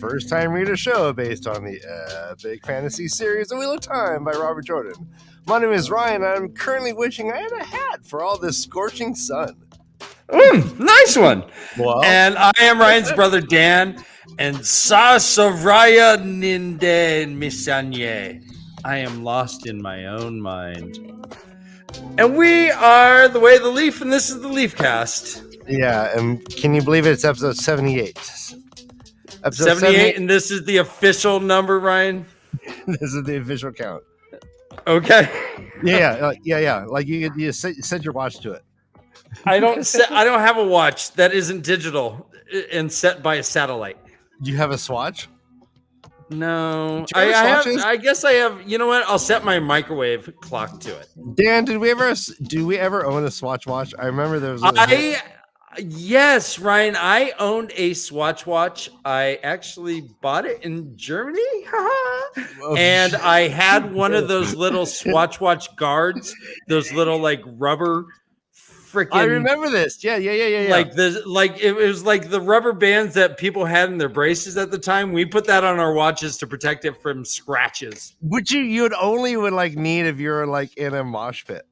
First Time Reader Show based on the epic fantasy series The Wheel of Time by Robert Jordan. My name is Ryan, and I'm currently wishing I had a hat for all this scorching sun. Nice one. Well, and I am Ryan's brother Dan, and Sasavraya Ninde Misanye. I am lost in my own mind. And we are The Way of the Leaf, and this is the LeafCast. Yeah, and can you believe it's episode 78? Episode 78, and this is the official number, Ryan? This is the official count. Okay. Yeah. Like you set your watch to it. I don't have a watch that isn't digital and set by a satellite. Do you have a Swatch? No. I guess I have. You know what? I'll set my microwave clock to it. Dan, do we ever own a Swatch watch? I remember there was Yes, Ryan, I owned a Swatch watch. I actually bought it in Germany. And I had one of those little Swatch watch guards, those little like rubber freaking. I remember this. Yeah. It was like the rubber bands that people had in their braces at the time. We put that on our watches to protect it from scratches. Which you would like need if you're like in a mosh pit.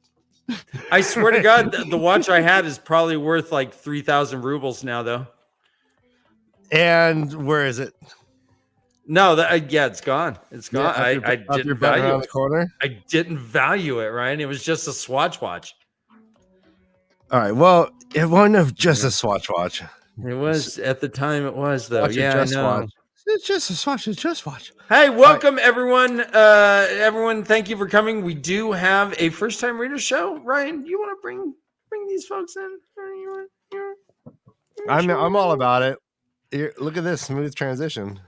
I swear to God, the watch I had is probably worth like 3,000 rubles now, though. And where is it? No, it's gone. It's gone. Yeah, I didn't value it. The corner. I didn't value it, Ryan. It was just a Swatch watch. All right. Well, it wasn't just a Swatch watch. It was at the time. It was though. Yeah, I know. Watch. It's just a Swatch. It's just Swatch. Hey, welcome everyone. Everyone, thank you for coming. We do have a first time reader show. Ryan, you want to bring these folks in? I'm all about it. Here, look at this smooth transition.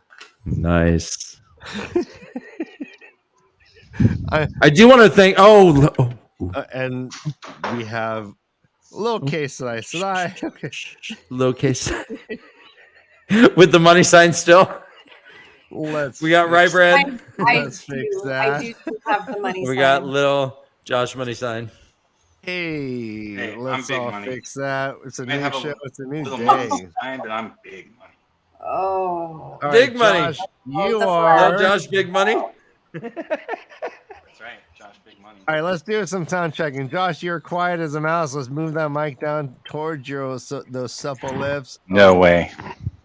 Nice. I do want to thank. And we have a little case today. Okay. Little case with the money sign still. We got rye bread. Let's fix that. I do have the money sign. We got little Josh money sign. Hey, let's all money. fix that. It's a new show. It's a new day. Sign, but I'm big money. Oh, All big right, money. Josh, you Hello, are. Josh, big money. That's right, Josh, big money. All right, let's do some sound checking. Josh, you're quiet as a mouse. Let's move that mic down towards those supple lips. No way.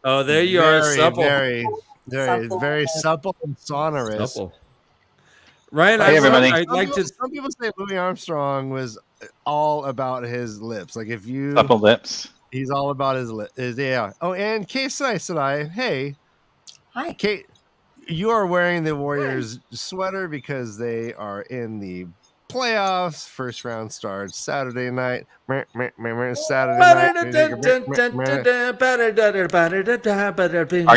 Oh, there you are. Supple. Very supple and sonorous. Supple. Ryan, Hey, everybody. I'd like to. Some people say Louis Armstrong was all about his lips. Like if you Supple lips. he's all about his lips. Yeah. Oh, and KayK, hey. hi. Kate, you are wearing the Warriors sweater because they are in the playoffs. First round starts Saturday night. Are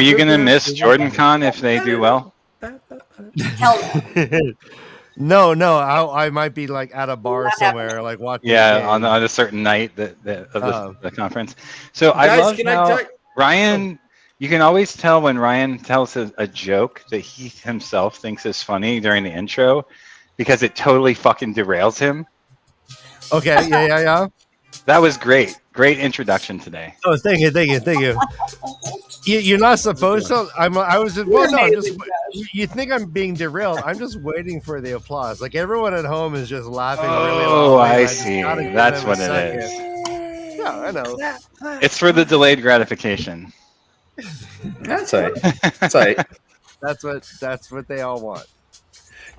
you going to miss Jordan Con if they do well? Hell no. No. I might be like at a bar somewhere, like watching. Yeah, on a certain night of the conference. So I love how Ryan. You can always tell when Ryan tells a joke that he himself thinks is funny during the intro, because it totally fucking derails him. Okay. Yeah. That was great. Great introduction today. Oh, thank you. You're not supposed to. You think I'm being derailed? I'm just waiting for the applause. Like everyone at home is just laughing. Oh, really I see. That's what it is. Yeah, I know. It's for the delayed gratification. That's right. That's right. That's what they all want.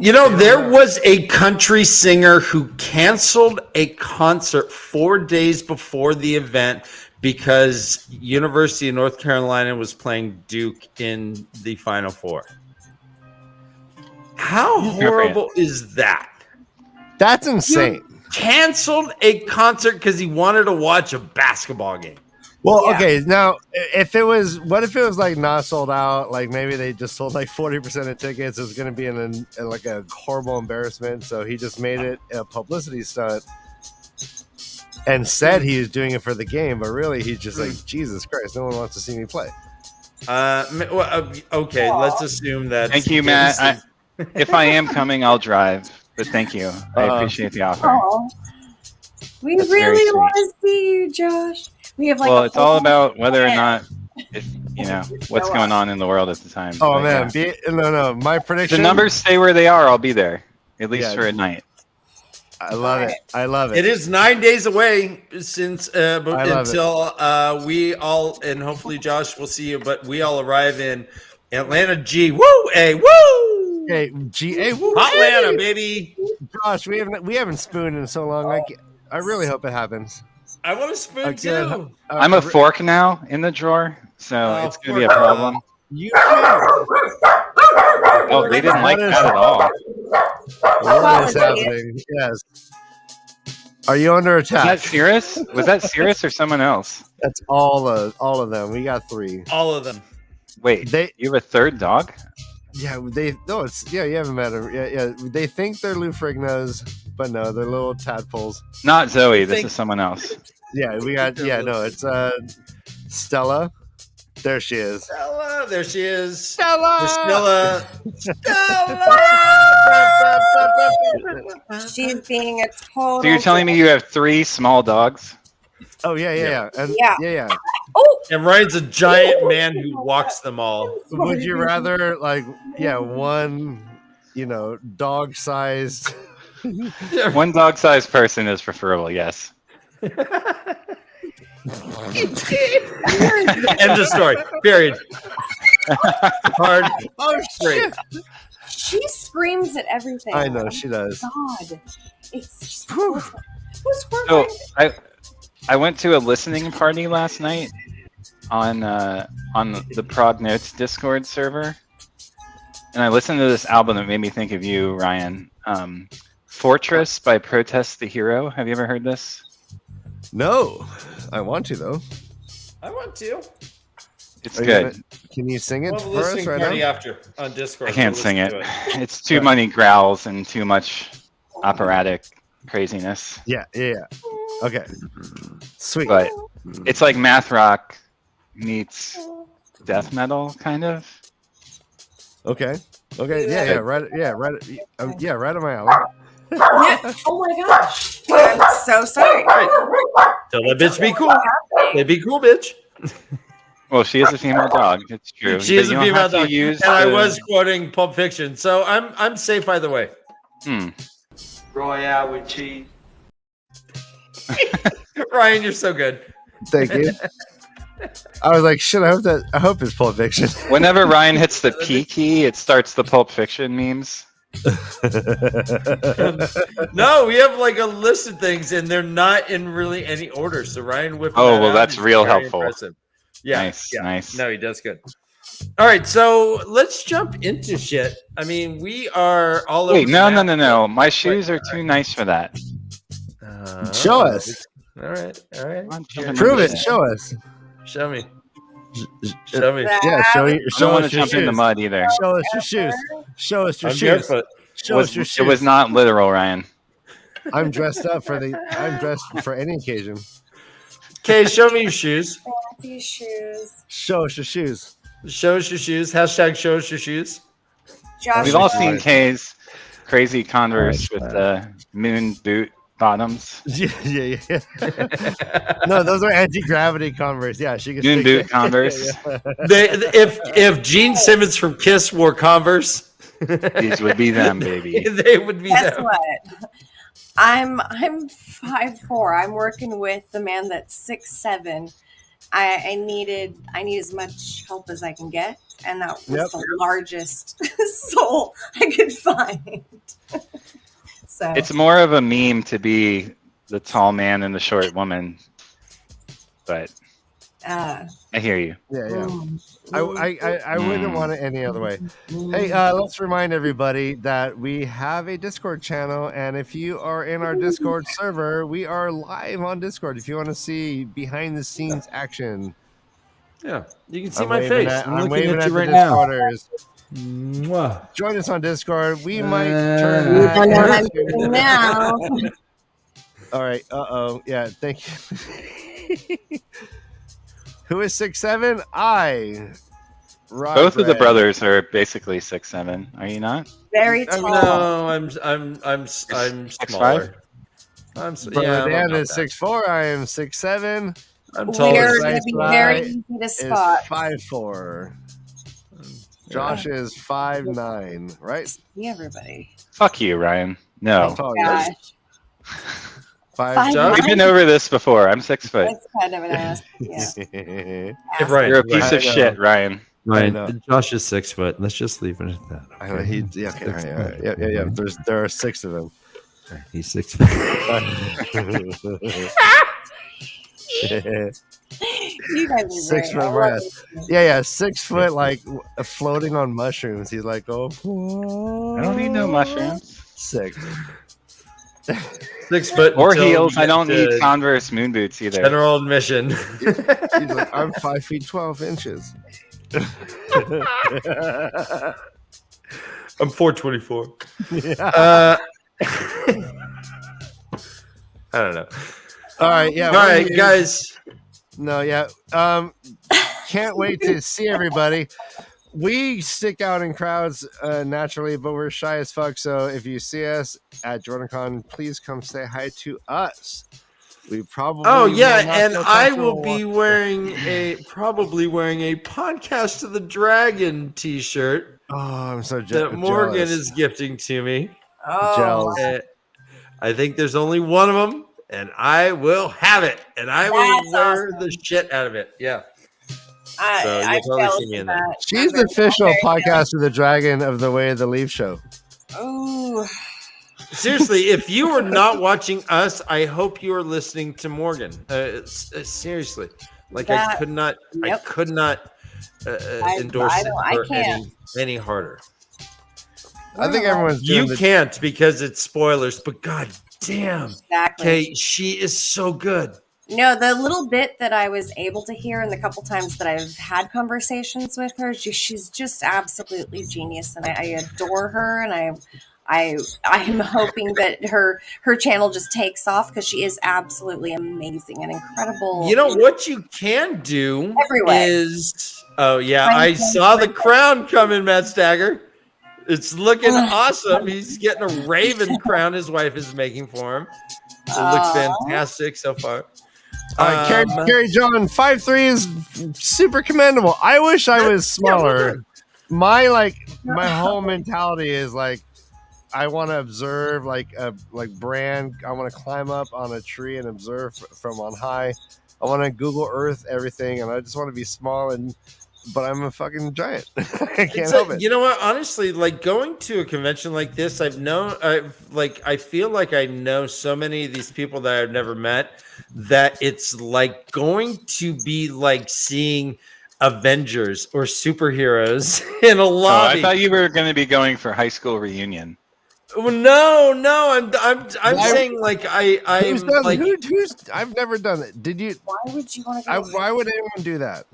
You know, there was a country singer who canceled a concert 4 days before the event because University of North Carolina was playing Duke in the Final Four. How horrible is that? That's insane. You canceled a concert because he wanted to watch a basketball game. Well, okay. Now, what if it was like not sold out? Like maybe they just sold like 40% of tickets. It was going to be in like a horrible embarrassment. So he just made it a publicity stunt and said he was doing it for the game, but really he's just like, Jesus Christ, no one wants to see me play. Okay, let's assume that. Thank you, Matt. If I am coming, I'll drive. But thank you. I appreciate the offer. We really want to see you, Josh. We have like it's all about whether or not if you know what's going on in the world at the time. Oh But, man, yeah. no. My If prediction. the numbers stay where they are, I'll be there at least for a night. I love it. I love it. It is 9 days away since until we all, and hopefully Josh will see you, but we all arrive in Atlanta. Woo, woo. Hey, GA, woo, Atlanta, baby. Josh, we haven't spooned in so long. I really hope it happens. I want a spoon too. I'm a fork now in the drawer, so it's gonna be a problem. You Oh, they didn't like that at all. What is happening? Yes. Are you under Was that attack? Cirrus? Was that Cirrus or someone else? That's all of them. We got 3. All of them. Wait, They you have a third dog? yeah it's you haven't met them. Yeah. They think they're Lufrignos, but no, they're little tadpoles. Not Zoe. This is someone else. Yeah, we got it's Stella. There she is. Stella, there she is. Stella. She's being a total. So you're telling me you have 3 small dogs? Oh yeah. And, Yeah. yeah. Oh, And Ryan's a giant man who walks them all. Would you rather one, dog-sized? One dog-sized person is preferable. Yes. End of story. Period. Hard. Oh Straight. she screams at everything. I know she does. God, it's So horrifying. I went to a listening party last night on the Prog Notes Discord server, and I listened to this album that made me think of you, Ryan. Fortress by Protest the Hero. Have you ever heard this? No, I want to though. I want to. It's Are you good. Can you sing it We'll have a for us listening right party now? after on Discord. I can't We'll sing it. listen to It's too many growls and too much operatic craziness. Yeah. Okay. Sweet. But it's like math rock meets death metal, kind of. Okay. Yeah. Right on my alley. Yeah. Oh my gosh. I'm so sorry. Tell that bitch be cool. Hey, be cool, bitch. Well, she is a female dog. It's true. She But is you a don't female have to dog, use and I the- was quoting Pulp Fiction, so I'm safe either way. Royale with cheese. Ryan, you're so good. Thank you. I was like, shit. I hope it's Pulp Fiction. Whenever Ryan hits the P key, it starts the Pulp Fiction memes. No, we have like a list of things, and they're not in really any order. So Ryan whipped. Oh, well, that's real helpful. Impressive. Yeah, Nice, yeah. nice. No, he does good. All right, so let's jump into shit. I mean, we are all over. Wait, the no. map. My shoes are too nice for that. Show us. All right. Come on, jump in Prove the it. mud. Show us. Show me. Show me. Yeah. Show I don't us want to your jump in the shoes. mud either. Show us your shoes. Show us your I'm shoes. barefoot. Show us your shoes. It was not literal, Ryan. I'm dressed for any occasion. Okay, show me your shoes. Fancy shoes. Show us your shoes. Show us your shoes. Hashtag show us your shoes. Josh, We've all should seen do it. Kay's crazy Converse with the moon boot bottoms. Yeah. No, those are anti-gravity Converse. Yeah, she can Moon stick boot it. Converse. If Gene Simmons from Kiss wore Converse, These would be them, baby. they would be guess them. what? I'm 5'4". I'm working with the man that's 6'7". I need as much help as I can get, and that was the largest sole I could find. So It's more of a meme to be the tall man and the short woman, but I hear you. Yeah. I wouldn't want it any other way. Hey, let's remind everybody that we have a Discord channel, and if you are in our Discord server, we are live on Discord. If you want to see behind the scenes action, Yeah, you can see I'm my waving face. at- I'm I'm looking waving at at you the right now. Discorders. Mwah. Join us on Discord. We might turn. I know what that I'm doing now. All right. Yeah. Thank you. Who is 6'7"? Both of the brothers are basically 6'7". Are you not? Very tall. No, I'm smaller. Brother Dan is 6'4". I am 6'7". I'm taller. We're going to be very easy to spot. 5'4". Josh is 5'9", right? See everybody. Fuck you, Ryan. No. Gosh. 5'9". We've been over this before. I'm 6 foot. That's kind of an ass. Yeah. Right, You're a piece of shit, Ryan. Ryan, Josh is 6 foot. Let's just leave it at that. Okay? I know yeah. There are 6 of them. He's 6 foot. You guys are 6 great. foot breath. Yeah, 6 foot, like floating on mushrooms. He's like, oh, I don't need no mushrooms. 6. 6 foot or heels. I don't need Converse moon boots either. General admission. He's like, I'm 5 feet 12 inches. I'm 424. Yeah. I don't know. All right, yeah. All right, guys. No, yeah. Can't wait to see everybody. We stick out in crowds naturally, but we're shy as fuck. So if you see us at JordanCon, please come say hi to us. We probably and I will be probably wearing a Podcast of the Dragon T-shirt. Oh, I'm so jealous. That Morgan is gifting to me. Oh, I think there's only one of them, and I will have it, and I will wear the shit out of it. Yeah. I'm jealous of that. She's the official Podcast of the Dragon of the Way of the Leaf show. Oh. Seriously, if you are not watching us, I hope you are listening to Morgan. Seriously, like I could not endorse it any harder. I think everyone's doing you can't because it's spoilers, but god damn, exactly. Kay, she is so good. No, the little bit that I was able to hear and the couple times that I've had conversations with her, she's just absolutely genius, and I adore her, and I'm hoping that her channel just takes off because she is absolutely amazing and incredible. You know what you can do is I saw the crown coming, MaTsDaGger. It's looking awesome. He's getting a raven crown his wife is making for him. It looks fantastic so far. Karri John, 5'3" is super commendable. I wish I was smaller. My whole mentality is like, I want to observe like Bran. I want to climb up on a tree and observe from on high. I want to Google Earth everything, and I just want to be small but I'm a fucking giant. I can't help it. You know what? Honestly, like going to a convention like this, I feel like I know so many of these people that I've never met that it's like going to be like seeing Avengers or superheroes in a lobby. I thought you were going to be going for high school reunion. Well, no, I'm saying like I've never done it. Did you? Why would you want to go? Why would anyone do that?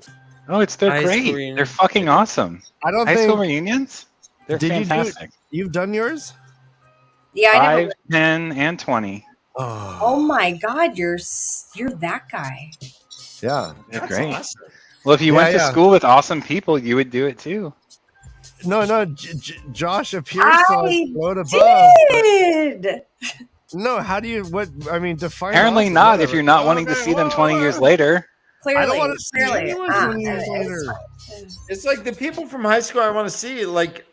Oh, they're great. They're fucking awesome. I don't high school reunions. They're fantastic. You've done yours? Yeah, 5, 10, and 20. Oh my god, you're that guy. Yeah, they're great. Awesome. Well, if you went to school with awesome people, you would do it too. No, Josh appears to float above. No, how do you? What I mean, define. Apparently not. If you're not wanting to see them 20 years later. Clearly, I don't want to see anyone 20 years later. It's like the people from high school I want to see. Like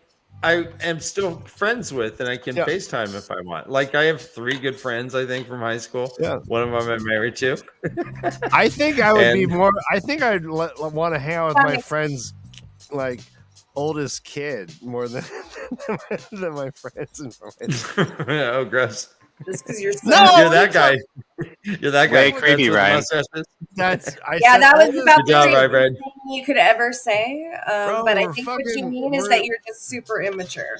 I am still friends with, and I can FaceTime if I want. Like I have 3 good friends, I think, from high school. Yeah, one of them I'm married to. I think I would be more. I think I'd want to hang out with my friends, like oldest kid, more than my friends and friends. Oh, gross. Just because you're you're that guy. You're that guy. Way creepy, Ryan. That was about the thing you could ever say. But I think what you mean is that you're just super immature.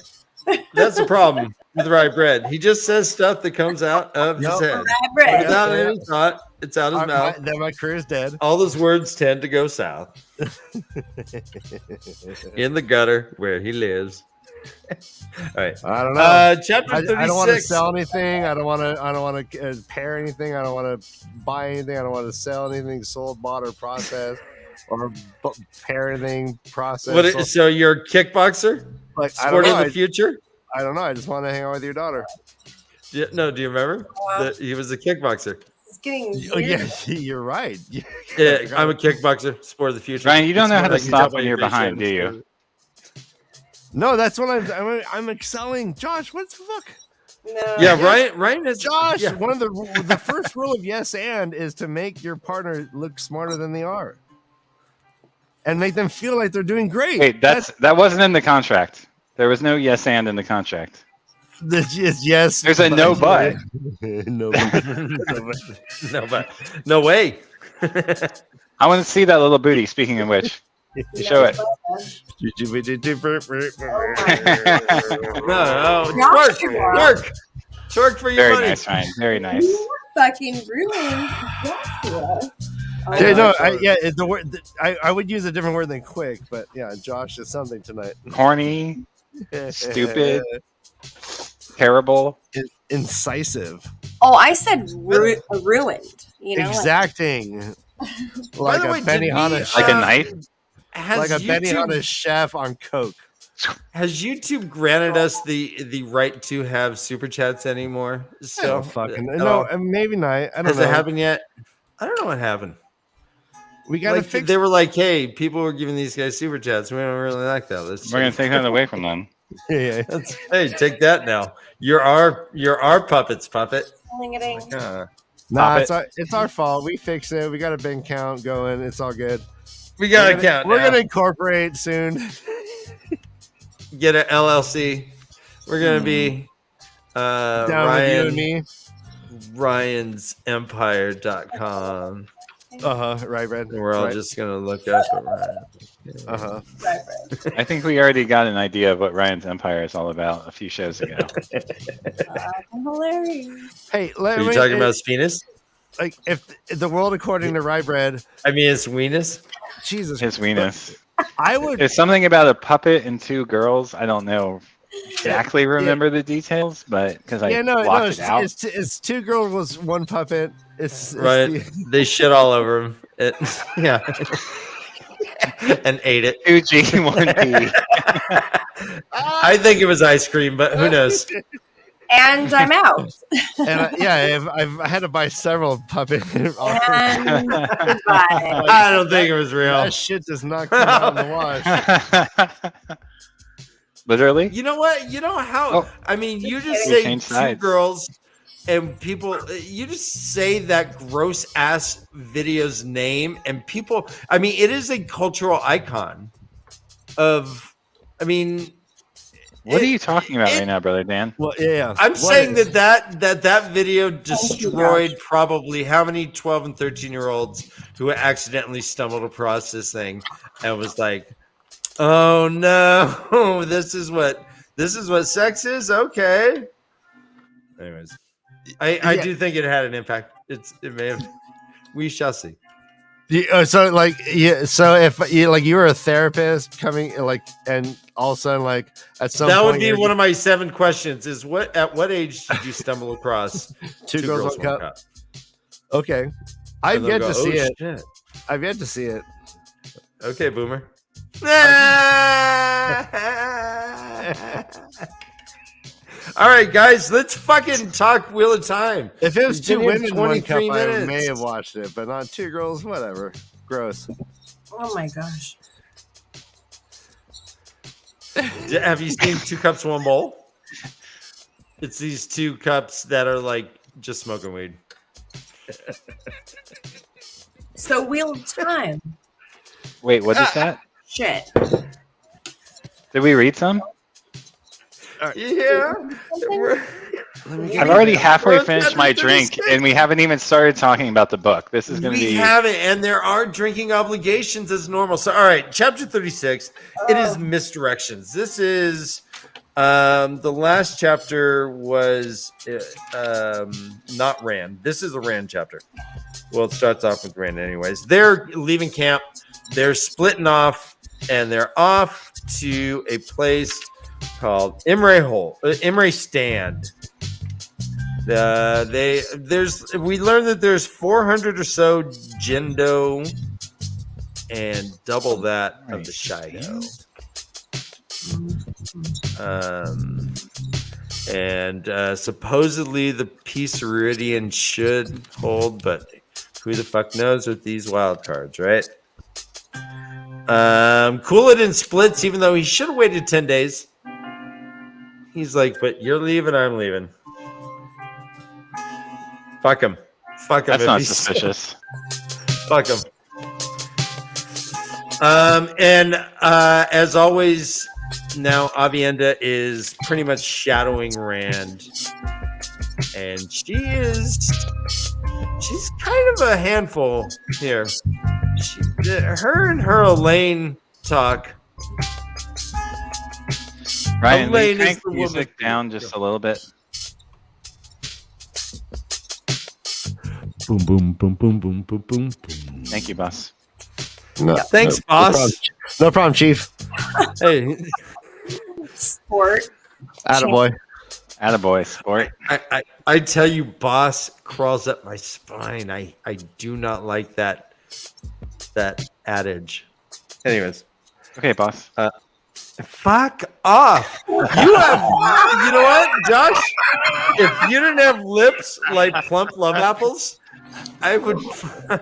That's the problem with rye bread. He just says stuff that comes out of his head. Without any thought, it's out his mouth. Then my career's dead. All those words tend to go south. In the gutter where he lives. All right. I don't know. Chapter 36. I don't want to sell anything. I don't want to pair anything. I don't want to buy anything. I don't want to sell anything sold, bought, or processed, or pair anything processed. So you're a kickboxer? Like sport in the future? I don't know. I just want to hang out with your daughter. Yeah, no, do you remember that he was a kickboxer? It's getting Oh, weird. yeah, you're right. I'm a kickboxer. Sport of the future. Ryan, you don't know how to It's stop more when you're behind, do you? No, that's what I'm excelling. Josh, what the fuck? No. Yeah, Ryan is Josh, yeah. one of the first rule of yes and is to make your partner look smarter than they are. And make them feel like they're doing great. Wait, that wasn't in the contract. There was no yes and in the contract. Yes. There's a no but. No but. No way. I want to see that little booty. Speaking of which, show it. Twerk for your Very money. nice, Ryan. Very nice. You fucking ruined Joshua. The word I would use a different word than quick, but yeah, Josh is something tonight. Corny, stupid, terrible, incisive. Oh, I said ruined. You know, exacting. Like a Benihana chef. Like a knife. Like a Benihana chef on coke. Has YouTube granted us the right to have super chats anymore? So no, maybe not. I don't know. Has it happened yet? I don't know what happened. We gotta fix. They were like, "Hey, people were giving these guys super chats. We don't really like that. We're gonna take that away from them." Yeah. Hey, take that now. You're our puppets, puppet. Nah, it's our fault. We fixed it. We got a bin count going. It's all good. We got a count. We're gonna incorporate soon. Get an LLC. We're gonna be down Ryan, with you and me. RyansEmpire.com. Right, Red. We're all just gonna look up at Ryan. I think we already got an idea of what Ryan's Empire is all about a few shows ago. Hilarious. Hey, are you talking about his penis? Like, if the world according to Rye Bread, I mean, his weenus. Jesus, his weenus. I would. There's something about a puppet and two girls. I don't know exactly remember the details, but because I blocked it out. It's two girls, one puppet. It's right. They shit all over him. Yeah. And ate it. 2G, 1P. I think it was ice cream, but who knows? And I'm out. And I've had to buy several puppets. I don't think it was real. That shit does not come out in the wash. Literally? You know what? You know how? I mean, you just say two girls, and people. You just say that gross ass video's name, and people. I mean, it is a cultural icon. What are you talking about right now, brother Dan? Well, yeah. I'm saying that video destroyed probably how many 12 and 13-year-olds who accidentally stumbled across this thing and was like, "Oh no, this is what sex is." Okay. Anyways, I do think it had an impact. It may have. We shall see. So if you were a therapist coming and all of a sudden at some that point would be one of my 7 questions is at what age did you stumble across two girls, one cup? Okay. I've yet to see it. Shit. I've yet to see it. Okay, boomer. All right, guys, let's fucking talk Wheel of Time. If it was two women, 23 minutes. I may have watched it, but not two girls. Whatever. Gross. Oh my gosh. Have you seen 2 Cups, 1 Bowl? It's these 2 cups that are just smoking weed. So Wheel of Time. Wait, what is that? Shit. Did we read some? Yeah. I've already halfway finished my drink, and we haven't even started talking about the book. This is going to be... We haven't, and there are drinking obligations as normal. So, all right, chapter 36, it is misdirections. This is... the last chapter was not Rand. This is a Rand chapter. Well, it starts off with Rand anyways. They're leaving camp. They're splitting off, and they're off to a place called Imre Stand. We learned that there's 400 or so Jendo and double that of the Shido. And supposedly the Peace Meridian should hold, but who the fuck knows with these wild cards, right? Cool it in splits, even though he should have waited 10 days. He's like, but you're leaving, I'm leaving. Fuck him. Fuck him. That's not suspicious. Fuck him. And as always, now Avienda is pretty much shadowing Rand. And she's kind of a handful here. Her and her Elaine talk. Ryan, Elaine crank is the music woman. down just a little bit. Boom, boom, boom, boom, boom, boom, boom, boom. Thank you, boss. No, Thanks, no boss. problem. No problem, Chief. Hey, Sport. Attaboy. Attaboy, sport. I tell you, boss crawls up my spine. I do not like that adage. Anyways, Okay, boss. fuck off. You know what, Josh? If you didn't have lips like plump love apples, I would grab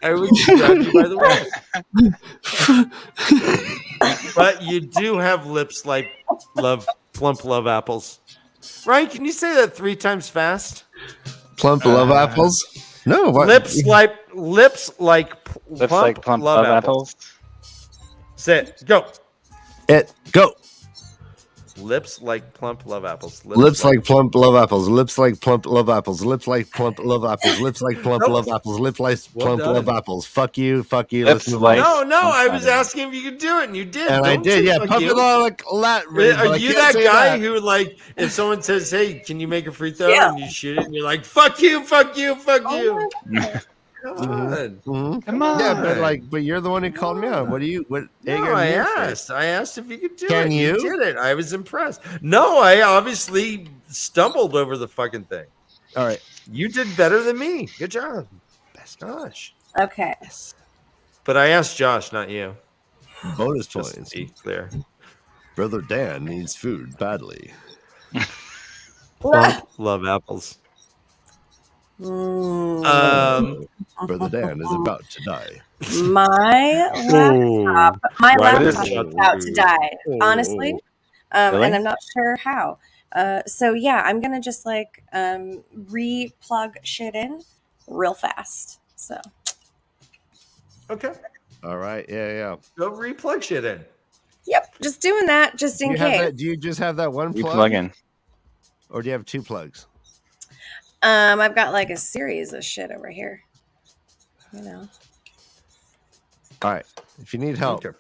you by the waist. But you do have lips like plump love apples. Ryan, can you say that 3 times fast? Plump love apples? No. What? Lips like plump love apples. Say it. Go. Go. Lips like plump love apples. Lips like plump love apples. Lips like plump love apples. Lips like plump love apples. Lips like plump love apples. Lips like plump love apples. Fuck you. Fuck you. Lips like No. I was asking if you could do it, and you did. And I did. Yeah. Pump it all like a lot. Are you that guy who, like, if someone says, "Hey, can you make a free throw?" Yeah. and you shoot it, and you're like, "Fuck you, fuck you, fuck you." God. Come on. But you're the one who called me out. What do you? What? No, I asked if you could do it. Can you? You did it. I was impressed. No, I obviously stumbled over the fucking thing. All right. You did better than me. Good job. Best Josh. Okay. But I asked Josh, not you. Bonus Just points. to be clear. Brother Dan needs food badly. Plump love apples. Brother Dan is about to die. My laptop is about to die, honestly. Really? And I'm not sure how. So yeah, I'm gonna just like re-plug shit in real fast. So Okay. All right. Yeah. Go replug shit in. yep, just doing that just in case. Do you just have that one You plug? plug in. Or do you have 2 plugs? I've got like a series of shit over here. You know. All right. If you need help. Okay.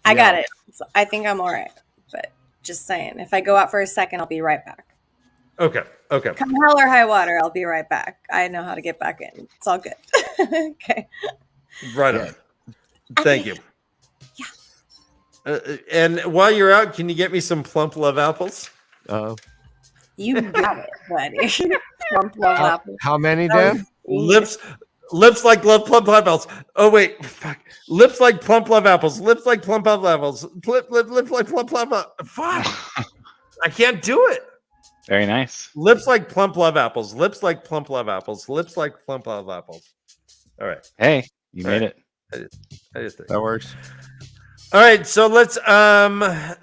I got it. So I think I'm all right. But just saying, if I go out for a second, I'll be right back. Okay. Come hell or high water, I'll be right back. I know how to get back in. It's all good. Okay. Right on. Thank you. Yeah. And while you're out, can you get me some plump love apples? You got it, buddy. Plump love apples. How many, Dan? Lips like plump love apples. Oh wait, fuck. Lips like plump love apples. Lips like plump love apples. Lips like plump love. Fuck. I can't do it. Very nice. Lips like plump love apples. Lips like plump love apples. Lips like plump love apples. All right. Hey, you made it. I just think. That works. All right, so let's what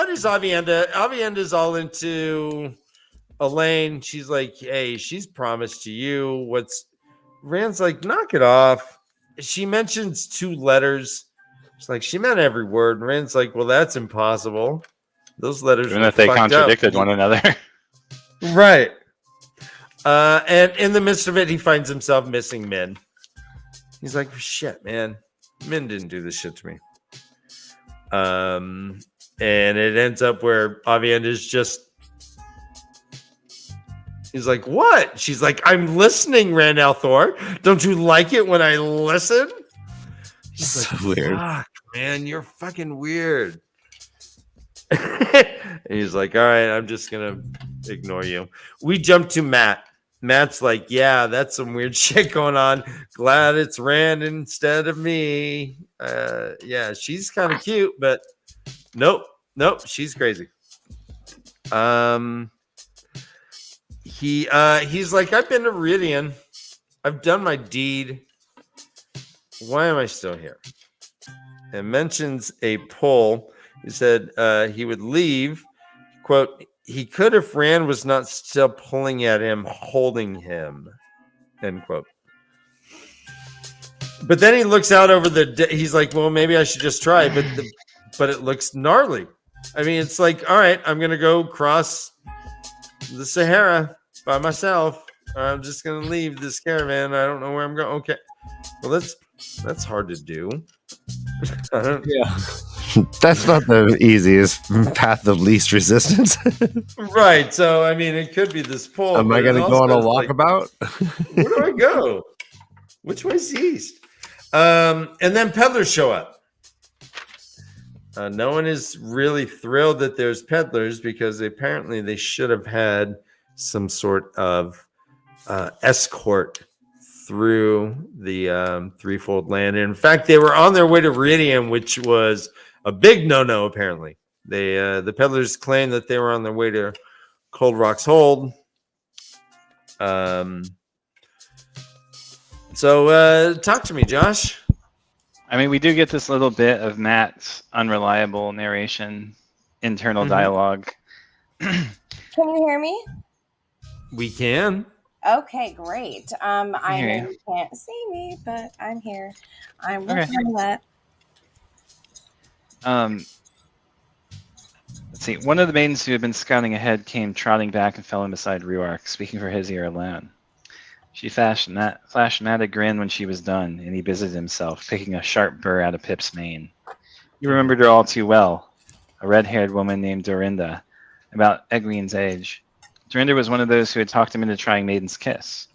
is Avienda? Avienda's all into Elaine. She's like, hey, she's promised to you. Rand's like, knock it off. She mentions 2 letters. She's like, she meant every word. And Rand's like, well, that's impossible. Those letters, Even if they contradicted one another. Right. And in the midst of it, he finds himself missing Min. He's like, shit, man. Min didn't do this shit to me. And it ends up where Avienda's just... He's like, what? She's like, I'm listening, Roniel Thor. Don't you like it when I listen? He's So like, weird. fuck, man, you're fucking weird. And he's like, all right, I'm just going to ignore you. We jump to Matt. Matt's like, yeah, that's some weird shit going on. Glad it's Rand instead of me. Yeah, she's kind of cute, but nope, she's crazy. He's like, I've been to Ridian. I've done my deed. Why am I still here? And mentions a pull. He said he would leave. Quote, he could if Rand was not still pulling at him, holding him. End quote. But then he looks out over he's like, well, maybe I should just try. But it looks gnarly. I mean, it's like, all right, I'm going to go cross the Sahara by myself. I'm just going to leave this caravan. I don't know where I'm going. Okay. Well, that's hard to do. Yeah. That's not the easiest path of least resistance. Right. So, I mean, it could be this pull. Am I going to go on a walkabout? Where do I go? Which way's east? And then peddlers show up. No one is really thrilled that there's peddlers because apparently they should have had some sort of escort through the threefold land. And in fact, they were on their way to Ridian, which was a big no-no. Apparently, the peddlers claimed that they were on their way to Cold Rock's Hold. So talk to me, Josh. I mean, we do get this little bit of Matt's unreliable narration, internal dialogue. Can you hear me? We can. Okay, great. I know you can't see me, but I'm here. I'm working on that. Let's see. One of the maidens who had been scouting ahead came trotting back and fell in beside Ruark, speaking for his ear alone. She flashed Matt a grin when she was done, and he busied himself, picking a sharp burr out of Pip's mane. He remembered her all too well, a red-haired woman named Dorinda, about Egwene's age. Dorinda was one of those who had talked him into trying Maiden's Kiss.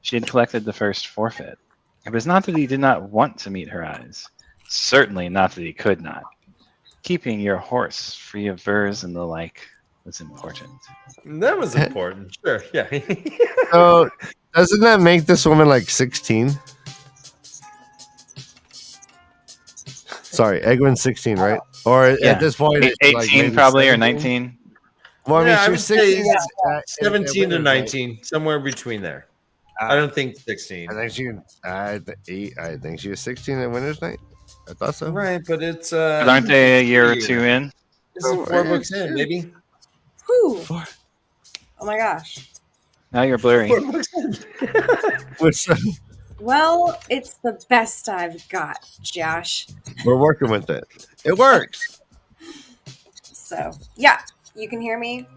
She had collected the first forfeit. It was not that he did not want to meet her eyes. Certainly not that he could not. Keeping your horse free of burrs and the like was important. That was important. Sure, yeah. So, doesn't that make this woman like 16? Sorry, Egwene's 16, right? Or at this point, 18 probably, 17? Or 19. Well, I mean, she was 16. 17 to 19, somewhere between there. I don't think 16. I think she was 16 at Winter's Night. I thought so. Right, but it's but aren't they a year or two in? This is 4 books in, maybe. Whew. Oh my gosh. Now you're blurry. 4 books in. Well, it's the best I've got, Josh. We're working with it. It works. So, yeah, you can hear me.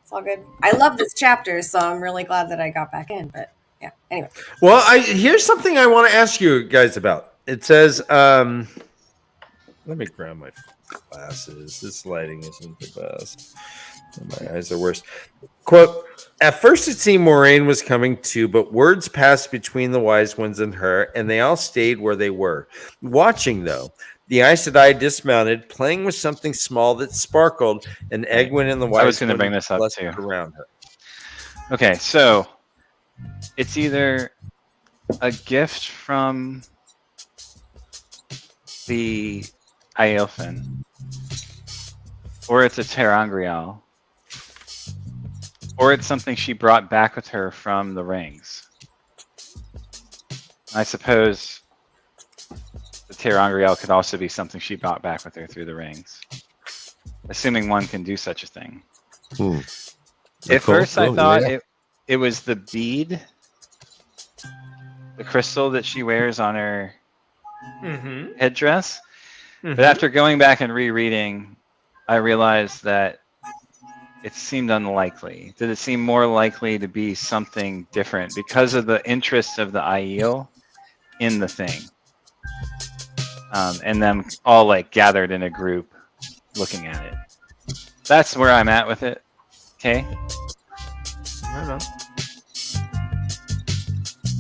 It's all good. I love this chapter, so I'm really glad that I got back in. But yeah, anyway. Well, here's something I want to ask you guys about. It says, let me grab my glasses. This lighting isn't the best. My eyes are worse. Quote, at first it seemed Moraine was coming too, but words passed between the wise ones and her, and they all stayed where they were. Watching, though, the Aes Sedai dismounted, playing with something small that sparkled, and Egwene and the wise I was going to bring this up too. Around her. Okay, so it's either a gift from the Aelfin, or it's a ter'angreal, or it's something she brought back with her from the rings. I suppose the ter'angreal could also be something she brought back with her through the rings, assuming one can do such a thing. At first I thought it was the bead, the crystal that she wears on her headdress. But after going back and rereading, I realized that it seemed unlikely. Did it seem more likely to be something different because of the interest of the Aiel in the thing, and them all like gathered in a group looking at it. That's where I'm at with it. Okay. I don't know.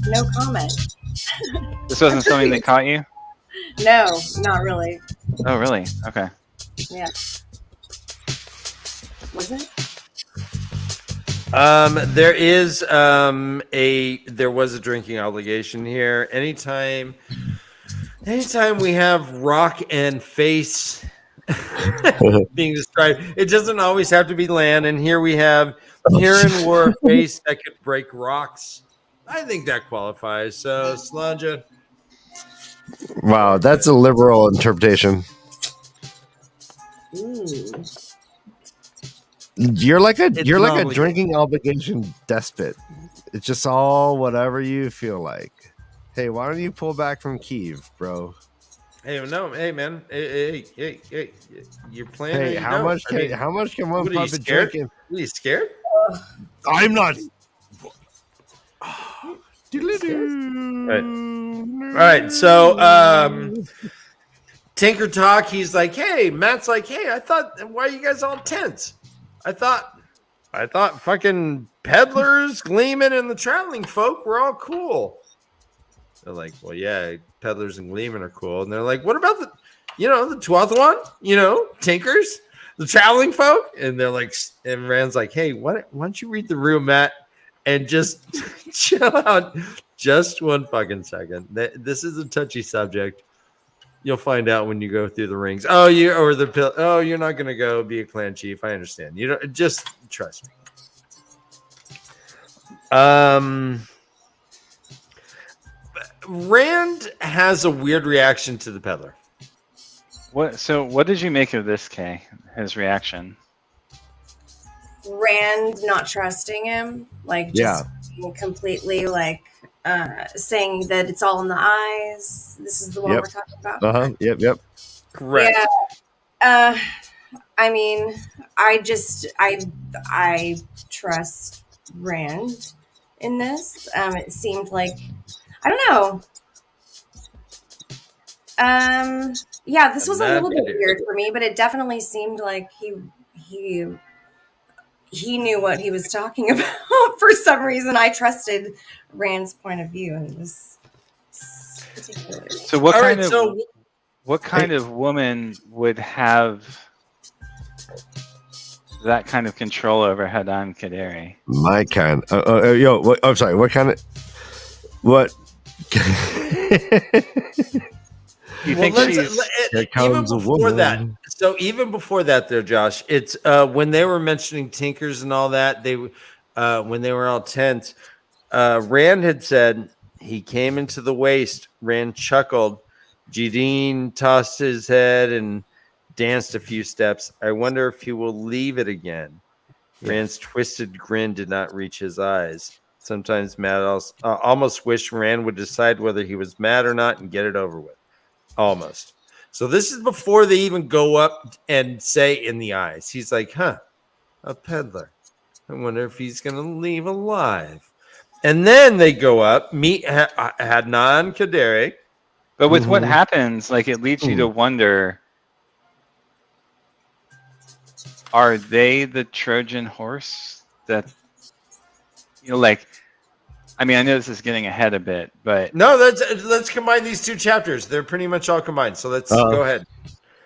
No comment. This wasn't something that caught you? No, not really. Oh, really? Okay. Yeah. Was it? There was a drinking obligation here. Anytime we have Rock and Face being described. It doesn't always have to be land. And here we have Kieran wore a face that could break rocks. I think that qualifies. So, Slanja. Wow, that's a liberal interpretation. You're like a drinking obligation despot. It's just all whatever you feel like. Hey, why don't you pull back from Kiev, bro? Hey, no, hey, man, hey, you're playing. Hey, how much can one puppet drink? Are you scared? I'm not. All right. So, Tinker Talk. He's like, hey, Matt's like, hey, I thought, why are you guys all tense? I thought fucking peddlers, gleemen, and the traveling folk were all cool. They're like, well, yeah, peddlers and gleemen are cool. And they're like, what about the 12th one? Tinkers, the traveling folk? And they're like, and Rand's like, hey, why don't you read the room, Matt, and just chill out just one fucking second. This is a touchy subject. You'll find out when you go through the rings. You're not gonna go be a clan chief. I understand. You don't, just trust me. Rand has a weird reaction to the peddler. What did you make of this, Kay? His reaction? Rand not trusting him, being completely saying that it's all in the eyes. This is the one we're talking about. Yep. Correct. Yeah. I mean, I trust Rand in this. It seemed like, I don't know. This was a little bit weird for me, but it definitely seemed like he knew what he was talking about. For some reason, I trusted Rand's point of view in this particular. So what kind of woman would have that kind of control over Hadan Kaderi? My kind. I'm sorry. What kind of? What? You think even before that? So even before that, there, Josh, it's when they were mentioning Tinkers and all that. They when they were all tense. Rand had said he came into the waist. Rand chuckled. Jadine tossed his head and danced a few steps. I wonder if he will leave it again. Rand's twisted grin did not reach his eyes. Sometimes Matt almost wished Rand would decide whether he was mad or not and get it over with. Almost. So this is before they even go up and say in the eyes. He's like, a peddler. I wonder if he's going to leave alive. And then they go up, meet Hadan Kaderi. But with what happens, it leads you to wonder, are they the Trojan horse that, I mean, I know this is getting ahead a bit, but no, let's combine these two chapters. They're pretty much all combined. So let's go ahead.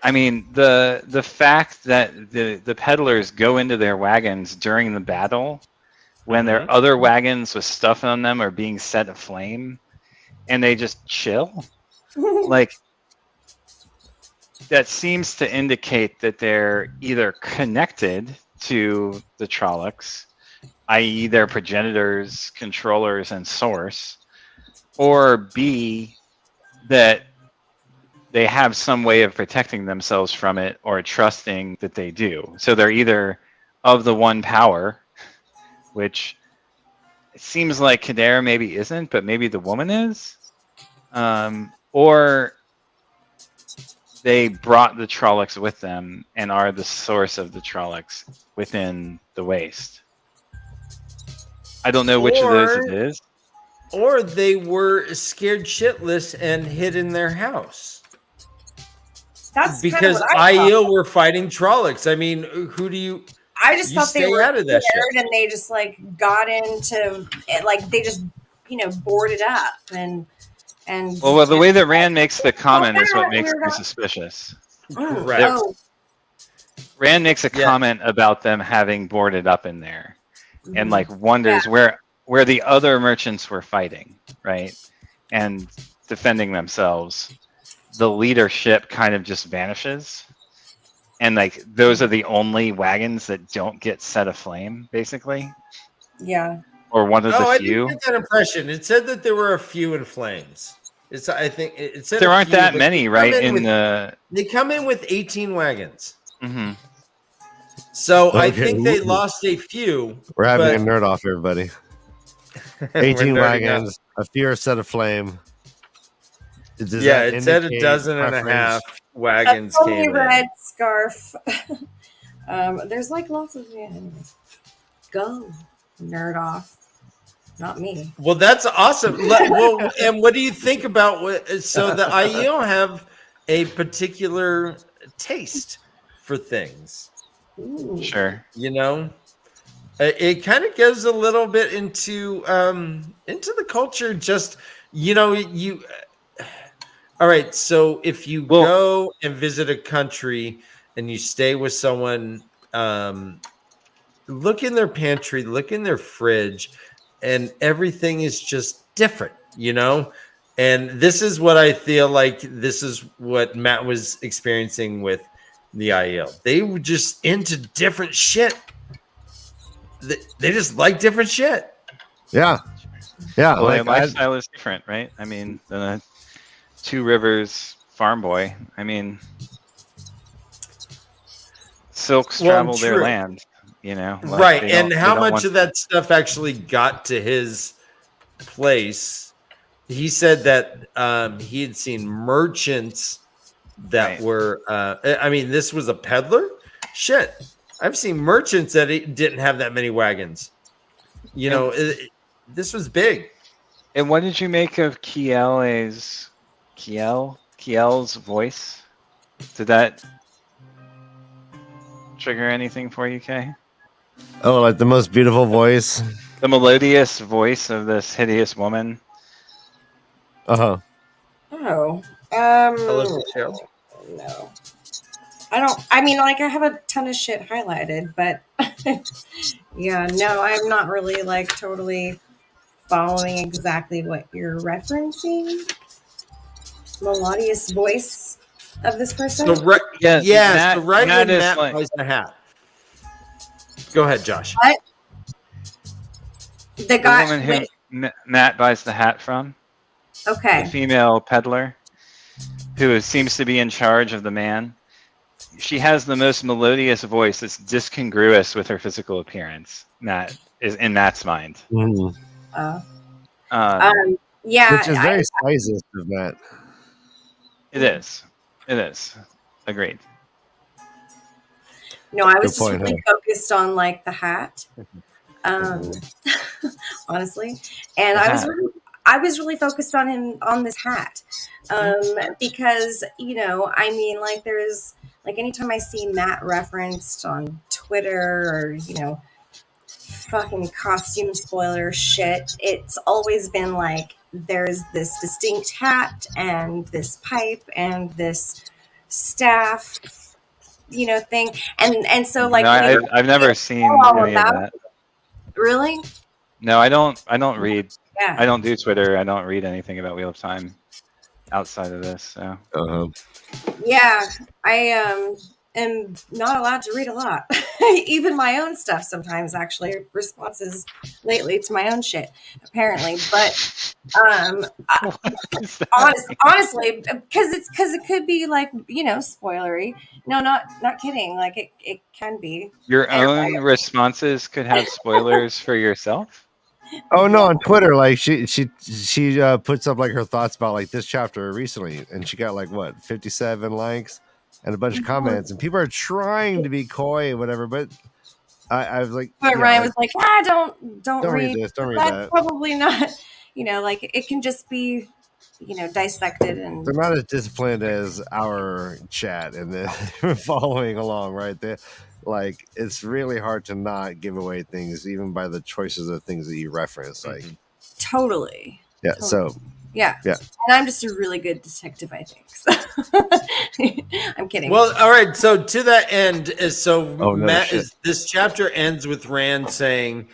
I mean, the fact that the peddlers go into their wagons during the battle when their other wagons with stuff on them are being set aflame, and they just chill, that seems to indicate that they're either connected to the Trollocs, i.e. their progenitors, controllers, and source, or B, that they have some way of protecting themselves from it or trusting that they do. So they're either of the one power, which it seems like Kaderi maybe isn't, but maybe the woman is, or they brought the Trollocs with them and are the source of the Trollocs within the waste. I don't know which of those it is. Or they were scared shitless and hid in their house. That's because Aiel were fighting Trollocs. I mean, who do you? I just thought they were out of that scared shit. And they just got into it, they just boarded up and. Well, the way that Rand makes the comment is what makes me suspicious. Right. Rand makes a comment about them having boarded up in there, and wonders where the other merchants were fighting, right, and defending themselves. The leadership kind of just vanishes, and like those are the only wagons that don't get set aflame, basically. Yeah. Or one of the I few. didn't get that impression. It said that there were a few in flames. I think it said there a aren't few, that but many, right? They come in with 18 wagons. Mm-hmm. So I think they lost a few. We're having a nerd off, everybody. 18 wagons, out. a few are set aflame. It said a dozen and a half wagons came red in. Scarf. There's like lots of go nerd off. Not me. Well, that's awesome. Well, and what do you think about so the IEO have a particular taste for things? Ooh. Sure. You know, it kind of goes a little bit into the culture. Just you. All right. So if you go and visit a country and you stay with someone, look in their pantry, look in their fridge. And everything is just different, And this is what I feel like this is what Matt was experiencing with the IEL. They were just into different shit. They just like different shit. Yeah. Yeah. Well, like lifestyle is different, right? I mean, the Two Rivers farm boy. I mean, silks travel their land. Right. And how much of that stuff actually got to his place? He said that he had seen merchants that were, this was a peddler. Shit. I've seen merchants that didn't have that many wagons. This was big. And what did you make of Kiel's voice? Did that trigger anything for you, Kay? Oh, like the most beautiful voice. The melodious voice of this hideous woman. Oh. Hello, no. I have a ton of shit highlighted, but yeah, no, I'm not really like totally following exactly what you're referencing. Melodious voice of this person. So right in Matt buys the hat. Go ahead, Josh. What? The woman who Matt buys the hat from. Okay. The female peddler who seems to be in charge of the man. She has the most melodious voice that's discongruous with her physical appearance. Matt is in Matt's mind. Mm. Yeah. Which is very spicist of Matt. It is. Agreed. No, I was just really focused on like the hat, honestly, and I was really focused on this hat, because like there's like anytime I see Matt referenced on Twitter or fucking costume spoiler shit, it's always been like there's this distinct hat and this pipe and this staff. Thing, and so like no, I've never seen any of that. Really? No, I don't read. Yeah. I don't do Twitter. I don't read anything about Wheel of Time outside of this. So. Yeah, I am not allowed to read a lot. Even my own stuff sometimes, actually, responses lately to my own shit, apparently. But honestly, because it could be like spoilery. No, not kidding. Like it can be. Your own responses could have spoilers for yourself. Oh no, on Twitter, like she puts up like her thoughts about like this chapter recently, and she got like 57 likes and a bunch of comments, and people are trying to be coy and whatever, but I was like, but Ryan was like, don't read this, don't read that's that. Probably not, like it can just be, dissected, and they're not as disciplined as our chat, and they're following along right there. Like it's really hard to not give away things, even by the choices of things that you reference. Like totally. Yeah. Totally. So. Yeah. And I'm just a really good detective, I think. So. I'm kidding. Well, all right. So to that end, Matt shit. This chapter ends with Rand saying,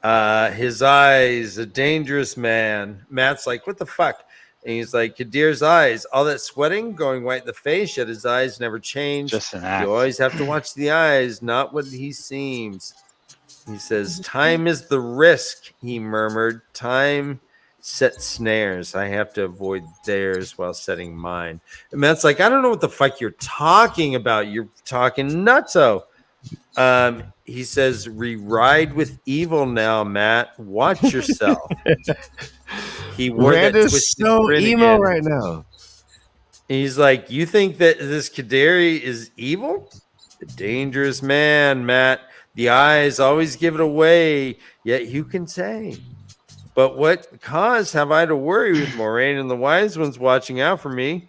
his eyes, a dangerous man. Matt's like, what the fuck? And he's like, Kadir's eyes, all that sweating, going white in the face, yet his eyes never change. Just an act. You always have to watch the eyes, not what he seems. He says, time is the risk, he murmured. Time sets snares. I have to avoid theirs while setting mine. And Matt's like, I don't know what the fuck you're talking about. You're talking nutso. He says, ride with evil now, Matt. Watch yourself. He wore Rand that is so emo right now. He's like, you think that this Kaderi is evil? A dangerous man, Matt. The eyes always give it away, yet who can say? But what cause have I to worry with Moraine and the wise ones watching out for me?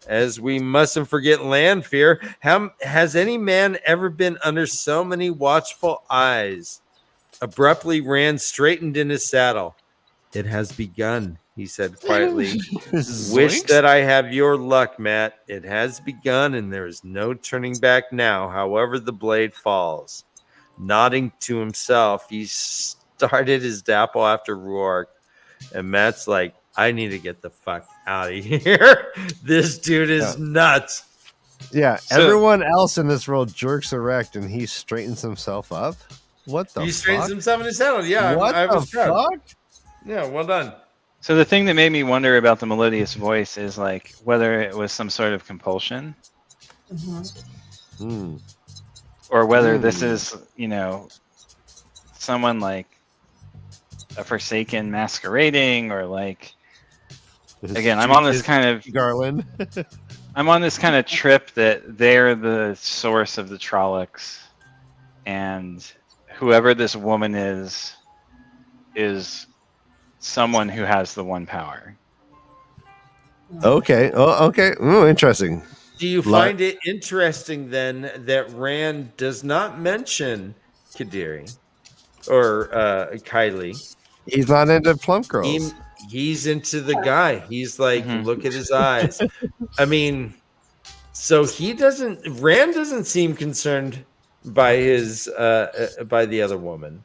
As we mustn't forget land fear. Has any man ever been under so many watchful eyes? Abruptly Rand straightened in his saddle. It has begun, he said quietly. Wish that I have your luck, Matt. It has begun, and there is no turning back now, however the blade falls. Nodding to himself, he started his dapple after Rourke. And Matt's like, I need to get the fuck out of here. This dude is nuts. Yeah, everyone else in this world jerks erect, and he straightens himself up. What the fuck? He straightens himself in his saddle. Yeah, what I the was proud. fuck? Yeah, well done. So the thing that made me wonder about the melodious voice is like whether it was some sort of compulsion, or whether this is, you know, someone like a Forsaken masquerading, or like, again, I'm on this kind of Garland. I'm on this kind of trip that they're the source of the Trollocs, and whoever this woman is someone who has the one power. Okay. Oh, okay. Ooh, interesting. Do you find it interesting then that Rand does not mention Kadiri or Kylie? He's not into plump girls. He's into the guy. He's like, look at his eyes. I mean, so Rand doesn't seem concerned by his by the other woman.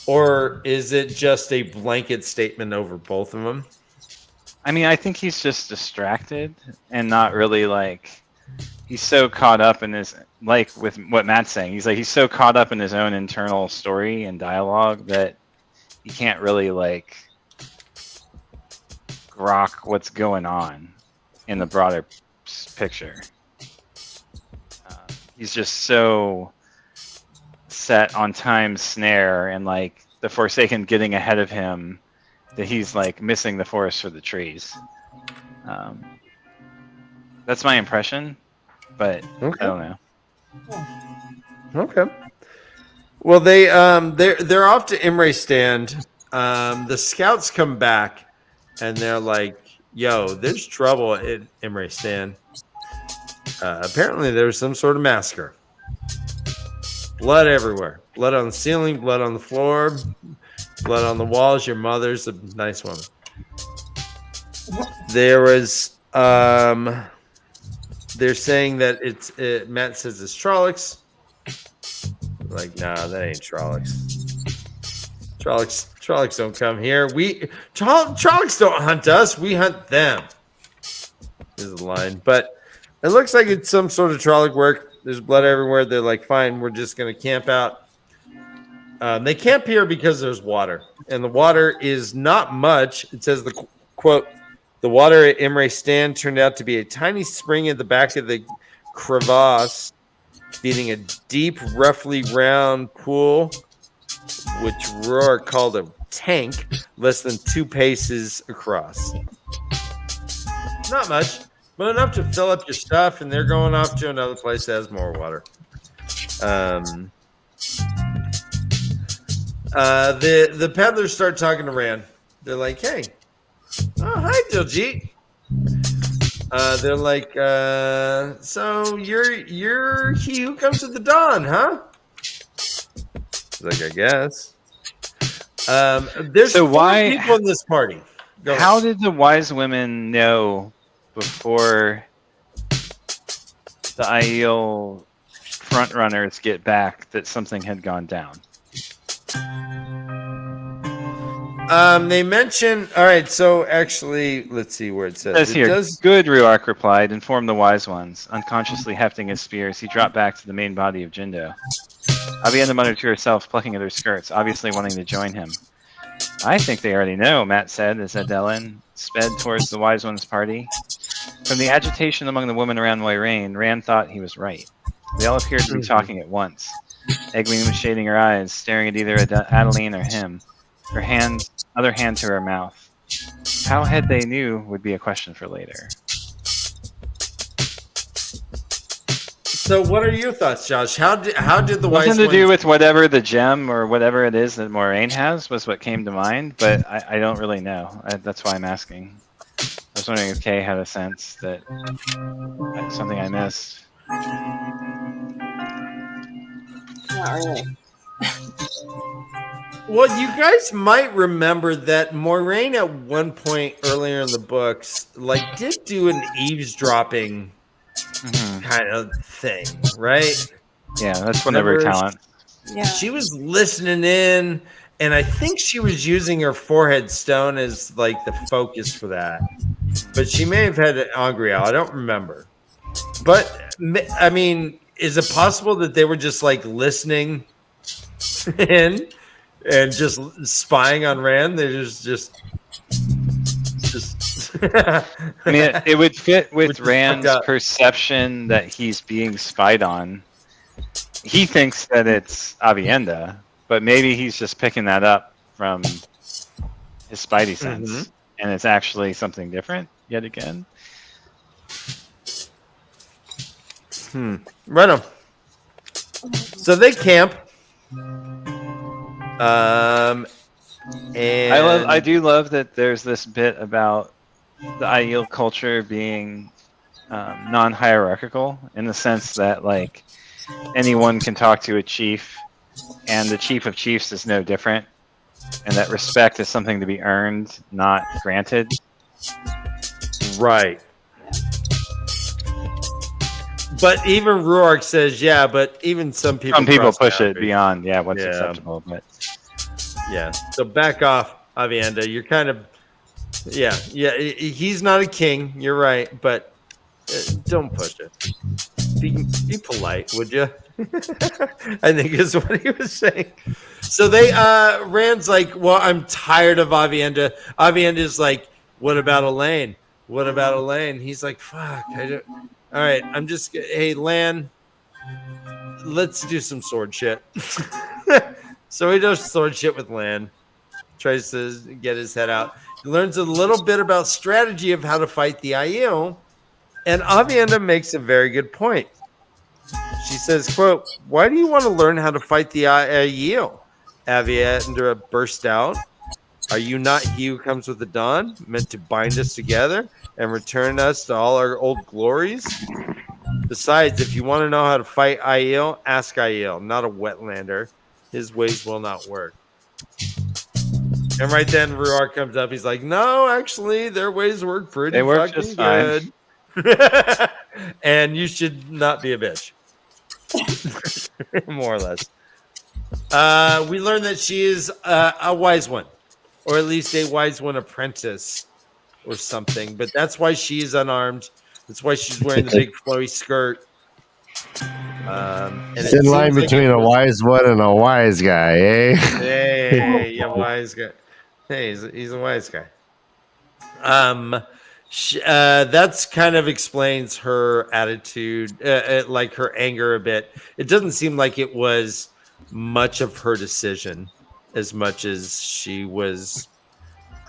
Or is it just a blanket statement over both of them? I mean, I think he's just distracted and not really like, he's so caught up in his, like with what Matt's saying, he's so caught up in his own internal story and dialogue that he can't really like grok what's going on in the broader picture. He's just so set on time's snare and like the Forsaken getting ahead of him that he's like missing the forest for the trees. That's my impression, but I don't know. Okay. Well, they're off to Imre's stand. The scouts come back and they're like, "Yo, there's trouble at Imre's stand. Apparently, there's some sort of massacre. Blood everywhere. Blood on the ceiling. Blood on the floor. Blood on the walls. Your mother's a nice woman." There was they're saying that Matt says it's Trollocs. Like, nah, that ain't Trollocs. Trollocs don't come here. Trollocs don't hunt us. We hunt them. Is the line. But it looks like it's some sort of Trolloc work. There's blood everywhere. They're like, fine, we're just going to camp out. They camp here because there's water. And the water is not much. It says, the quote, "The water at Imre's stand turned out to be a tiny spring at the back of the crevasse, feeding a deep, roughly round pool, which Rourke called a tank, less than 2 paces across." Not much, but enough to fill up your stuff, and they're going off to another place that has more water. The peddlers start talking to Rand. They're like, "Hey, oh, hi, Diljit." They're like, "So you're he who comes at the dawn, huh?" He's like, "I guess." There's so 4 people in this party. How did the wise women know before the Aiel frontrunners get back that something had gone down? They mention. All right, so actually, let's see where it says. It says here, good, Ruark replied, inform the wise ones. Unconsciously hefting his spear as he dropped back to the main body of Jindo. Avienda muttered to herself, plucking at her skirts, obviously wanting to join him. I think they already know, Matt said as Adelin sped towards the wise ones' party. From the agitation among the women around Moiraine, Rand thought he was right. They all appeared to be talking at once. Egwene was shading her eyes, staring at either Adeline or him, her other hand to her mouth. How had they knew would be a question for later. So, what are your thoughts, Josh? How did the wise ones... Nothing to do with whatever the gem or whatever it is that Moiraine has was what came to mind, but I don't really know. That's why I'm asking. I was wondering if Kay had a sense that something I missed. Not really. Well, you guys might remember that Moiraine at one point earlier in the books, like, did do an eavesdropping kind of thing, right? Yeah, that's one of her talents. Yeah. She was listening in, and I think she was using her forehead stone as like the focus for that. But she may have had an Angreal. I don't remember. But I mean, is it possible that they were just like listening in and just spying on Rand? They're just I mean, it would fit with Rand's perception that he's being spied on. He thinks that it's Avienda, but maybe he's just picking that up from his spidey sense, and it's actually something different yet again. Reno. So they camp. And I do love that there's this bit about the Aiel culture being non-hierarchical in the sense that like anyone can talk to a chief, and the chief of chiefs is no different, and that respect is something to be earned, not granted. Right. But even Ruark says, yeah, but even some people push it beyond what's acceptable. But yeah, so back off, Avienda. You're kind of he's not a king, you're right, but don't push it. Be polite, would you? I think is what he was saying. So they Rand's like, well, I'm tired of Avienda. Avienda's like, what about Elaine? What about Elaine? He's like, fuck, I don't. All right, I'm just, hey, Lan, let's do some sword shit. So he does sword shit with Lan, tries to get his head out. He learns a little bit about strategy of how to fight the Aiel, and Avienda makes a very good point. She says, quote, why do you want to learn how to fight the Aiel? Avienda burst out. Are you not he who comes with the dawn, meant to bind us together and return us to all our old glories? Besides, if you want to know how to fight Aiel, ask Aiel, not a wetlander. His ways will not work. And right then, Ruark comes up. He's like, no, actually, their ways work pretty fucking good. And you should not be a bitch. More or less. We learn that she is a wise one. Or at least a wise one apprentice or something. But that's why she is unarmed. That's why she's wearing the big flowy skirt. And it's in line between a wise one and a wise guy, eh? Hey, yeah, wise guy. Hey, he's a wise guy. That's kind of explains her attitude, like her anger a bit. It doesn't seem like it was much of her decision as much as she was,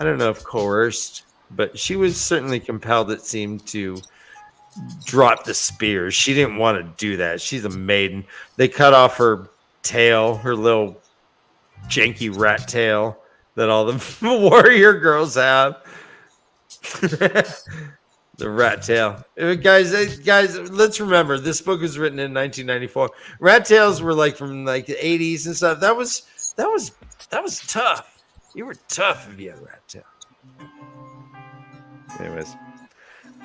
I don't know if coerced, but she was certainly compelled, it seemed, to drop the spears. She didn't want to do that. She's a maiden. They cut off her tail, her little janky rat tail that all the warrior girls have. The rat tail. Guys, let's remember, this book was written in 1994. Rat tails were like from like the 80s and stuff. That was tough. You were tough if you had a rat tail. Anyways.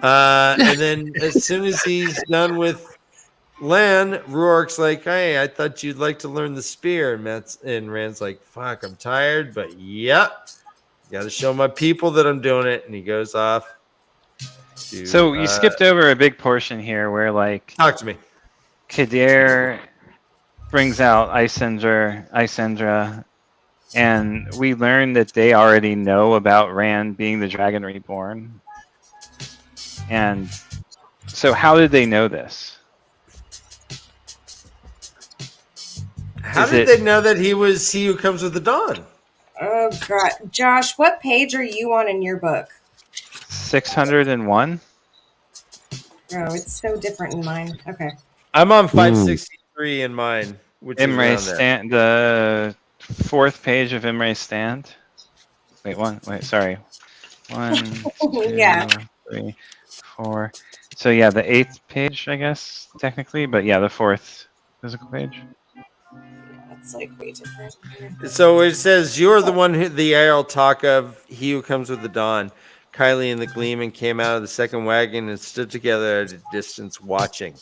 And then as soon as he's done with Lan, Ruark's like, hey, I thought you'd like to learn the spear. And Rand's like, fuck, I'm tired, but yep, Got to show my people that I'm doing it. And he goes off. So you skipped over a big portion here where, like, talk to me. Kadir brings out Isendra, and we learn that they already know about Rand being the Dragon Reborn. And so how did they know this? How did they know that he was he who comes with the dawn? Oh, God. Josh, what page are you on in your book? 601? Oh, it's so different in mine. Okay. I'm on 563 in mine. Which Imre's stand, the 4th page of Imre's stand. Wait, sorry. 1, 2, yeah. 3, 4. So yeah, the 8th page, I guess, technically, but yeah, the 4th physical page. It's like way different. So it says, "You are the one who the I'll talk of, he who comes with the dawn." Kylie and the Gleeman came out of the second wagon and stood together at a distance watching.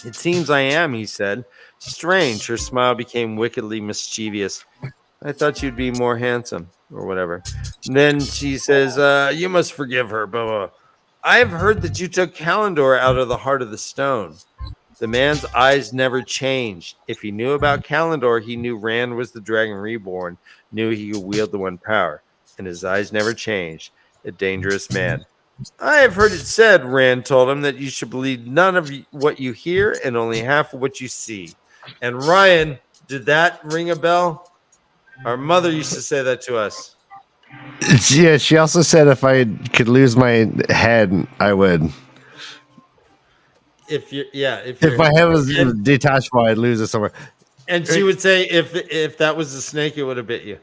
"It seems I am," he said. "Strange." Her smile became wickedly mischievous. "I thought you'd be more handsome," or whatever. And then she says, "You must forgive her, blah, blah. I have heard that you took Kalendor out of the heart of the stone." The man's eyes never changed. If he knew about Kalendor, he knew Rand was the Dragon Reborn, knew he could wield the one power, and his eyes never changed. A dangerous man. "I have heard it said," Rand told him, "that you should believe none of what you hear and only half of what you see." And Ryan, did that ring a bell? Our mother used to say that to us. Yeah, she also said if I could lose my head, I would. If my head was detachable, I'd lose it somewhere. And she would say, if that was a snake, it would have bit you.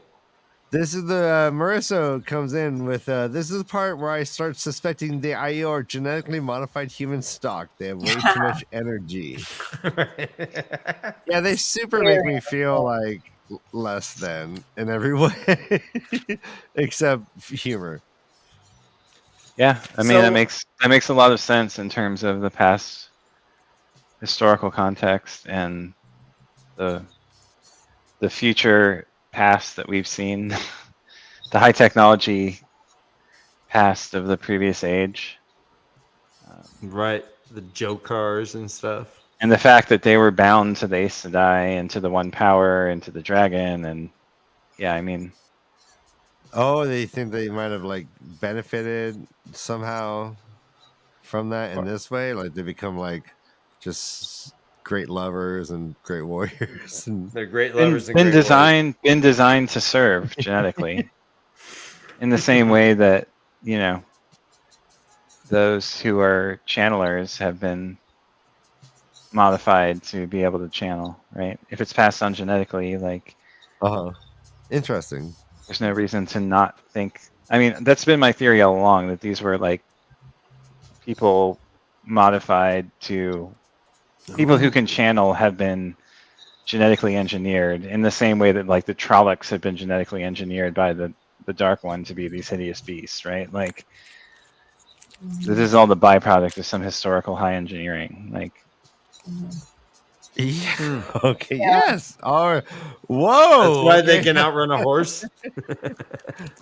This is the Marissa comes in with this is the part where I start suspecting the IO are genetically modified human stock. They have way too much energy. Yeah, they super make me feel like less than in every way, except humor. Yeah, I mean that makes a lot of sense in terms of the past historical context and the future past that we've seen, the high technology past of the previous age, right? The Jokars and stuff, and the fact that they were bound to the Aes Sedai and to the One Power and to the Dragon, and yeah, I mean, they think they might have like benefited somehow from that in this way, like they become like just great lovers and great warriors, and they're great lovers. Been designed to serve genetically, in the same way that those who are channelers have been modified to be able to channel. Right? If it's passed on genetically, like, interesting. There's no reason to not think. I mean, that's been my theory all along, that these were like people modified to. People who can channel have been genetically engineered in the same way that like the Trollocs have been genetically engineered by the Dark One to be these hideous beasts, right? Like this is all the byproduct of some historical high engineering. Like, yeah. Okay. Yeah. Yes. Whoa. That's why they can outrun a horse.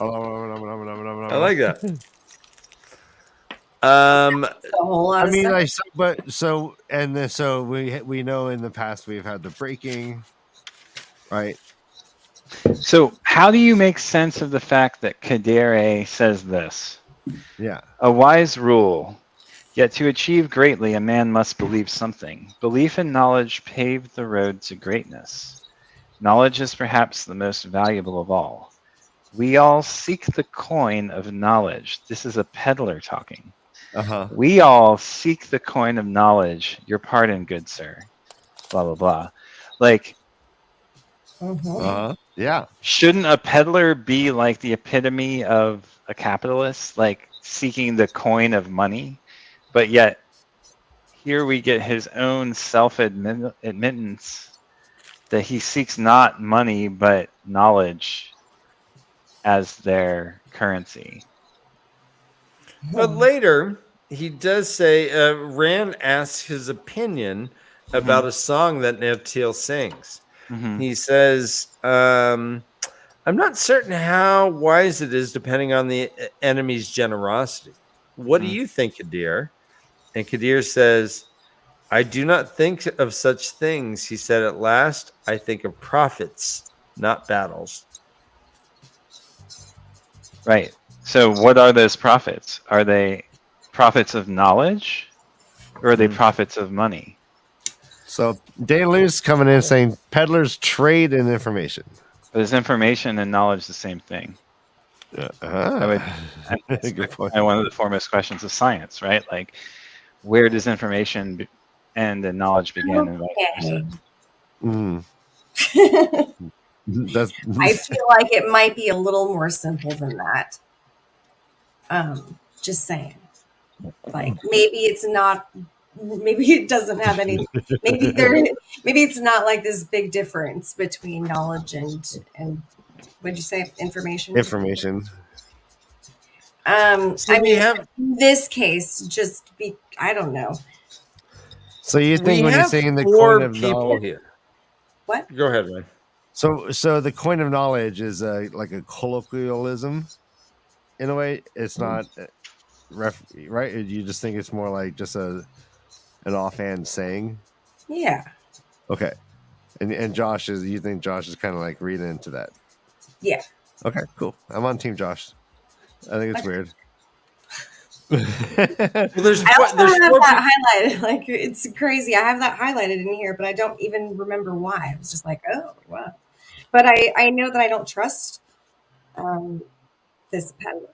I like that. I mean, so we know in the past we've had the breaking, right? So how do you make sense of the fact that Kadere says this? Yeah. A wise rule, yet to achieve greatly, a man must believe something. Belief and knowledge pave the road to greatness. Knowledge is perhaps the most valuable of all. We all seek the coin of knowledge. This is a peddler talking. We all seek the coin of knowledge. Your pardon, good sir. Blah, blah, blah. Like, yeah. Shouldn't a peddler be like the epitome of a capitalist, like seeking the coin of money? But yet, here we get his own self-admittance that he seeks not money, but knowledge as their currency. But later, he does say, Rand asks his opinion about a song that Navtil sings. He says, I'm not certain how wise it is depending on the enemy's generosity. What do you think, Kadir? And Kadir says, I do not think of such things. He said at last, I think of profits, not battles. Right. So what are those profits? Are they profits of knowledge or are they profits of money? So Day-Luz coming in saying peddlers trade in information. But is information and knowledge the same thing? Good point. And one of the foremost questions of science, right? Like, where does information end and knowledge begin? Okay. Mm. I feel like it might be a little more simple than that. Just saying. Like maybe it's not. Maybe it doesn't have any. Maybe it's not like this big difference between knowledge and what'd you say? Information. Information. So I mean, have in this case, I don't know. So you think when you're saying the four coin of people knowledge here? What? Go ahead, man. So the coin of knowledge is like a colloquialism in a way. It's not right. You just think it's more like just an offhand saying. Yeah. Okay. And Josh you think Josh is kind of like reading into that? Yeah. Okay, cool. I'm on Team Josh. I think it's weird. Well, I also have that highlighted. Like it's crazy. I have that highlighted in here, but I don't even remember why. I was just like, oh wow. But I know that I don't trust this peddler.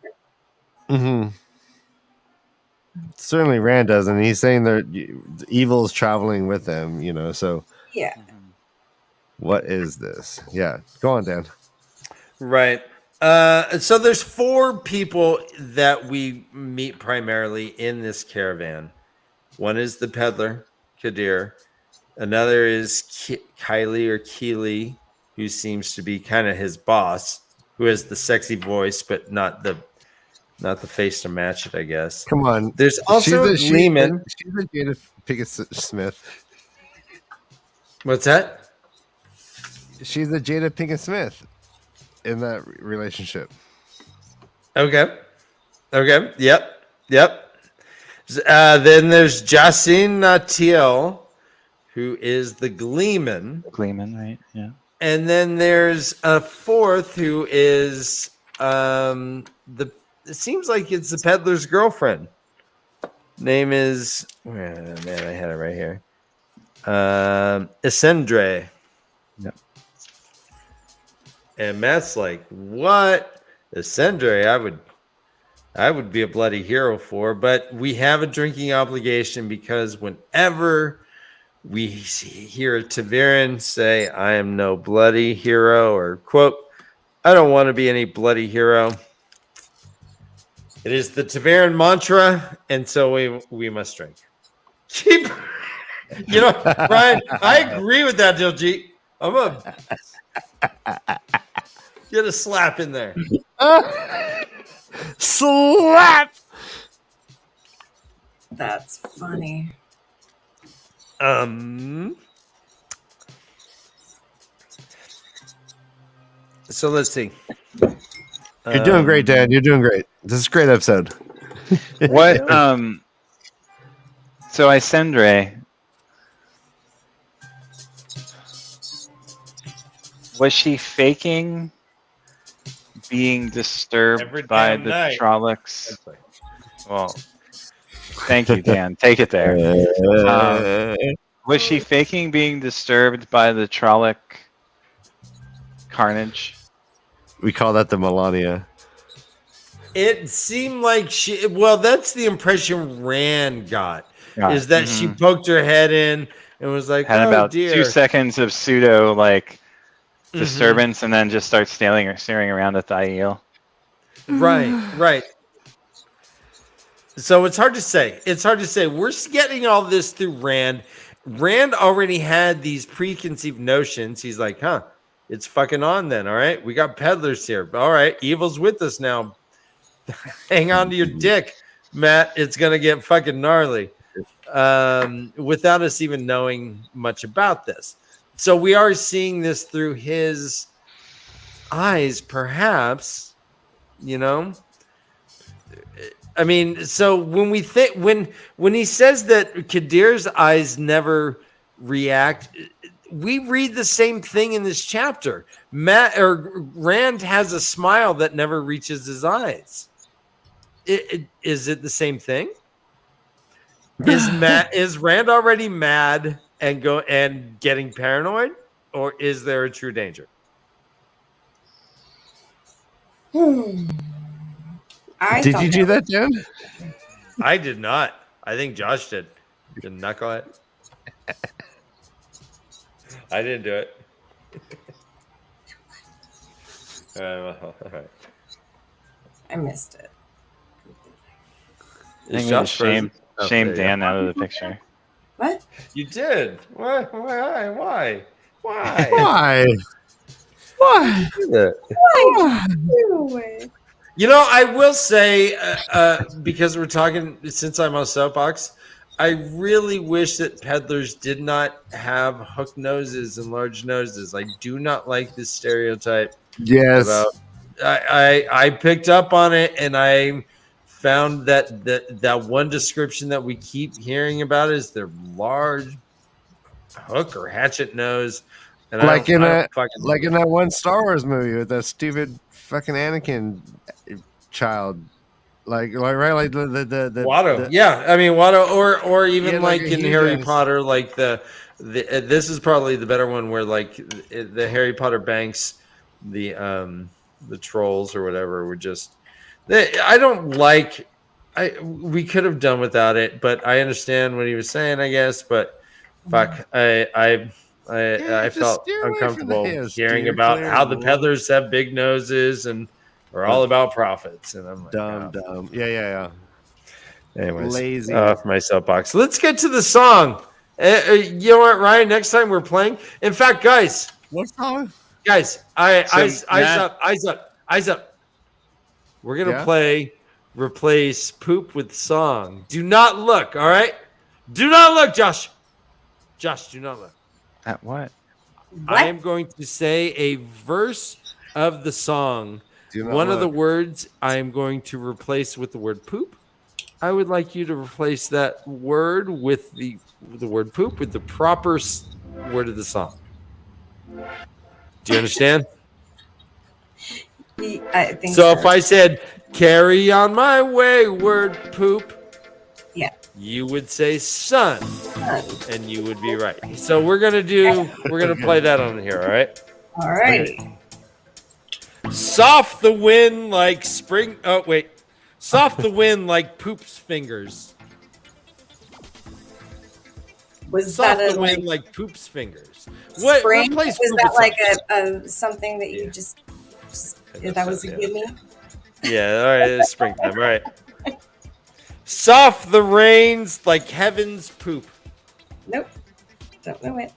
Mm-hmm. Certainly Rand doesn't. He's saying that evil's traveling with them, so Yeah. what is this? Yeah. Go on, Dan. Right. So there's four people that we meet primarily in this caravan. One is the peddler, Kadir. Another is Kylie or Keely, who seems to be kind of his boss, who has the sexy voice, but not the face to match it, I guess. Come on. There's also Lehman. She's a Jada Pinkett Smith. What's that? She's a Jada Pinkett Smith in that relationship. Okay. Yep. Then there's Jacine Natiel, who is the Gleeman. Gleeman, right? Yeah. And then there's a fourth who is it seems like it's the peddler's girlfriend. Name is man, I had it right here. Essendre. Yep. And Matt's like, what? Essendre, I would be a bloody hero for, but we have a drinking obligation because whenever we hear a TAVERN say, I am no bloody hero, or quote, I don't want to be any bloody hero. It is the TAVERN mantra, and so we must drink. Ryan, I agree with that, Diljeet. I'm a get a slap in there. Slap. That's funny. So let's see. You're doing great, Dan. You're doing great. This is a great episode. What? So Essendre, was she faking being disturbed by the Trollocs? Well, thank you, Dan. Take it there. Was she faking being disturbed by the Trolloc carnage? We call that the Melania. It seemed like that's the impression Rand got. Is that she poked her head in and was like, had about dear. 2 seconds of pseudo disturbance, and then just starts staring around at the Aiel. Right. So it's hard to say. We're getting all this through Rand. Rand already had these preconceived notions. He's like, it's fucking on then. All right. We got peddlers here. All right. Evil's with us now. Hang on to your dick, Matt. It's going to get fucking gnarly. Without us even knowing much about this. So we are seeing this through his eyes, perhaps, I mean, so when we think when he says that Kadir's eyes never react, we read the same thing in this chapter. Rand has a smile that never reaches his eyes. Is it the same thing? Is Rand already mad and getting paranoid, or is there a true danger? Did you do that, Dan? I did not. I think Josh did. The knucklehead. I didn't do it. All right. I missed it. I think we shame Dan out of the picture. What? You did. Why? Why? I will say, because we're talking, since I'm on soapbox, I really wish that peddlers did not have hook noses and large noses. I do not like this stereotype. Yes. I picked up on it, and I found that one description that we keep hearing about is their large hook or hatchet nose. And like in that one Star Wars movie with that stupid fucking Anakin child, like right, the Watto. I mean Watto, or even like in Harry Potter, like the this is probably the better one where like the Harry Potter banks, the trolls or whatever were just. We could have done without it, but I understand what he was saying, I guess. But fuck, I felt uncomfortable hearing about how the peddlers have big noses and are all about profits. And I'm like, dumb. Yeah. Anyways, lazy. Off my soapbox. Let's get to the song. You know what, Ryan? Next time we're playing. In fact, guys. What song? Guys, eyes up. We're gonna replace poop with song. Do not look. All right. Do not look, Josh. Josh, do not look. At what? I am going to say a verse of the song. One of the words I am going to replace with the word poop. I would like you to replace that word with the word poop with the proper word of the song. Do you understand? I think so. If I said, "Carry on my wayward poop," you would say "son," and you would be right. So we're gonna play that on here. All right. All right. Okay. Soft the wind like spring. Oh wait, soft the wind like poop's fingers. Soft the wind like poop's fingers. What? Spring? Was that like a something that you just that was a gimme? Yeah. All right. It's springtime. All right. Soft the rains like heaven's poop. Nope. Don't know it.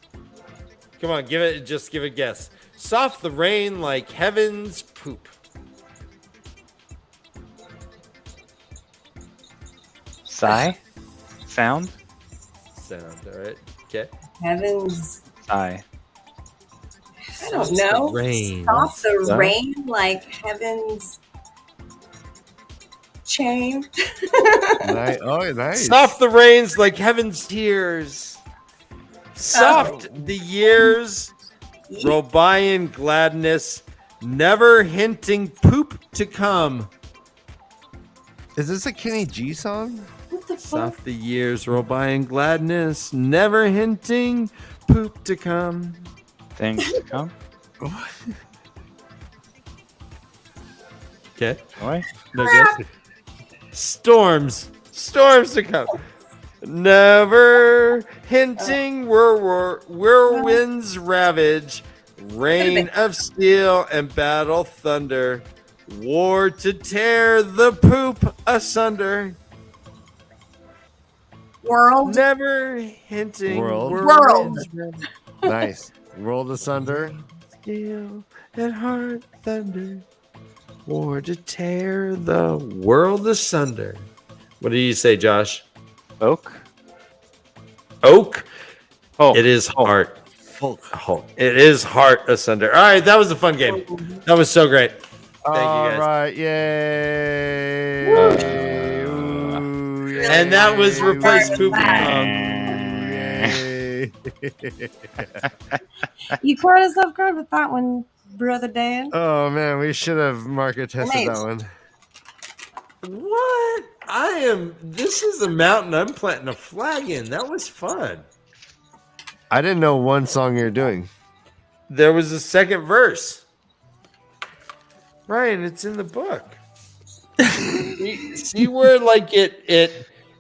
Come on, give it a guess. Soft the rain like heaven's poop. Sigh? Sound? All right. Okay. Heaven's sigh. I don't know. Rain. Stop the rain like heaven's chain. Nice. Soft the rains like heaven's tears. Soft the years roll by in gladness, never hinting poop to come. Is this a Kenny G song? What the fuck? Soft the years roll by in gladness, never hinting poop to come. Things to come. Okay. All No guess. Storms to come. Never hinting whirlwinds ravage, rain of steel and battle thunder, war to tear the poop asunder. World. Never hinting World. Nice. World asunder. Steel and heart thunder, war to tear the world asunder. What do you say, Josh? Oak. Oh, it is heart. Hulk. It is Heart Asunder. All right, that was a fun game. That was so great. Thank you guys. All right, yay. Ooh, yay. And that was Replace Poop with You caught us off guard with that one, Brother Dan. Oh man, we should have market tested that one. What? This is a mountain I'm planting a flag in. That was fun. I didn't know one song you're doing. There was a second verse. Ryan, it's in the book. see where like it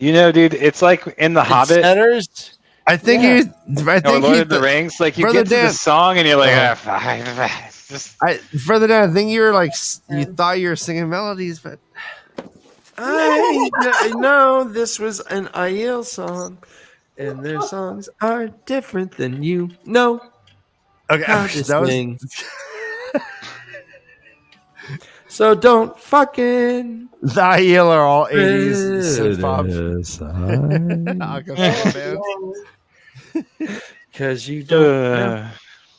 You know, dude, it's like in The Hobbit. Centers. I think Lord of the Rings. Like you get to the song and you're like, further down. I think you were like, you thought you were singing melodies, but I know this was an IEL song, and their songs are different than you know. Okay, that was. So don't fucking. The IEL are all 80s pop. Because you don't know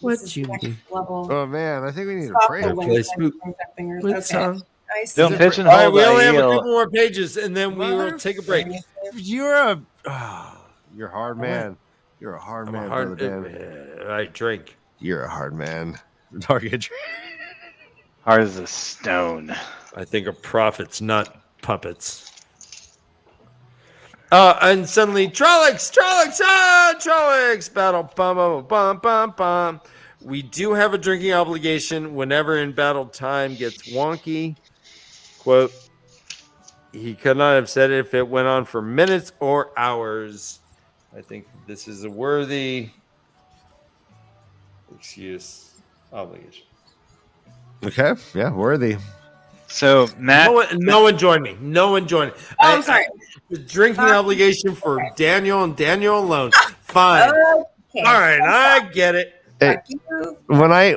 what you do. Oh man, I think we need a break. What song? Don't pigeonhole. All right, we only have a couple more pages, and then we will take a break. You're a hard man. You're a hard man, brother Dan. I drink. You're a hard man. Target. Hard as a stone. I think of prophets, not puppets. And suddenly, Trollocs, battle, bum. We do have a drinking obligation whenever in battle time gets wonky. Quote, he could not have said it if it went on for minutes or hours. I think this is a worthy excuse obligation. Okay, yeah, worthy. So Matt, no one joined me. Oh, I'm sorry. The drinking obligation for Daniel and Daniel alone. Fine. Okay. All right, I get it. Hey, when I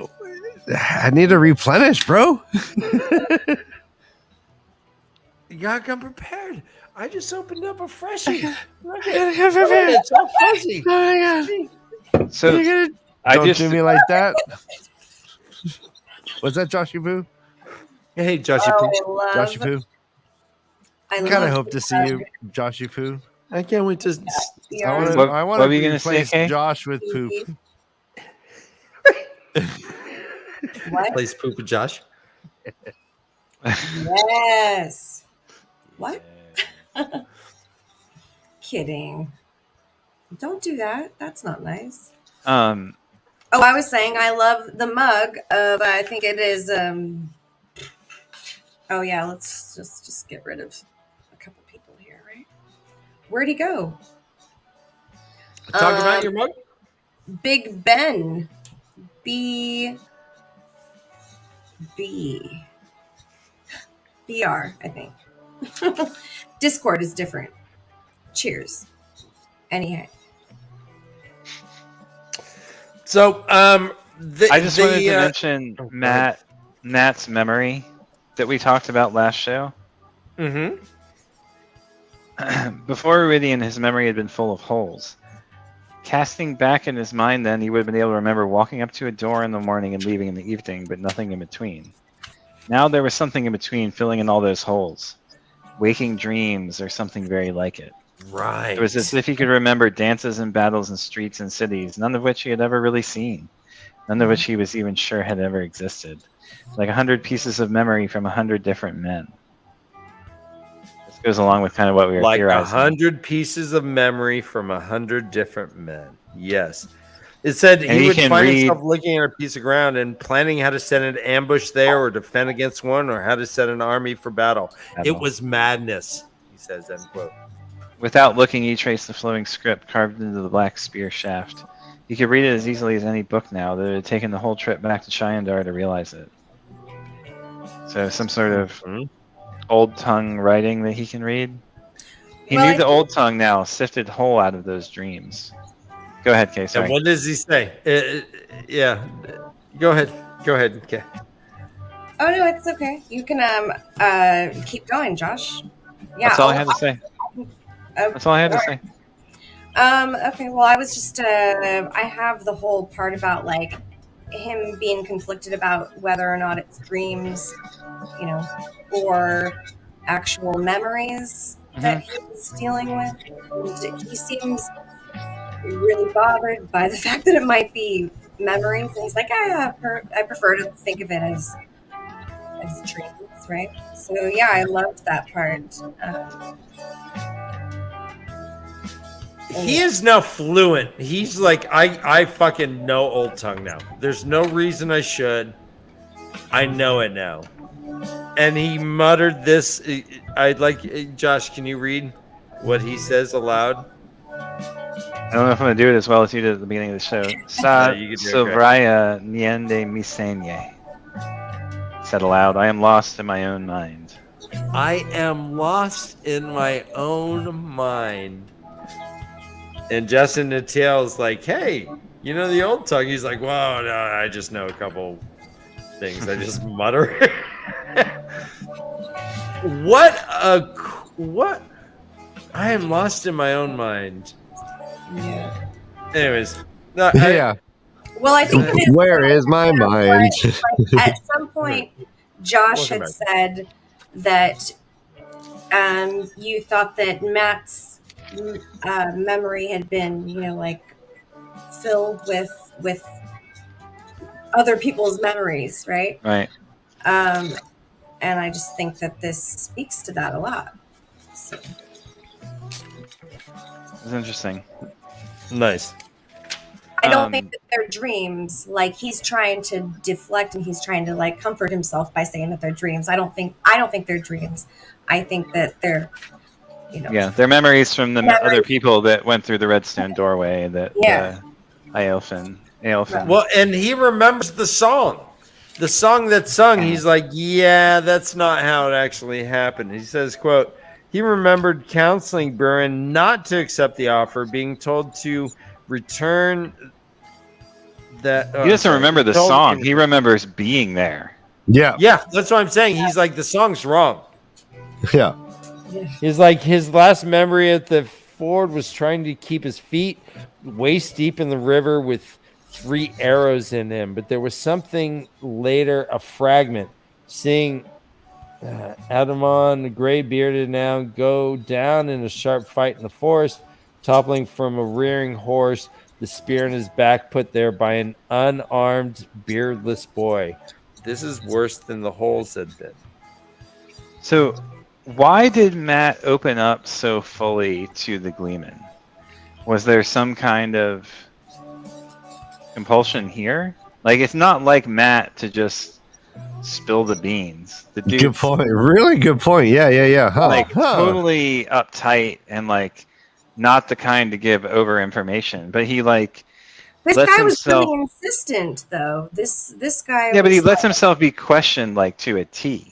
need to replenish, bro. You gotta come prepared. I just opened up a freshie. It's all fuzzy. So don't do me like that. Was that Joshy Poo? Hey, Joshy Poo. Joshy Poo. I kind of hope to see you, Joshy Poo. I can't wait to. I want to replace Josh with Poop. What? Replace Poop with Josh. Yes. What? Kidding. Don't do that. That's not nice. Oh, I was saying I love the mug of, I think it is, oh yeah, let's just get rid of a couple people here, right? Where'd he go? Talk about your mug? Big Ben. BR, I think. Discord is different. Cheers. Anyhow. So, I just wanted to mention Matt's memory that we talked about last show. Mm-hmm. Before Iridian, his memory had been full of holes. Casting back in his mind then, he would have been able to remember walking up to a door in the morning and leaving in the evening, but nothing in between. Now there was something in between, filling in all those holes. Waking dreams or something very like it. Right. It was as if he could remember dances and battles in streets and cities, none of which he had ever really seen. None of which he was even sure had ever existed. Like 100 pieces of memory from 100 different men. This goes along with kind of what we were theorizing. Like 100 pieces of memory from 100 different men. Yes. It said he would find himself looking at a piece of ground and planning how to set an ambush there or defend against one or how to set an army for battle. It was madness, he says, end quote. Without looking, he traced the flowing script carved into the black spear shaft. He could read it as easily as any book now, that it had taken the whole trip back to Chayandar to realize it. So some sort of old tongue writing that he can read. He knew the old tongue now, sifted whole out of those dreams. Go ahead, Kay. Sorry. And what does he say? Yeah. Go ahead, Kay. Oh no, it's okay. You can keep going, Josh. Yeah. That's all I had to say. That's all I had to say. Okay, well, I was just, I have the whole part about, like, him being conflicted about whether or not it's dreams, you know, or actual memories that he's dealing with. And he seems really bothered by the fact that it might be memories. And he's like, I prefer to think of it as dreams, right? So, yeah, I loved that part. He is now fluent. He's like, I fucking know Old Tongue now. There's no reason I should. I know it now. And he muttered this. I'd like, Josh, can you read what he says aloud? I don't know if I'm going to do it as well as you did at the beginning of the show. Sa Sovraya Niende Misenye. Said aloud, I am lost in my own mind. I am lost in my own mind. And Justin Natale's like, hey, you know the Old Tongue? He's like, whoa, no, I just know a couple things. I just mutter. What? I am lost in my own mind. Yeah. Anyways. Well, I think where is my mind? At some point, Josh had said that you thought that Matt's memory had been, like filled with other people's memories, right? Right. And I just think that this speaks to that a lot. So. It's interesting. Nice. I don't think that they're dreams. Like, he's trying to deflect and he's trying to like comfort himself by saying that they're dreams. I don't think they're dreams. I think that they're, Yeah, they're memories from the other people that went through the redstone doorway. That Aelfin. Well, and he remembers the song that's sung. He's like, yeah, that's not how it actually happened. He says, quote, he remembered counseling Buren not to accept the offer, being told to return that. He doesn't remember the song. He remembers being there. Yeah. Yeah, that's what I'm saying. He's like, the song's wrong. Yeah. He's like, his last memory at the ford was trying to keep his feet waist deep in the river with 3 arrows in him. But there was something later, a fragment, seeing Adamon, the gray bearded now, go down in a sharp fight in the forest, toppling from a rearing horse, the spear in his back put there by an unarmed, beardless boy. This is worse than the holes had been. So, why did Matt open up so fully to the Gleeman? Was there some kind of compulsion here? Like, it's not like Matt to just spill the beans. The dude, good point. Really good point. Yeah. Totally uptight and like not the kind to give over information. But he this guy was really insistent, though. This guy. Yeah, but he lets himself be questioned like to a T.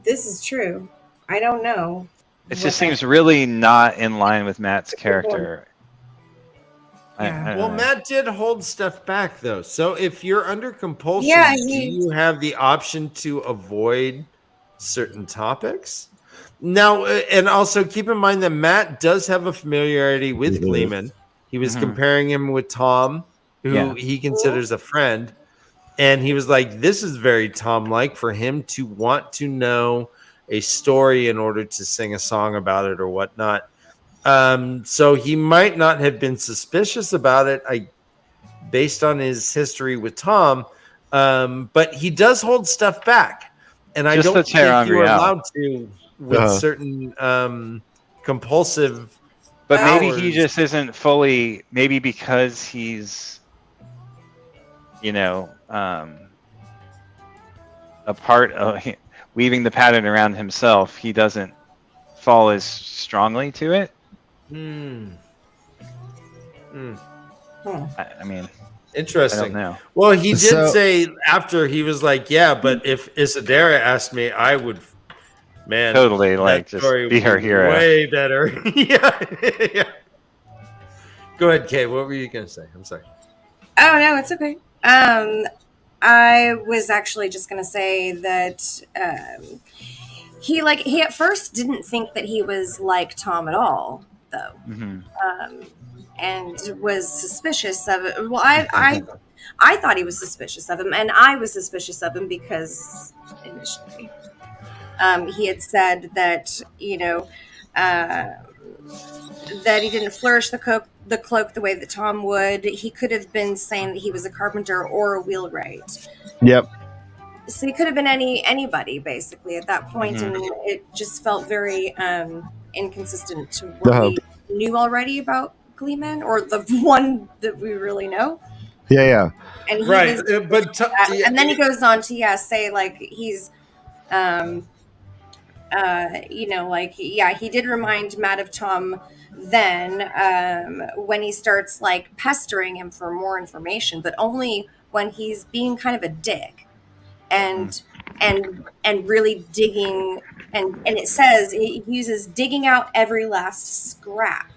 This is true. I don't know. It just seems really not in line with Matt's character. Well, Matt did hold stuff back, though. So if you're under compulsion, do you have the option to avoid certain topics? Now, and also keep in mind that Matt does have a familiarity with Gleeman. He was comparing him with Tom, who he considers a friend. And he was like, this is very Tom-like for him to want to know a story in order to sing a song about it or whatnot. So he might not have been suspicious about it, based on his history with Tom. But he does hold stuff back. And I don't think you're allowed to with certain compulsive But powers. maybe he just isn't fully, maybe because he's, a part of weaving the pattern around himself, he doesn't fall as strongly to it. I mean, interesting. I don't know. Well, he did say after, he was like, yeah, but if Isadora asked me, I would, man, totally like just be her hero. Way better. yeah. Go ahead, Kay. What were you gonna say? I'm sorry. Oh no, it's okay. I was actually just gonna say that he at first didn't think that he was like Tom at all. though, Mm-hmm. and was suspicious of it. Well, I thought he was suspicious of him, and I was suspicious of him because initially he had said that that he didn't flourish the cloak the way that Tom would. He could have been saying that he was a carpenter or a wheelwright. Yep. So he could have been anybody basically at that point, Mm-hmm. and it just felt very inconsistent to what we knew already about Gleeman, or the one that we really know. Yeah. And he Right, and then he goes on to say like he's he did remind Matt of Tom then when he starts like pestering him for more information, but only when he's being kind of a dick and really digging, and it says he uses digging out every last scrap.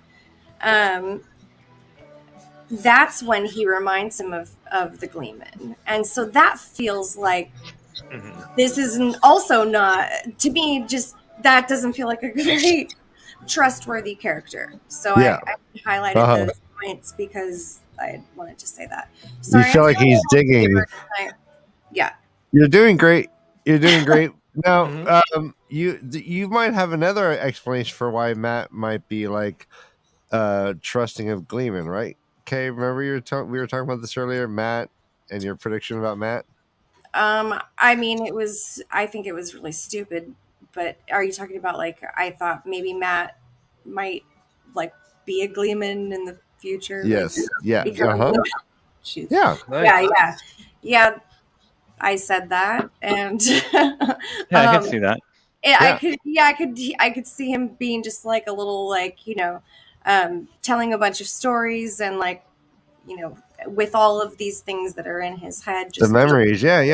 That's when he reminds him of the Gleeman, and so that feels like this is also not, to me, just that doesn't feel like a very trustworthy character. So I highlighted those points because I wanted to say that. Sorry, you feel like he's digging. Yeah. You're doing great. Now, you might have another explanation for why Matt might be like trusting of Gleeman, right? Okay, remember we were talking about this earlier, Matt, and your prediction about Matt? I mean, I think it was really stupid, but are you talking about like, I thought maybe Matt might like be a Gleeman in the future? Yes. Like, yeah. Yeah. Nice. Yeah. I said that, and I can see that. I could see him being just like a little like, telling a bunch of stories and like, with all of these things that are in his head. Just the memories, yeah. He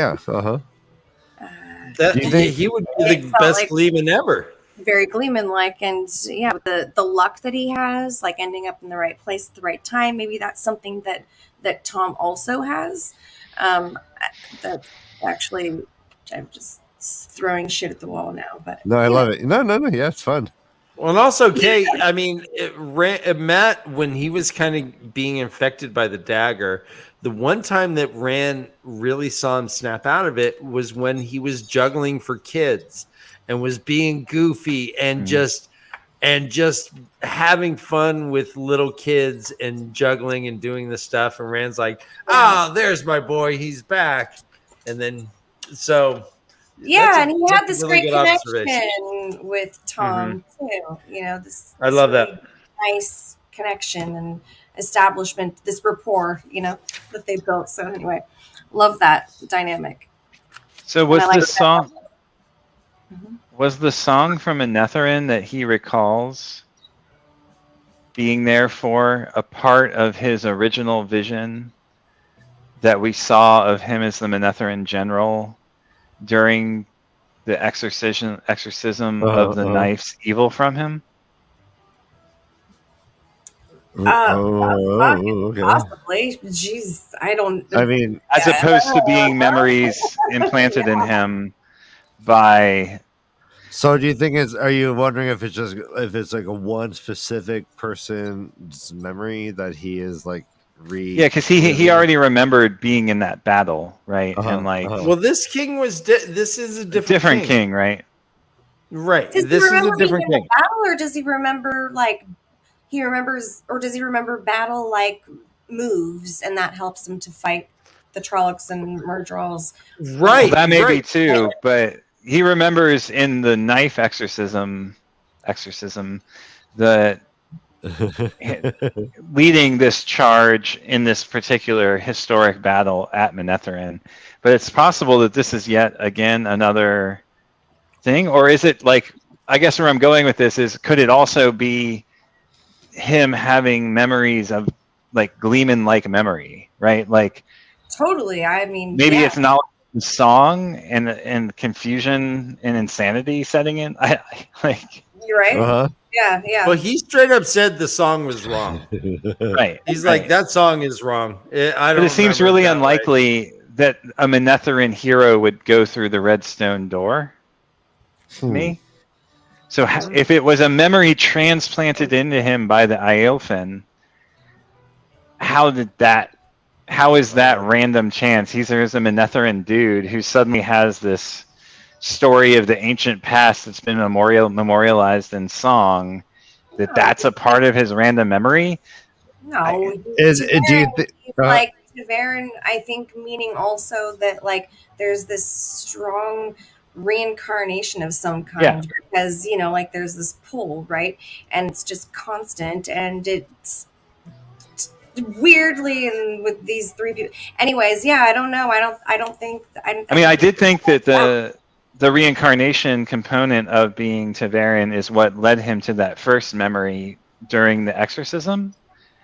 would be the best Gleeman ever. Very Gleeman-like, and with the luck that he has, like ending up in the right place at the right time. Maybe that's something that Tom also has. That actually, I'm just throwing shit at the wall now. But no, I love it. No, yeah, it's fun. Well, and also, Kay, I mean, Matt, when he was kind of being infected by the dagger, the one time that Rand really saw him snap out of it was when he was juggling for kids and was being goofy and just having fun with little kids and juggling and doing the stuff. And Rand's like, there's my boy. He's back. And then, so... Yeah, and he had this really great connection with Tom too. This I love that nice connection and establishment, this rapport, that they built. So anyway, love that dynamic. So was this song? Was the song from Manetheren that he recalls being there for a part of his original vision that we saw of him as the Manetheren general during the exorcism of the knife's evil from him? Okay. Possibly. Jeez, I mean, as opposed to being memories implanted in him by. So, do you think are you wondering if it's like a one specific person's memory that he is like? Yeah, because he already remembered being in that battle, right? And well, this king was this is a different king, right? Right. Does this he remember is a different being in king. the battle, or does he remember does he remember battle like moves, and that helps him to fight the Trollocs and Murdrolls? Right. Well, that may be too, but he remembers in the knife exorcism that. Leading this charge in this particular historic battle at Manetheren, but it's possible that this is yet again another thing, or is it like, I guess where I'm going with this is, could it also be him having memories of like Gleeman-like memory, right? Like totally. I mean, maybe it's not the song and confusion and insanity setting in. I like. You're right. Yeah. Well, he straight up said the song was wrong. Right. He's like, that song is wrong. But it seems really unlikely that a Manetheren hero would go through the Redstone door. To me, So if it was a memory transplanted into him by the Ielfin, how is that random chance? There's a Manetherin dude who suddenly has this story of the ancient past that's been memorialized in song, that's a part of his random memory? No. Like TAVERN, I think, meaning also that like there's this strong reincarnation of some kind, because like there's this pull, right, and it's just constant, and it's weirdly, and with these three people, anyways. I don't know. I don't think I did think that the reincarnation component of being TAVERN is what led him to that first memory during the exorcism.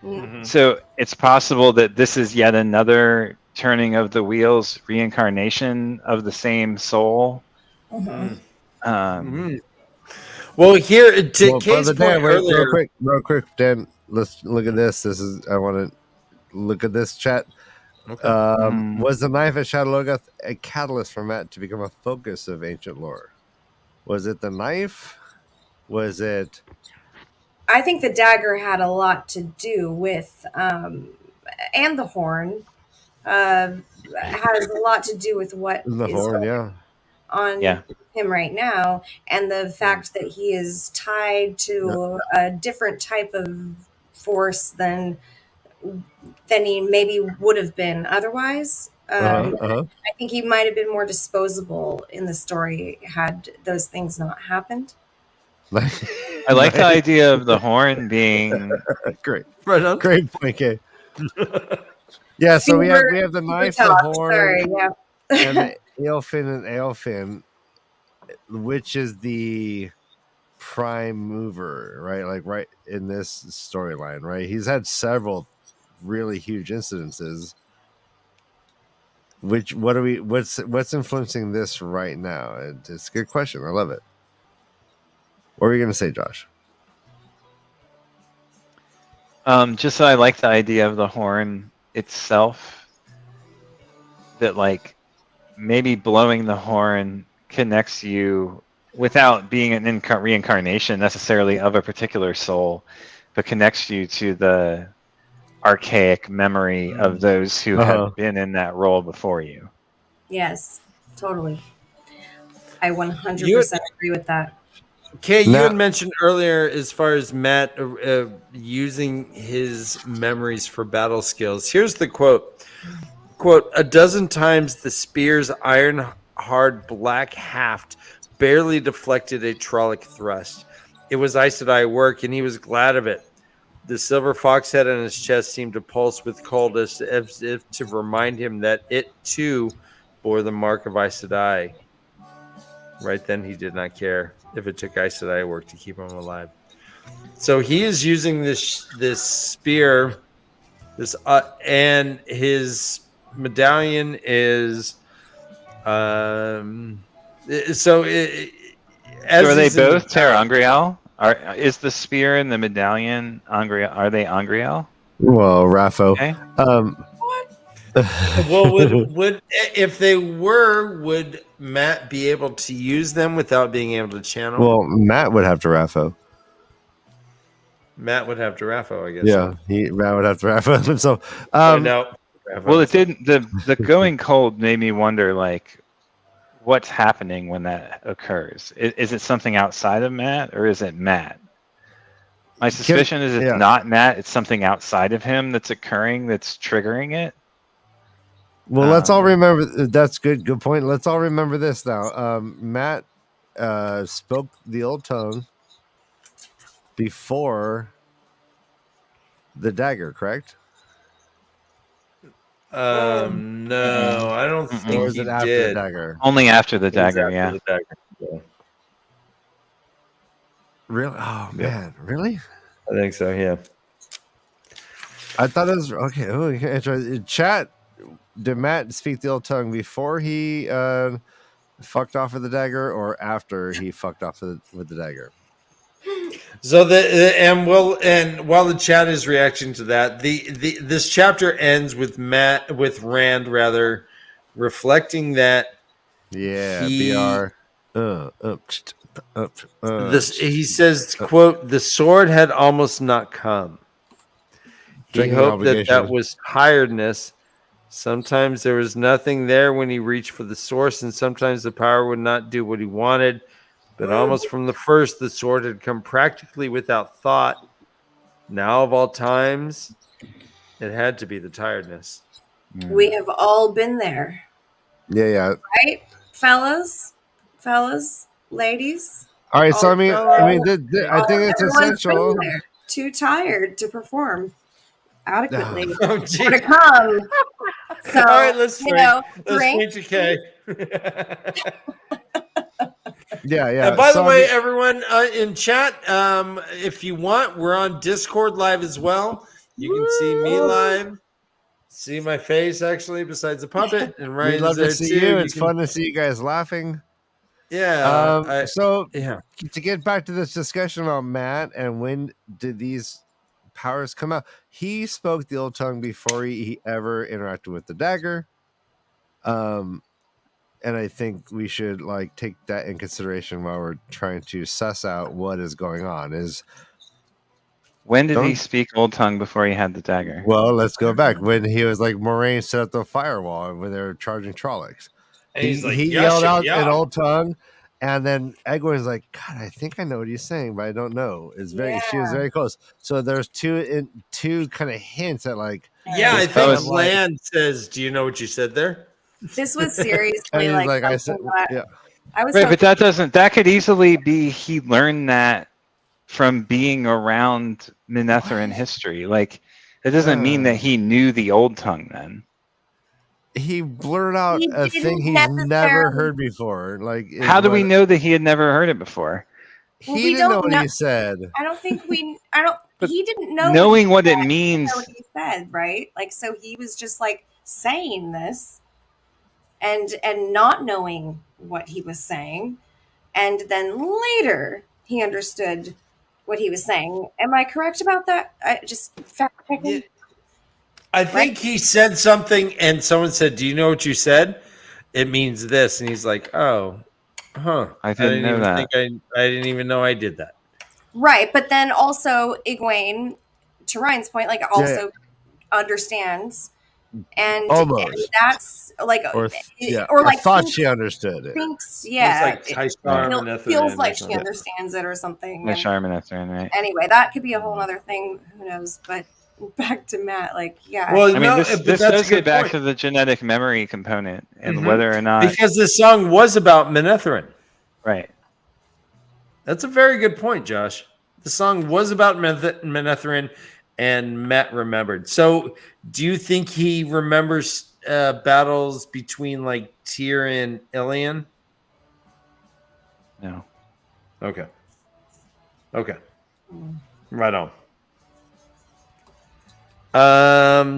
Mm-hmm. So it's possible that this is yet another turning of the wheels, reincarnation of the same soul. Mm-hmm. Well, here to Kay's point earlier, real quick, Dan. Let's look at this. I want to look at this chat. Okay. Was the knife at Shadow Logoth a catalyst for Matt to become a focus of ancient lore? Was it the knife? Was it? I think the dagger had a lot to do with, and the horn has a lot to do with what the horn, on him right now, and the fact that he is tied to a different type of force than he maybe would have been otherwise. I think he might have been more disposable in the story had those things not happened. I like the idea of the horn being great. Right on. Great point, Kay. So we have the knife, the horn, and the Aelfin, which is the prime mover, right? Like right in this storyline, right? He's had several really huge incidences. What's influencing this right now? It's a good question. I love it. What were you going to say, Josh? Just that I like the idea of the horn itself. That like maybe blowing the horn connects you without being an reincarnation necessarily of a particular soul, but connects you to the archaic memory of those who have been in that role before you. Yes, totally. I 100% agree with that. Kay, you had mentioned earlier as far as Matt using his memories for battle skills. Here's the quote. Quote, "A dozen times the spear's iron-hard black haft barely deflected a Trolloc thrust. It was Aes Sedai work, and he was glad of it. The silver fox head on his chest seemed to pulse with cold as if to remind him that it, too, bore the mark of Aes Sedai. Right then, he did not care if it took Aes Sedai work to keep him alive." So he is using this spear, and his medallion is. Are they both Terangriel? Is the spear and the medallion Angriel? Are they Angriel? Well, Raffo. Okay. Well, would if they were, would Matt be able to use them without being able to channel? Well, Matt would have to Raffo. Matt would have to Raffo, I guess. Yeah, Matt would have to Raffo himself. No. Well, it didn't. The going cold made me wonder, like, what's happening when that occurs? Is it something outside of Matt, or is it Matt? My suspicion is it's not Matt. It's something outside of him that's occurring, that's triggering it. Well, let's all remember. That's good point. Let's all remember this now. Matt spoke the old tongue before the dagger, correct? No, I don't think he did. The dagger? Only after the dagger, yeah. Really? Oh, man. Really? I think so, yeah. I thought it was... Okay. Oh, chat... Did Matt speak the old tongue before he fucked off with the dagger, or after he fucked off with the dagger? So while the chat is reacting to that, this chapter ends with Rand reflecting that BR He says, quote, the sword had almost not come. He hoped that was tiredness. Sometimes there was nothing there when he reached for the source, and sometimes the power would not do what he wanted. But almost from the first, the sword had come practically without thought. Now of all times, it had to be the tiredness. We have all been there. Yeah. Right, fellas, ladies. All right, so I mean, I think it's essential. Too tired to perform adequately. Oh, more to come. So, all right, let's drink to Kay. Yeah. And by the way, everyone in chat, if you want, we're on Discord live as well. You can see me live, see my face actually, besides the puppet, and Ryan's we'd love there to see too. you. It's fun to see you guys laughing. Yeah. To get back to this discussion about Matt and when did these powers come out, he spoke the old tongue before he ever interacted with the dagger. And I think we should take that in consideration while we're trying to suss out what is going on. When did he speak old tongue before he had the dagger? Well, let's go back when he was like Moraine set up the firewall when they were charging Trollocs. He yelled out in old tongue, and then Egwene's like, God, I think I know what he's saying, but I don't know. She was very close. So there's two kind of hints at I think Land says, do you know what you said there? This was seriously I said, I was right, but that could easily be he learned that from being around Manetheren history. It doesn't mean that he knew the old tongue then. He blurted out a thing he's never heard before. How do we know that he had never heard it before? He didn't know what he said. I don't think he didn't know. Knowing what it means. What he said, right? So he was just saying this and not knowing what he was saying. And then later he understood what he was saying. Am I correct about that? I just fact checking. I think he said something and someone said, do you know what you said? It means this. And he's like, oh, huh. I didn't know that. I didn't even know I did that. Right. But then also Egwene, to Ryan's point, also understands. And that's I thought she understood it. Thinks, feels like she understands it or something. Right. Anyway, that could be a whole other thing. Who knows? But back to Matt, Well, this does get back to the genetic memory component and whether or not, because this song was about Manetheren. Right. That's a very good point, Josh. The song was about Manetheren, and Matt remembered. So, do you think he remembers battles between Tyr and Ilian? No. Okay. Right on.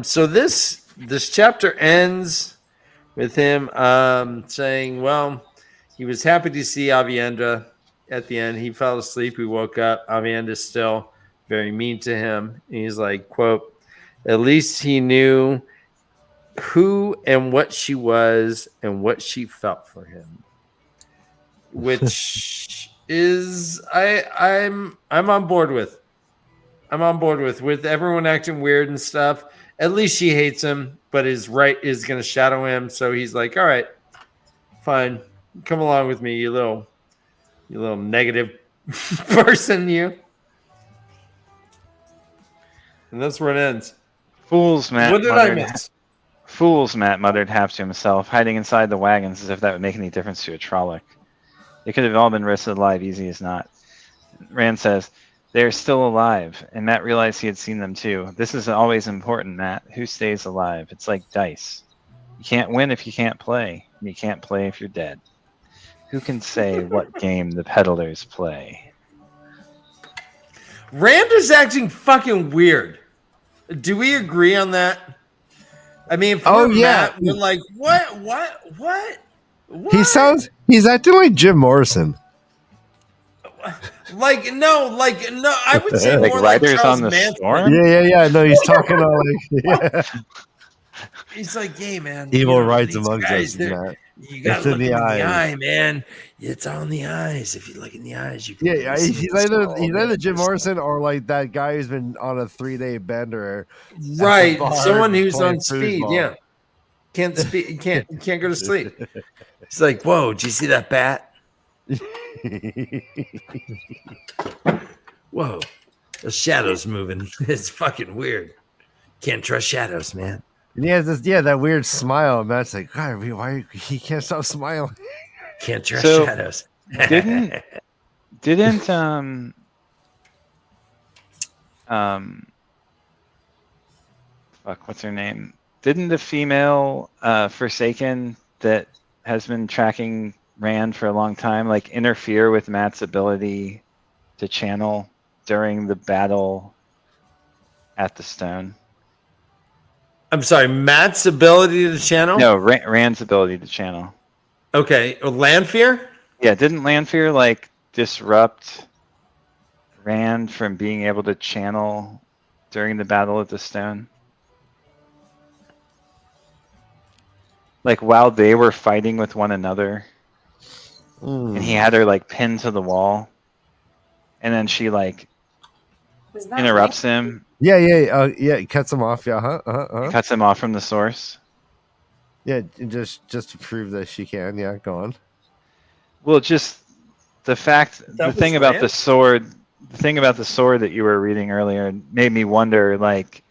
So this chapter ends with him saying, well, he was happy to see Aviendra at the end. He fell asleep. He woke up. Aviendra's still very mean to him. And he's like, quote, at least he knew who and what she was and what she felt for him. Which is I'm on board with. With everyone acting weird and stuff. At least she hates him, but is going to shadow him. So he's like, all right, fine. Come along with me, you little negative person, you. And that's where it ends. Fools, Matt. What did I miss? Fools, Matt muttered half to himself, hiding inside the wagons as if that would make any difference to a Trolloc. They could have all been wrested alive, easy as not. Rand says, they're still alive, and Matt realized he had seen them too. This is always important, Matt. Who stays alive? It's like dice. You can't win if you can't play, and you can't play if you're dead. Who can say what game the peddlers play? Rand is acting fucking weird. Do we agree on that? I mean, Matt, we're like, what? He's acting like Jim Morrison. No, I would say more Riders Charles on the Manson. Storm? Yeah. No, he's talking all He's like, hey, man. Evil rides amongst us, Matt. You got to look in the eye, man. It's on the eyes. If you look in the eyes, you can he's either Jim Morrison or like that guy who's been on a 3-day bender. Right. Someone who's on speed. Yeah. Can't speak. Can't go to sleep. It's like, whoa, did you see that bat? Whoa. The shadow's moving. It's fucking weird. Can't trust shadows, man. And he has that weird smile. And Matt's like, God, why he can't stop smiling? Can't trust shadows. Didn't fuck, what's her name? Didn't the female Forsaken that has been tracking Rand for a long time like interfere with Matt's ability to channel during the battle at the stone? I'm sorry, Matt's ability to channel? No, Rand's ability to channel. Okay, Lanfear? Yeah, didn't Lanfear like disrupt Rand from being able to channel during the battle at the stone? Like while they were fighting with one another, and he had her like pinned to the wall, and then she like interrupts him. Yeah. Cuts him off. Yeah, Cuts him off from the source. Yeah, just to prove that she can. Yeah, go on. Well, just the thing about the sword that you were reading earlier made me wonder. Like,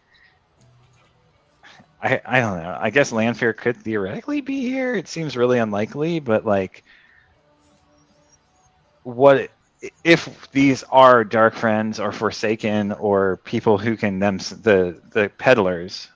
I don't know. I guess Lanfear could theoretically be here. It seems really unlikely, but like, what if these are Dark Friends or Forsaken or people who can the peddlers?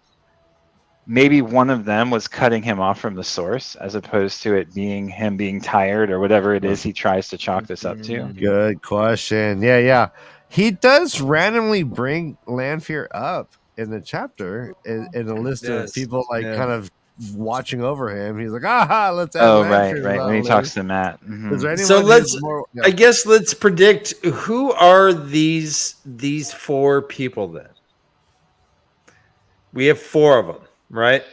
Maybe one of them was cutting him off from the source, as opposed to it being him being tired or whatever it is he tries to chalk this up to. Good question. Yeah. He does randomly bring Lanfear up in the chapter in a list of people kind of watching over him. He's like, let's have right. When he talks to Matt. Mm-hmm. So I guess let's predict who are these 4 people then. We have 4 of them, right?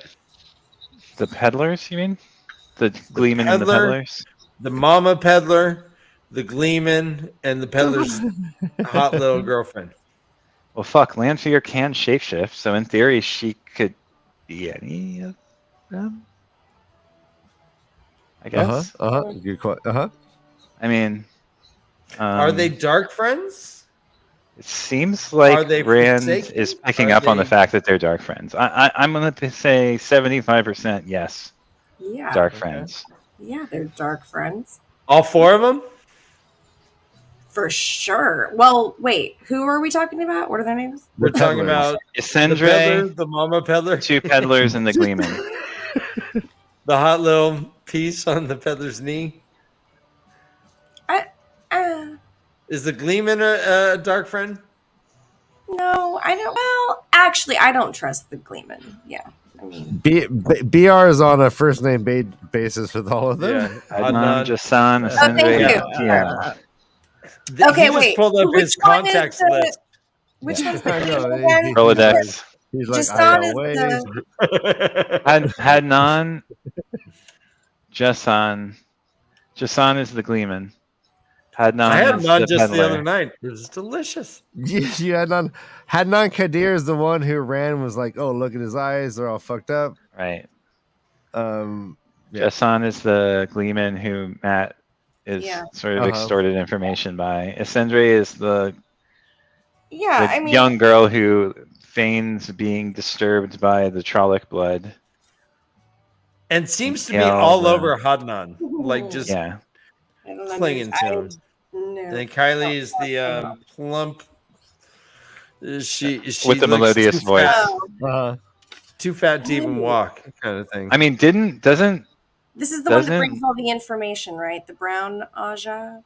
The peddlers, you mean? The Gleeman and the peddlers? The mama peddler, the Gleeman, and the peddler's hot little girlfriend. Well, fuck, Lanfear can shapeshift, so in theory she could be any of them. I guess. Good question. I mean, are they Dark Friends? It seems like Rand is picking up on the fact that they're Dark Friends. I'm going to say 75% yes. Yeah. Dark Friends. Yeah, they're Dark Friends. All 4 of them? For sure. Well, wait. Who are we talking about? What are their names? We're talking about Essendre, the mama peddler, 2 peddlers, and the Gleeman. The hot little piece on the peddler's knee. Is the Gleeman a Dark Friend? No, I don't. Well, actually, I don't trust the Gleeman. Yeah. I mean, BR is on a first name basis with all of them. Yeah. Adnan, Jason, Essendre. Yeah. Okay, wait. Pulled up his contacts list. Which one's the Rolodex. He's like, Hadnan, Jason. Jason is the Gleeman. I had none just the other night. It was delicious. You had none. Hadnan Kadir is the one who Rand was like, oh, look at his eyes. They're all fucked up. Right. Jason is the Gleeman who Matt is sort of extorted information by. Essendre is the young girl who feigns being disturbed by the Trolloc blood. And seems to be all over Hadnan. Like just clinging to him. No. Then Kylie is the plump. She with the melodious voice. Too fat to even walk, kind of thing. I mean, this is the one that brings all the information, right? The brown Aja,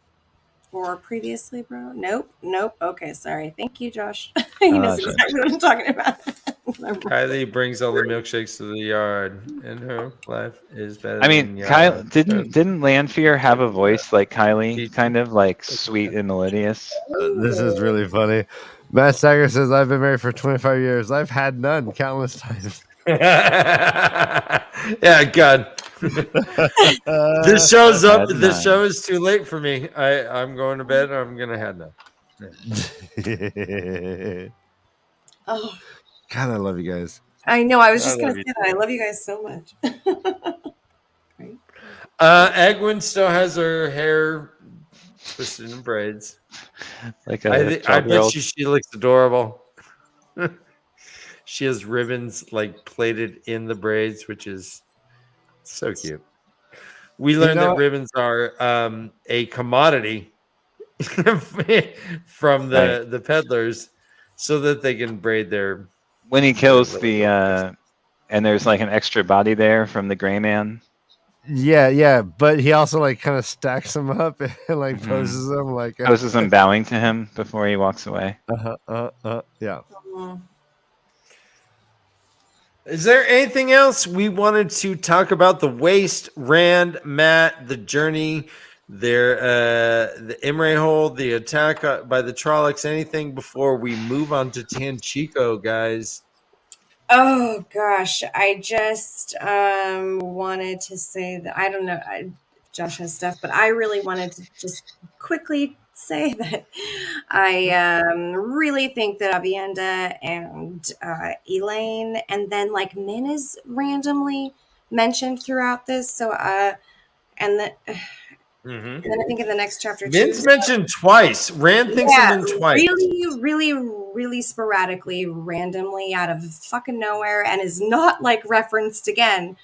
or previously brown? Nope. Okay, sorry. Thank you, Josh. He knows exactly what I'm talking about. Kylie brings all the milkshakes to the yard, and her life is better. I mean, Kylie didn't Lanfear have a voice like Kylie, kind of like sweet and melodious? This is really funny. MaTsDaGger says, I've been married for 25 years. I've had none countless times. Yeah, God. This show's up. This show is too late for me. I'm going to bed. I'm gonna head now. Oh, God, I love you guys. I know. I was just gonna say that. I love you guys so much. Right. Egwin still has her hair twisted in braids. Like I bet you she looks adorable. She has ribbons like plated in the braids, which is so cute. We learned that ribbons are a commodity from the peddlers, so that they can braid their. When he kills the and there's like an extra body there from the gray man. Yeah, but he also like kind of stacks them up and like poses them like poses them bowing to him before he walks away. Yeah. Is there anything else we wanted to talk about? The waste, Rand, Matt, the journey, the MrHowley, the attack by the Trollocs, anything before we move on to Tanchico, guys? Oh gosh, I just wanted to say that I don't know. Josh has stuff, but I really wanted to just quickly say that I really think that Avienda and Elaine, and then like Min is randomly mentioned throughout this. So and then I think in the next chapter, Min's mentioned twice. Rand thinks of Min twice. Really sporadically, randomly, out of fucking nowhere, and is not like referenced again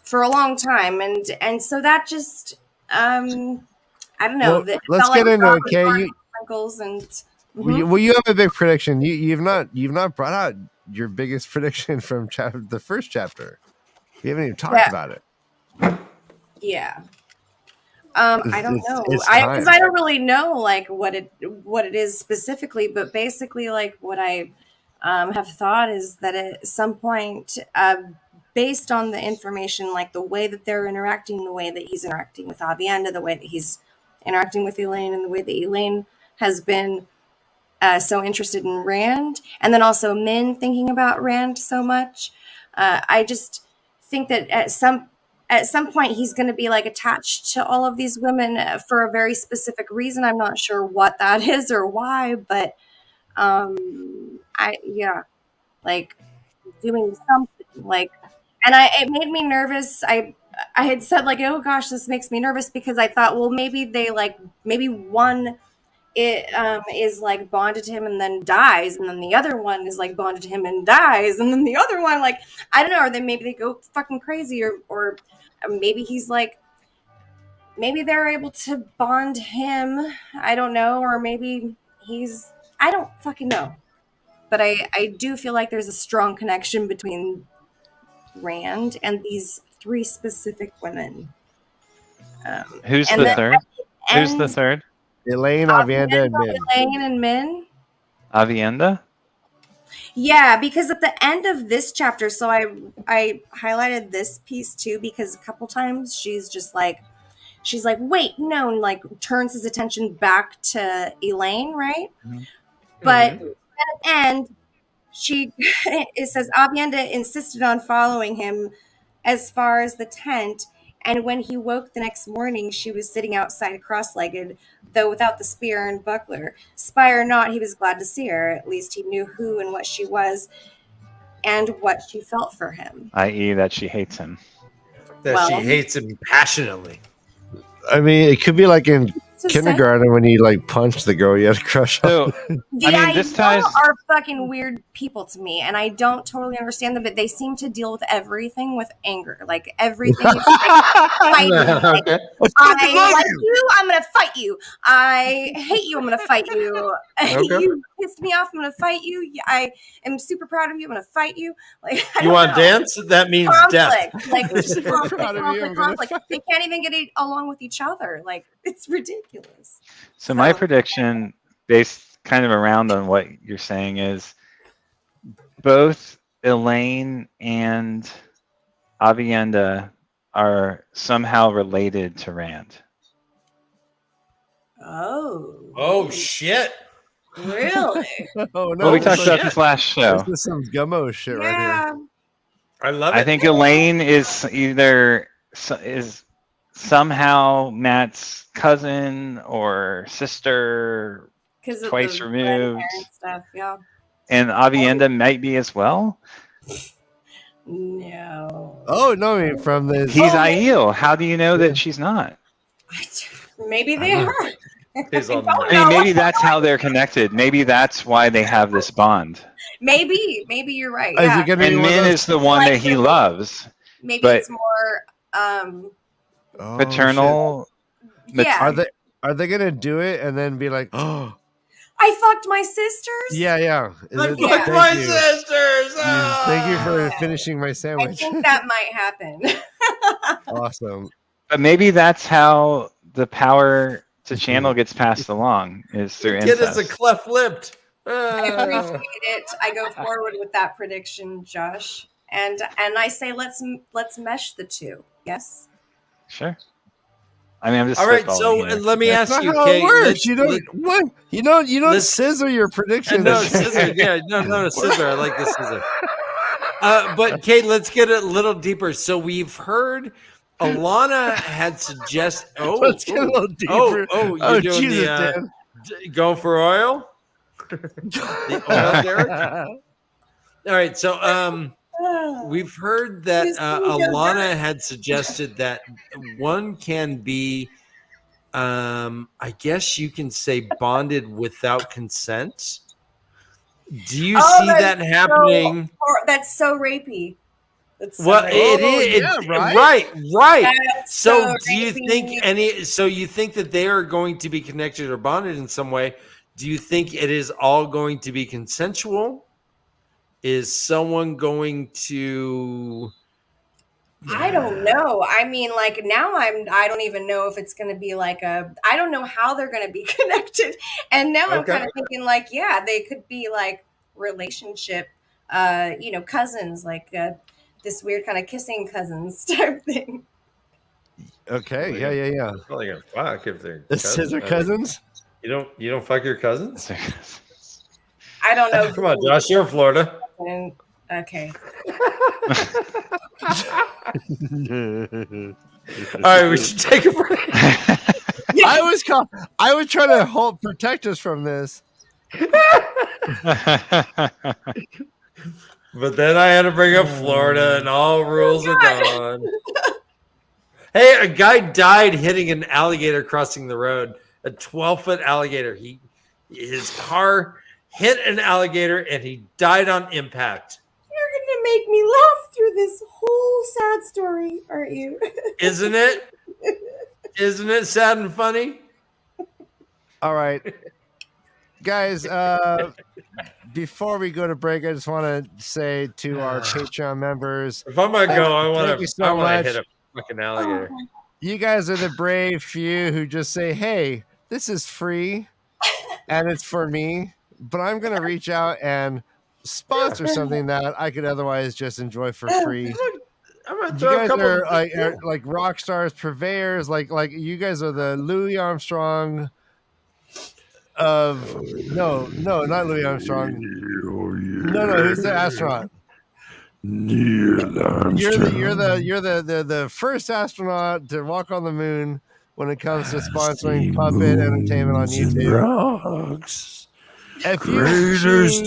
for a long time, and so that just I don't know. Well, let's get into it, Kay. Well, you have a big prediction. You've not brought out your biggest prediction from the first chapter. We haven't even talked about it. Yeah. I don't know. Because I don't really know like what it is specifically, but basically like what I have thought is that at some point, based on the information, like the way that they're interacting, the way that he's interacting with Avienda, the way that he's interacting with Elaine, and the way that Elaine has been so interested in Rand, and then also Min thinking about Rand so much, I just think that at some point he's going to be like attached to all of these women for a very specific reason. I'm not sure what that is or why, but like doing something like, and it made me nervous. I had said like, oh gosh, this makes me nervous, because I thought, well, maybe one is like bonded to him and then dies, and then the other one is like bonded to him and dies, and then the other one, like, I don't know, or then maybe they go fucking crazy, or maybe he's like, maybe they're able to bond him, I don't know, or maybe I don't fucking know, but I do feel like there's a strong connection between Rand and these 3 specific women. Who's the third? Who's the third? Elaine, Avienda, and Min. Elaine and Min. Avienda? Yeah, because at the end of this chapter, so I highlighted this piece too, because a couple times she's like, wait, no, and like turns his attention back to Elaine, right? Mm-hmm. But at the end, it says Avienda insisted on following him as far as the tent, and when he woke the next morning, she was sitting outside cross-legged, though without the spear and buckler. Spy or not, he was glad to see her. At least he knew who and what she was and what she felt for him. I.e. that she hates him. She hates him passionately. I mean, it could be like in kindergarten when you like punched the girl you had a crush on. This are fucking weird people to me, and I don't totally understand them, but they seem to deal with everything with anger. Like everything is fighting. Like, I like you, I'm gonna fight you. I hate you, I'm gonna fight you. Okay. You pissed me off, I'm gonna fight you. I am super proud of you, I'm gonna fight you. Like, you want to dance? That means conflict. Death. Like conflict. They can't even get along with each other. Like, it's ridiculous. So my prediction, based kind of around on what you're saying, is both Elaine and Avienda are somehow related to Rand. Oh shit! Really? Oh no! Well, we talked about this last show. This is some gummo shit right here. I love it. I think Elaine is somehow Matt's cousin or sister, twice removed. Stuff, yeah. And Avienda might be as well. No. Oh no! I mean, from this, He's Aiel. How do you know that she's not? Maybe they are. I mean, maybe that's how they're connected. Maybe that's why they have this bond. Maybe you're right. Is it gonna be and Min is the one that he loves. Maybe it's more paternal. Yeah. Are they gonna do it and then be like, oh, I fucked my sisters? Yeah. I fucked my sisters. Thank you for finishing my sandwich. I think that might happen. Awesome. But maybe that's how the power to channel gets passed along, is through incest. Kid is a cleft-lipped. I appreciate it. I go forward with that prediction, Josh, and I say let's mesh the two. Yes. Sure. I mean, I'm just all right. So here. let me ask you, how Kay. it works. You don't scissor your prediction. No scissor. Yeah, no scissor. I like the scissor. But Kate, let's get a little deeper. So we've heard Alana had suggested. Let's get a little deeper. You're doing Jesus, the go for oil. The oil, Derek. All right. So we've heard that Alana had suggested that one can be, I guess you can say, bonded without consent. Do you see that happening? That's so rapey. It is. Yeah, Right. So do you think so you think that they are going to be connected or bonded in some way? Do you think it is all going to be consensual? Is someone going to? I don't know. I mean, like now I don't even know if it's going to be like I don't know how they're going to be connected. And now I'm kind of thinking like, yeah, they could be like relationship, cousins, like this weird kind of kissing cousins type thing. Okay. Yeah. Probably gonna fuck if they're scissor cousins. You don't fuck your cousins. I don't know. Come on, Josh, you're in Florida. Okay. All right, we should take a break. I was trying to protect us from this. But then I had to bring up Florida, and all rules are gone. Hey, a guy died hitting an alligator crossing the road. A 12-foot alligator. His car hit an alligator, and he died on impact. You're going to make me laugh through this whole sad story, aren't you? Isn't it? Isn't it sad and funny? All right. Guys, before we go to break, I just want to say to our Patreon members, if I'm going to go, I want to hit a fucking alligator. You guys are the brave few who just say, hey, this is free and it's for me, but I'm going to reach out and sponsor something that I could otherwise just enjoy for free. I'm gonna You throw a guys couple are like rock stars, purveyors, like you guys are the Louis Armstrong of no, not Louis Armstrong. No, who's the astronaut? Neil Armstrong. You're the first astronaut to walk on the moon when it comes to sponsoring puppet entertainment on YouTube. Rocks. If you choose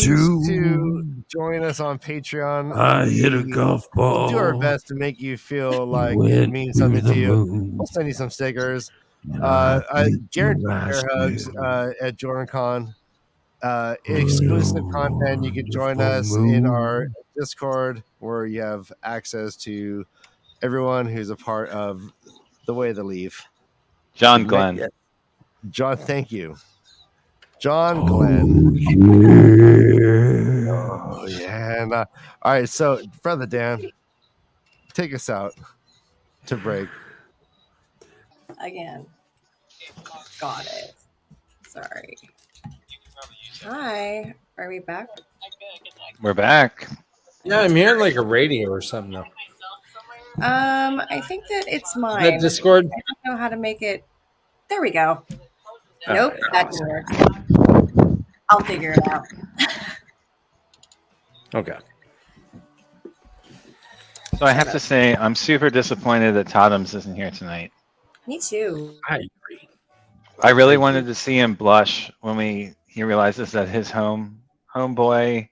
to join us on Patreon, I hit a golf ball. We'll do our best to make you feel like it means something to you. We'll send you some stickers. Guaranteed air hugs at JordanCon. Exclusive content. You can join us in our Discord, where you have access to everyone who's a part of the Way of the Leaf. John Glenn. John, thank you. John Glenn. Oh, yeah. And, all right, so, Brother Dan, take us out to break. Again. Got it. Sorry. Hi. Are we back? We're back. Yeah, I'm hearing like a radio or something now. I think that it's mine. That Discord? I don't know how to make it. There we go. Nope, that didn't work. I'll figure it out. Okay. So I have to say, I'm super disappointed that Totems isn't here tonight. Me too. I agree. I really wanted to see him blush when he realizes that his homeboy,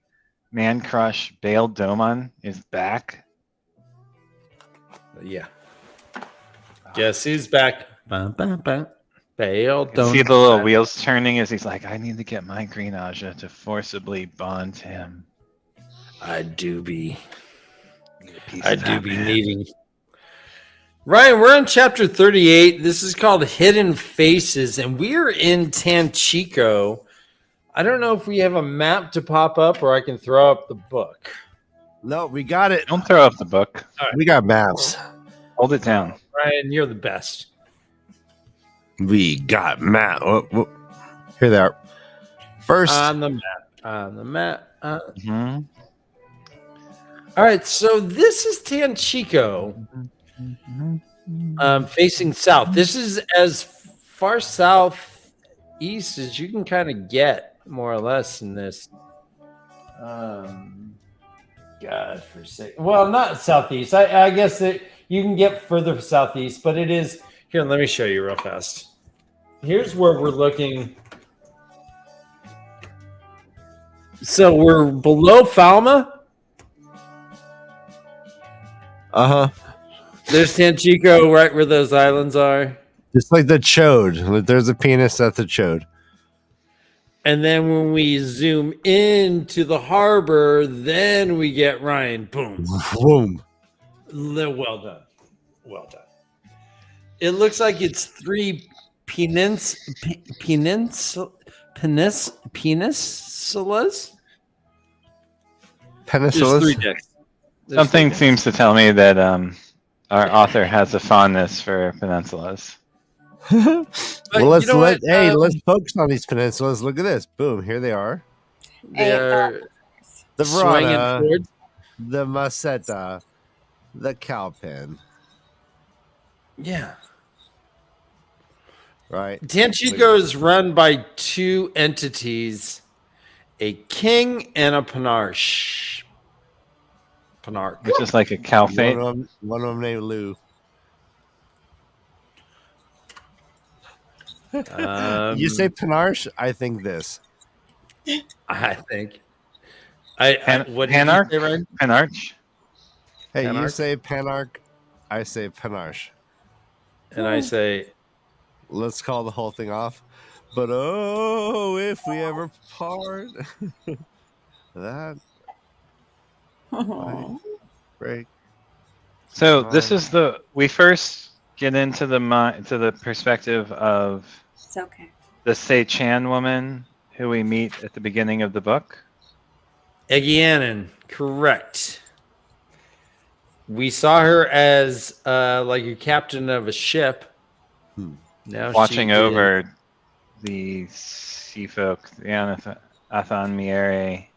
man crush, Bale Doman is back. Yeah. Guess he's back. Bum, bum, bum. Bale You see the little wheels turning as he's like, I need to get my green Aja to forcibly bond him. I do be needing. Ryan, we're on chapter 38. This is called Hidden Faces, and we are in Tanchico. I don't know if we have a map to pop up or I can throw up the book. No, we got it. Don't throw up the book. Right. We got maps. Hold it down. Ryan, you're the best. We got map. Here they are. First On the map. Mm-hmm. All right, so this is Tanchico, facing south. This is as far southeast as you can kind of get, more or less, in this. God forsake. Well, not southeast. I guess that you can get further southeast, but it is here. Let me show you real fast. Here's where we're looking. So we're below Falma. There's Tanchico, right where those islands are. Just like the chode. There's a penis at the chode. And then when we zoom into the harbor, then we get Ryan. Boom. Boom. Well done. Well done. It looks like it's 3 peninsulas. There's 3 decks. Something seems to tell me that our author has a fondness for peninsulas. Well, let's focus on these peninsulas. Look at this. Boom. Here they are. They're The swinging Vrana, towards. the Maceta, the Cowpen. Yeah. Right. Tanchico is run by 2 entities, a king and a Panarch. Which is like a cow fate. One of them named Lou. You say Panarch, I think this. I think. What did Panarch? you say, Ryan? Panarch? Hey, you Panarch? say Panarch, I say Panarch. And I say, Let's call the whole thing off. But oh, if we ever part, that might break. So this is we first get into the perspective of It's okay. the Sei-chan woman who we meet at the beginning of the book. Eggianen, correct. We saw her as like a captain of a ship. Now Watching over the sea folk, the Athan Miere.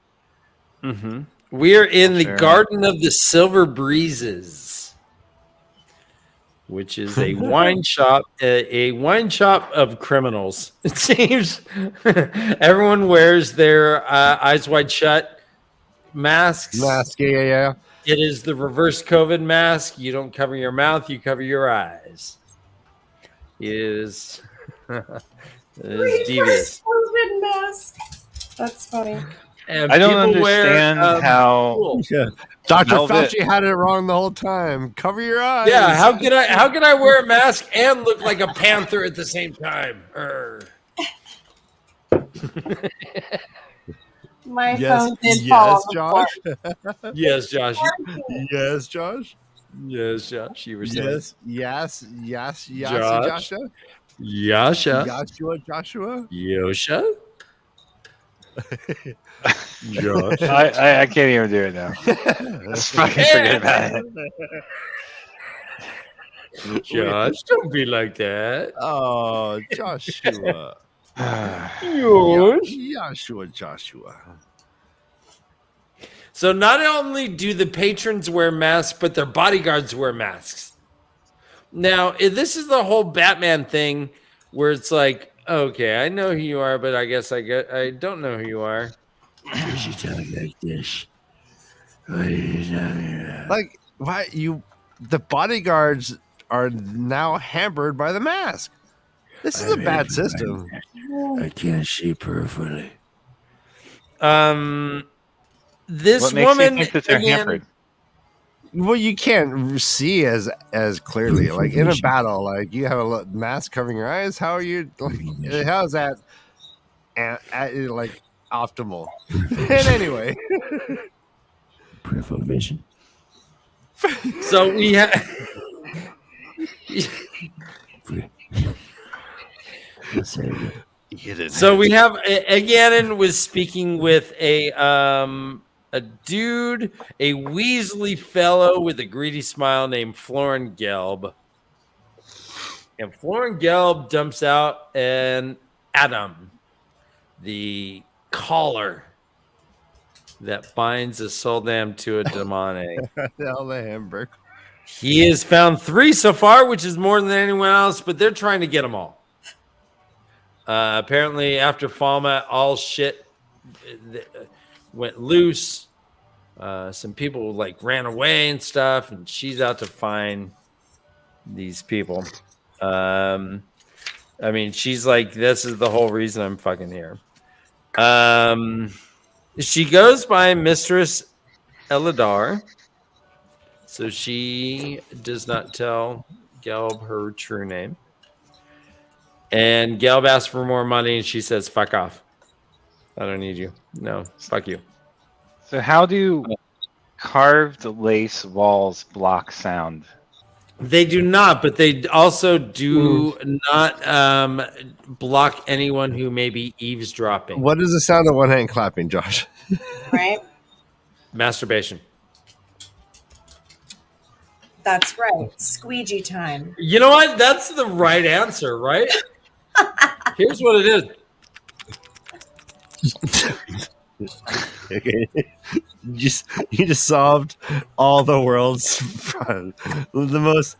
Mm-hmm. We are in the Garden of the Silver Breezes, which is a wine shop, a wine shop of criminals. It seems everyone wears their eyes wide shut masks. Yeah. It is the reverse COVID mask. You don't cover your mouth; you cover your eyes. It is devious. COVID mask. That's funny. And I don't people understand how Dr. Velvet. Fauci had it wrong the whole time. Cover your eyes. Yeah, how can I wear a mask and look like a panther at the same time? My phone did fall on the floor. Yes, Josh. Yes, Josh. Yes, Josh. You were saying Yes, Josh. Joshua. Yasha. Joshua. Yosha. Josh. I can't even do it now. Let's fucking forget about it. Josh, don't be like that. Oh, Joshua. Joshua. So not only do the patrons wear masks, but their bodyguards wear masks. Now, this is the whole Batman thing where it's like, okay, I know who you are, but I guess I don't know who you are. You talk like this. Like, Why the bodyguards are now hampered by the mask. This is a bad system. I can't see perfectly. This What makes woman you think that they're again, hampered? Well, you can't see as clearly. Like in a battle, like you have a mask covering your eyes. How are you? Like, how is that? Like optimal. And anyway, Peripheral vision. so we have. So we have Gannon was speaking with a dude, a Weasley fellow with a greedy smile named Florin Gelb. And Florin Gelb dumps out an Adam, the collar that binds a Soldam to a demonic. Hell, the Hamburg. He has found 3 so far, which is more than anyone else, but they're trying to get them all. Apparently, after Falmouth, all shit went loose. Some people like ran away and stuff, and she's out to find these people. I mean, she's like, this is the whole reason I'm fucking here. She goes by Mistress Eladar, so she does not tell Gelb her true name. And Gelb asks for more money, and she says, fuck off. I don't need you. No, fuck you. So how do carved lace walls block sound? They do not, but they also do not block anyone who may be eavesdropping. What is the sound of one hand clapping, Josh? Right? Masturbation. That's right. Squeegee time. You know what? That's the right answer, right? Here's what it is. Okay. You just solved all the world's the most.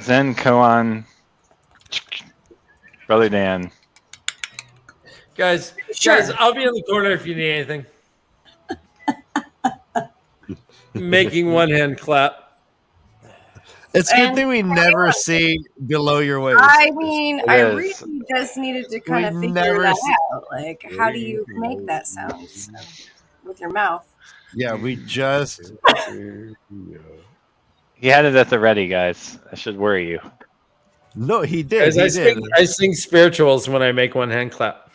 Zen Koan, Brother Dan. Guys, I'll be in the corner if you need anything. Making one hand clap. It's a good thing we never see below your waist. I mean, I really just needed to kind of figure that out. Like, how do you make that sound with your mouth? Yeah, we just. He had it at the ready, guys. That should worry you. No, he did. Guys, I sing spirituals when I make one hand clap.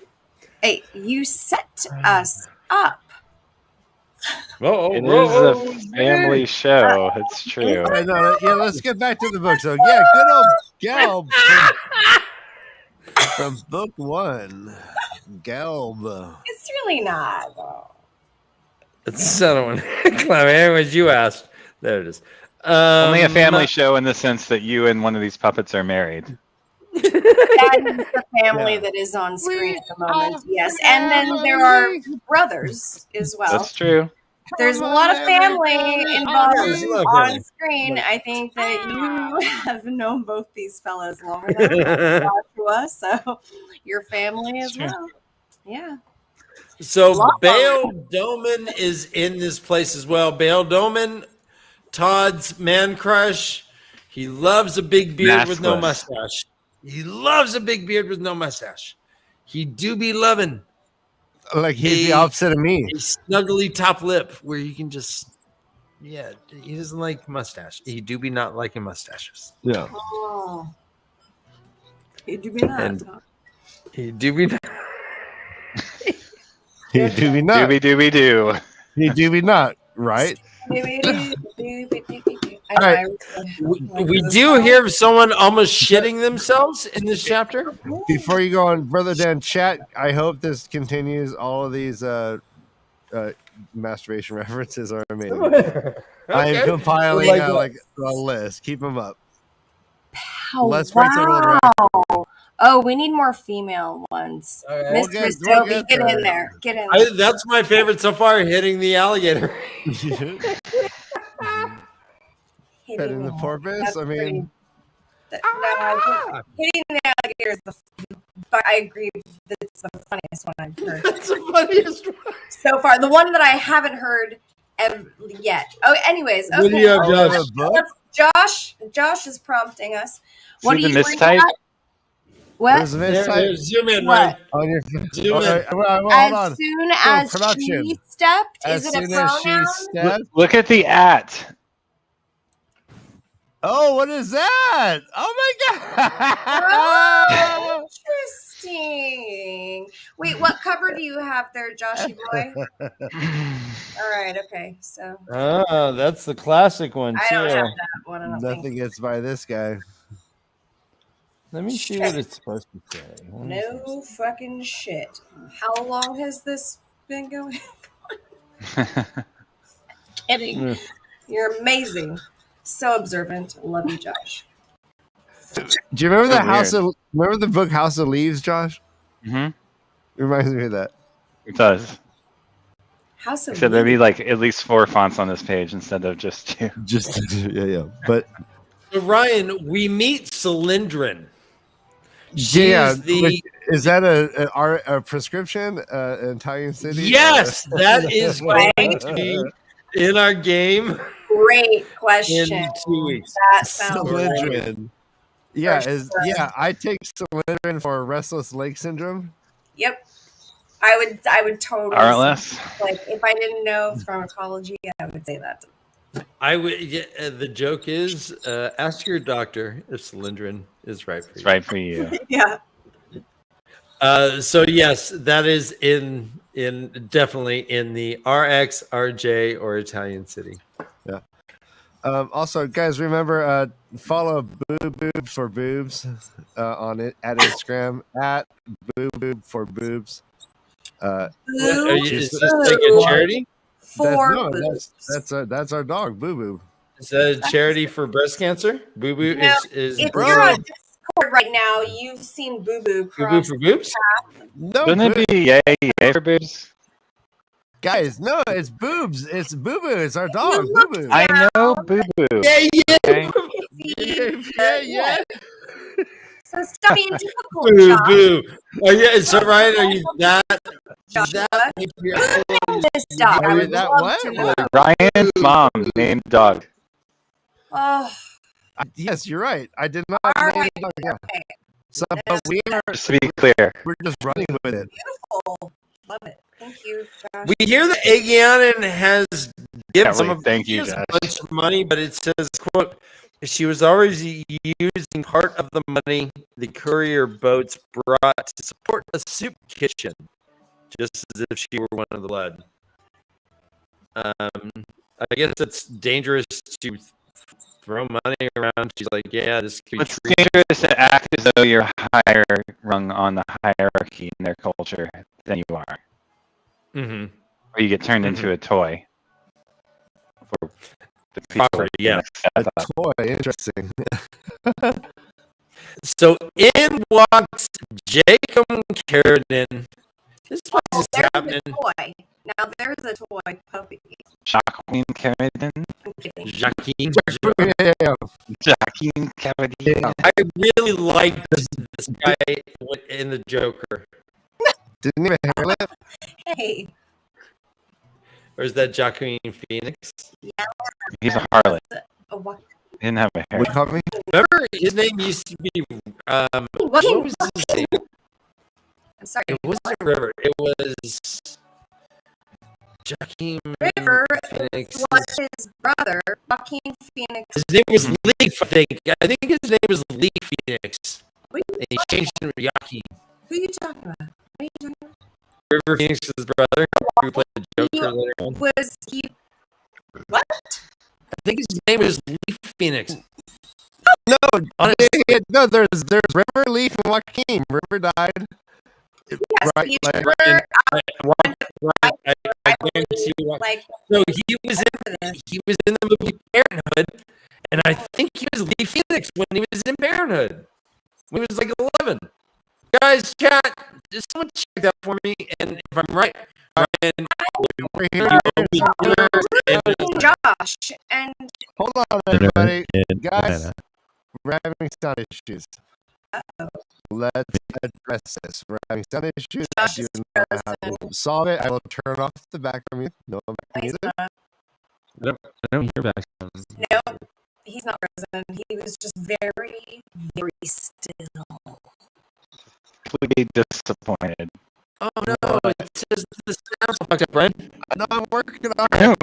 Hey, you set us up. It is a family show. It's true. Yeah, let's get back to the book. So, yeah, good old Gelb from book 1. Gelb. It's really not, though. It's someone. Anyways, you asked. There it is. Only a family show in the sense that you and one of these puppets are married. That is the family that is on screen at the moment. Yes, and then there are brothers as well. That's true. There's a lot of family involved on screen. I think that you have known both these fellas longer than Joshua, so your family as well. Yeah. So Bail Doman is in this place as well. Bail Doman, Todd's man crush. He loves a big beard with no mustache. He loves a big beard with no mustache. He do be loving. Like he's the opposite of me. A snuggly top lip where you can just, yeah, he doesn't like mustache. He do be not liking mustaches. Yeah. Oh. He do be not. He do be not. He do be not. Doobie doo. He do be not, right? All right. We do hear someone almost shitting themselves in this chapter. Before you go on, Brother Dan, chat, I hope this continues. All of these masturbation references are amazing. Okay. I'm compiling like a list. Keep them up. Let's break the world record. Oh, we need more female ones. Right. Mistress Dovie, get in there. Get in there. That's my favorite so far, hitting the alligator. Petting the porpoise? I mean... hitting the alligator is the but I agree that it's the funniest one I've heard. That's the funniest one So far. The one that I haven't heard yet. Oh, anyways. Okay. What do you have, Josh? Josh is prompting us. What See do the you mistype? What? Zoom in, What? right? On your Zoom in. hold As on. soon as production. she stepped, As is it a soon as she pronoun? stepped. Look at the @ Oh, what is that? Oh my Oh, god! interesting. Wait, what cover do you have there, Joshy boy? All right, okay. So Oh, that's the classic one I too. don't have that one. I don't think. Nothing gets by this guy. Let me see what it's supposed to say. No fucking shit. How long has this been going? Kidding. You're amazing. So observant. Love you, Josh. Do you remember the So remember the book House of Leaves, Josh? Mm-hmm. It reminds me of that. It does. House of Except there'd be Leaves. like at least 4 fonts on this page instead of just 2. Just yeah. But So Ryan, we meet Cylindrin. yeah, is that a prescription? An Italian city? Yes, that is going to be in our game Great question. in 2 weeks. That sounds great. Cylindrin. Yeah, For sure. I take Cylindrin for restless leg syndrome. Yep. I would totally RLS. like if I didn't know pharmacology, I would say that. I would. The joke is, ask your doctor if Cylindrin is right for you. It's right for you. Yeah. So yes, that is in definitely in the RX, RJ, or Italian city. Yeah. Also, guys, remember follow Boob for Boobs on it at Instagram at Boob for Boobs. Is this like a charity? That's our dog, Boo Boo. Is that a charity for breast cancer? Boo Boo is If Boo you're on Discord right now, you've seen Boo Boo Boo cross for boobs? No, Shouldn't it be yay for boobs? guys, no, it's Boobs. It's Boo Boo. It's our dog, Boo look Boo. I know, boo boo. Okay. Yeah. So stop being difficult, Boo Josh. Boo. Oh yeah. So Ryan, are you that? Josh, that what? like Who named this dog? Are I you would that love what? to know. Ryan's mom named the dog. Oh, Yes, you're right. I did not. all name right. the dog, yeah. Okay. So, but Just to be clear. we're just running with it. Beautiful. Love it. Thank you, Josh. We hear that Aegeanin has given some of Thank you, us a Josh. bunch of money, but it says, "quote She was always using part of the money the courier boats brought to support a soup kitchen, just as if she were one of the blood." I guess it's dangerous to throw money around. She's like, "Yeah, this could be It's dangerous to act as though you're higher rung on the hierarchy in their culture than you are. Mm-hmm. Or you get turned into a toy. For the people Property, yeah. A toy, interesting. So in walks Jacob Carradine. This place is There's happening. a toy. Now there's a toy puppy. Jacqueline Carradine. I'm kidding. Jacqueline. Yeah. Jacqueline Carradine. I really like this guy in the Joker. Didn't even hair lip. Hey. Or is that Joaquin Phoenix? He's a harlot. What? He didn't have a hair. What call me? Remember his name used to be what was his name? I'm sorry. It wasn't River. It was Joaquin River Phoenix. was his brother, Joaquin Phoenix. His name was Leaf, I think. I think his name was Leaf Phoenix. Wait, And he changed it to Joaquin. who are you talking about? What are you talking about? River Phoenix's brother, who played the Joker He later on. was he? What? I think his name was Leaf Phoenix. No, Honestly. no. There's River, Leaf, and Joaquin. River died. Yes, Right, he like- were I guarantee you. like So he was in the movie Parenthood, and I think he was Leaf Phoenix when he was in Parenthood. When he was like 11. Guys, chat, just someone check that for me, and if I'm right, Ryan, We're you here. owe me dinners and Josh and Hold on, everybody. Guys, we're having sound issues. let's address this. We're having sound issues. I do not know how to solve it. I will turn off the background music. No background music. I don't hear back. No, he's not present. He was just very, very still. Completely disappointed. Oh no! It says the sound's fucked up, right? I know I'm working on it.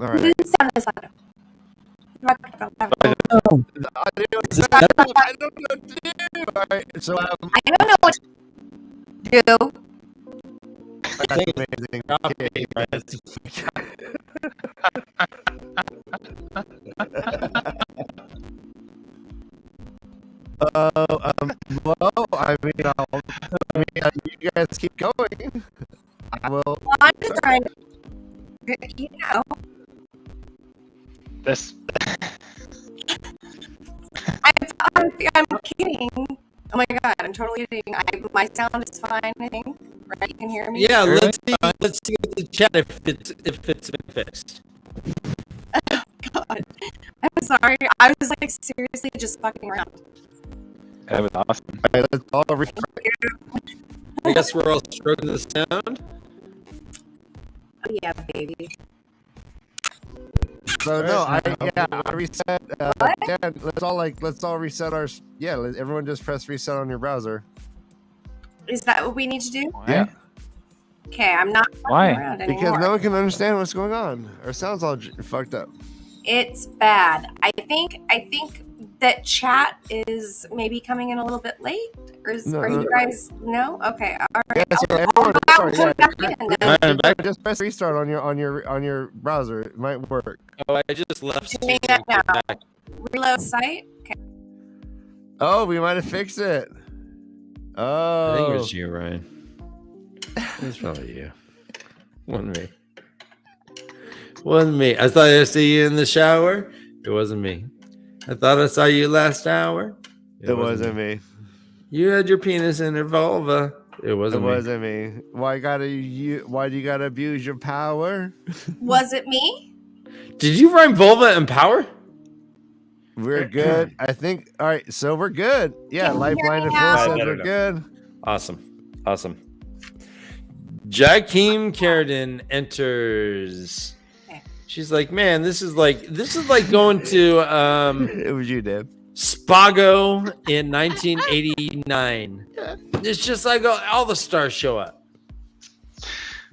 All right. Didn't sound as loud. I don't know what to do. All right. So I don't know what to do. that's amazing. Well, I mean, you guys keep going. I will. Well, I'm just trying to, you know. This. I'm kidding. Oh my god, I'm totally kidding. My sound is fine, I think. Right? You can hear me? Yeah, let's see the chat if it's been fixed. Oh god. I'm sorry. I was like seriously just fucking around. That was awesome. All right, let's all restart. I guess we're all stroking the sound. Oh yeah, baby. So no, I reset. Again, let's all reset our. Yeah, everyone just press reset on your browser. Is that what we need to do? Yeah. Okay, I'm not fucking Why? around anymore. Because no one can understand what's going on. Our sound's all fucked up. It's bad. I think that chat is maybe coming in a little bit late. Or are you guys no? Okay, all right. Yeah, so everyone, just press restart on your browser. It might work. Oh, I just left. Doing that now. Reload site. Okay. Oh, we might have fixed it. Oh, I think it was you, Ryan. It was probably you. Wasn't me. Wasn't me. I thought I see you in the shower. It wasn't me. I thought I saw you last hour. It wasn't me. You had your penis in her vulva. It wasn't me. Why do you gotta abuse your power? Was it me? Did you rhyme vulva and power? We're good. I think. All right, so we're good. Yeah, Lifeline and Phil said we're good. Awesome. Jakeem Carradine enters. She's like, man, this is like going to It was you, Dave. Spago in 1989. It's just like all the stars show up.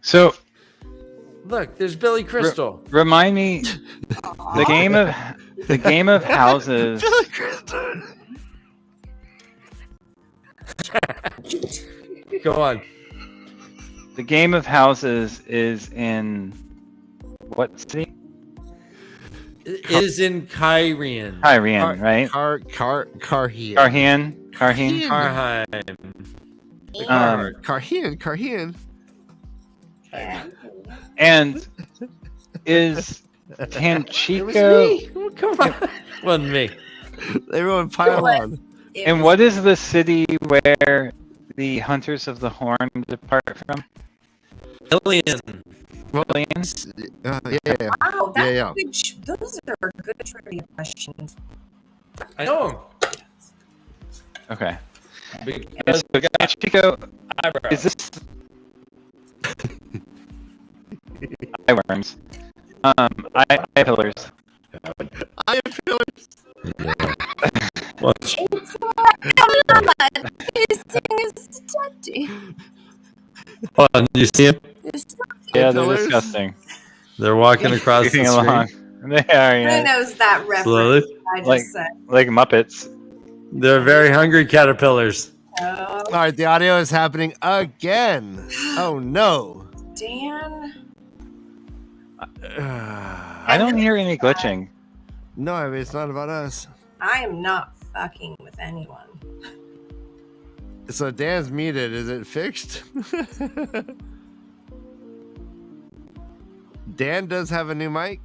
So look, there's Billy Crystal. Remind me the game of houses. Go on. The game of houses is in what city? It is in Kyrian. Kyrian, right? Karhian. Karhian. And is Tanchico? Come on. Wasn't me. Everyone pile on. And what is the city where the Hunters of the Horn depart from? Alien. Aliens? Yeah. Wow, Yeah. those are good trivia questions. I know. Okay. Because Tanchico, is this eyeworms? Eye pillars. I am pillars. Watch. Hold on, do you see him? Yeah, they're disgusting. They're walking across the street. Along. They are, Who yeah. knows that reference? Slowly. I just said. Like Muppets. They're very hungry caterpillars. Oh, All right, the audio is happening again. Oh no. Dan. I don't hear any glitching. No, I mean, it's not about us. I am not fucking with anyone. So Dan's muted. Is it fixed? Dan does have a new mic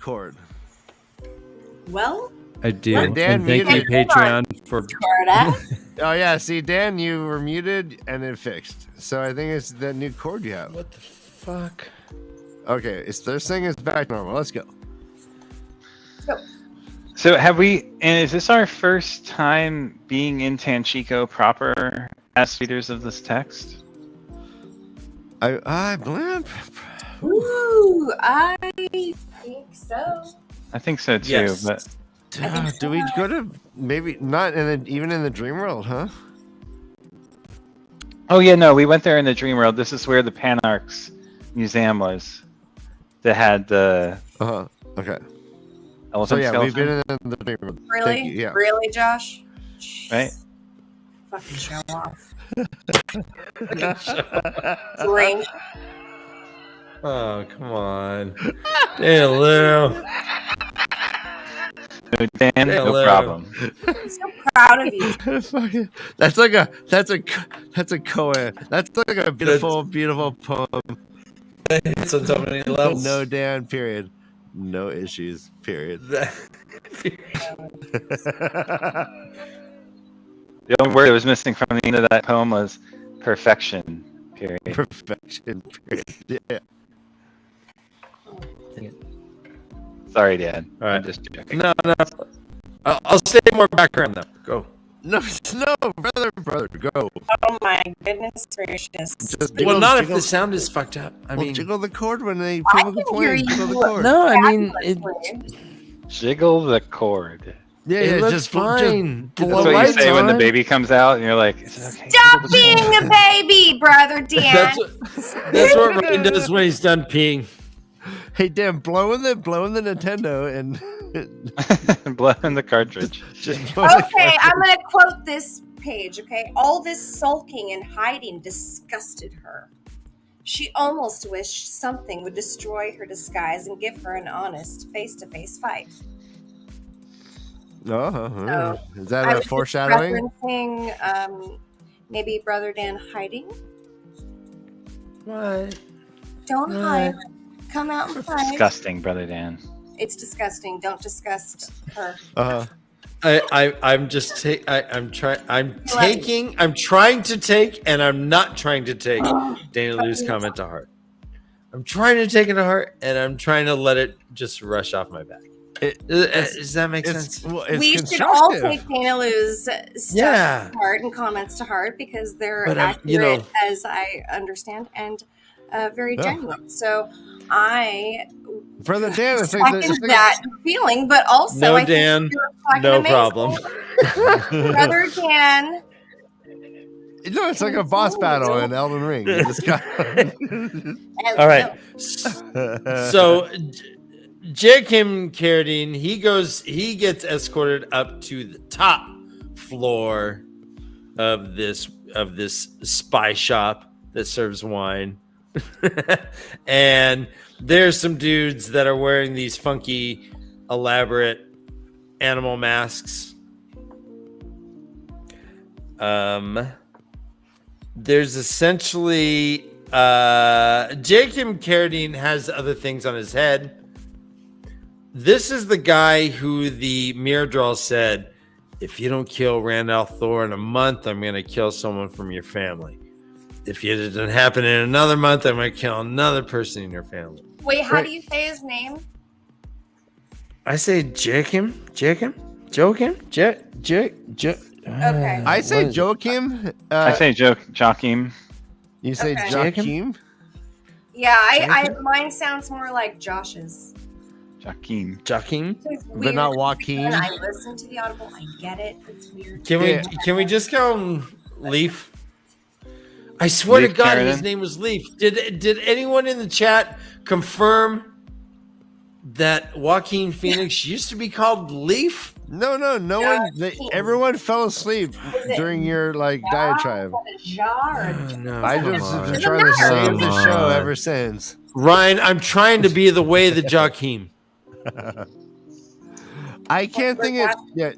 cord. Well, I do. And Dan thank you, muted- Patreon, for. Oh yeah, see, Dan, you were muted and it fixed. So I think it's the new cord you have. What the fuck? Okay, they're saying it's back normal. Let's go. So have we? And is this our first time being in Tanchico proper as readers of this text? I believe. Ooh, I think so. I think so too. Yes. But Do we go to maybe not even in the dream world, huh? oh yeah, no, we went there in the dream world. This is where the Panarch's museum was. That had the Okay. elephant So yeah, skeleton. we've been in the dream world. Really? Thank you, yeah. Really, Josh? Right? Fucking show off. Drink. Oh, come on. Hey, Lou. No, Dan, no Hello. problem. I'm so proud of you. That's like a koan. That's like a beautiful poem. It's on so many levels. No Dan, period. No issues, period. The only word that was missing from the end of that poem was perfection. Period. Perfection, period. Yeah. Sorry, Dad. All right. I'm just joking. No. I'll say more background though. Go. No, brother, go. Oh my goodness gracious. Just Well, not if jiggle, the sound is fucked up. I mean, jiggle the cord when I people can complain. hear Jiggle the you. cord. no, I mean, Jiggle the cord. Yeah, it looks just fine. That's The what you lights say when the on. baby comes out, and you're like, "Is it okay?" Stop being a baby, brother Dan. That's what Rain does when he's done peeing. Hey, Dan, blowing the Nintendo and Blow in the cartridge. just blow the Okay, I'm gonna quote this page, okay? All this sulking and hiding disgusted her. She almost wished something would destroy her disguise and give her an honest face-to-face fight. Is I that was a just foreshadowing? referencing, maybe Brother Dan hiding. What? Don't hide. Come out and hide. Disgusting, brother Dan. It's disgusting. Don't disgust her. I'm just I'm trying to take, and I'm not trying to take Dana Lou's comment to heart. I'm trying to take it to heart, and I'm trying to let it just rush off my back. Does that make sense? Well, it's We should all constructive. take Dana Lou's stuff Yeah. to heart and comments to heart because they're But, accurate, as I understand, and very genuine. So I Brother Dan, it's like second that feeling, but also No, I Dan, think you're fucking no amazing. problem. Brother Dan. No, it's like a boss battle in Elden Ring. You just got- All right. So Jakim Carradine, he gets escorted up to the top floor of this spy shop that serves wine. And there's some dudes that are wearing these funky, elaborate animal masks. There's essentially Jakim Carradine has other things on his head. This is the guy who the Miradral said, if you don't kill Randall Thor in a month, I'm going to kill someone from your family. If it doesn't happen in another month, I'm going to kill another person in your family. Wait, how do you say his name? I say Jakim. Okay. I say Joachim. I say Joachim. You say Okay. Joachim? Yeah, mine sounds more like Josh's. Joachim. It's But weird. not Joaquin. When I listen to the Audible, I get it. It's weird. Can we just go Leaf? I swear Leaf to God, Carradine? his name was Leaf. Did anyone in the chat confirm that Joaquin Phoenix used to be called Leaf? No one. Everyone fell asleep during your diatribe. No, I come just on. been trying to save the Come show on. ever since. Ryan, I'm trying to be the way of the Joaquin. I can't think it. Yeah,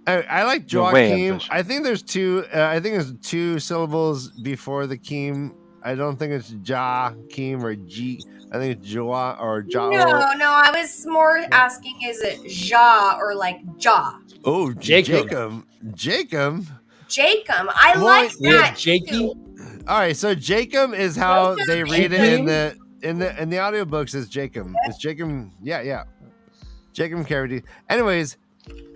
I like The way of Joachim. the show. I think there's two. I think there's two syllables before the Keem. I don't think it's Joachim or G. I think it's Joa or Ja. No, I was more asking, is it Ja or like Ja? Oh, Jacob. Jacob. Jacob. I Well, like Yeah, that. Jakey. too. All right, so Jacob is how they read it Jacob? in the audiobooks. Is Jacob? It's Jacob. Yeah. Jacob Carradine. Anyways,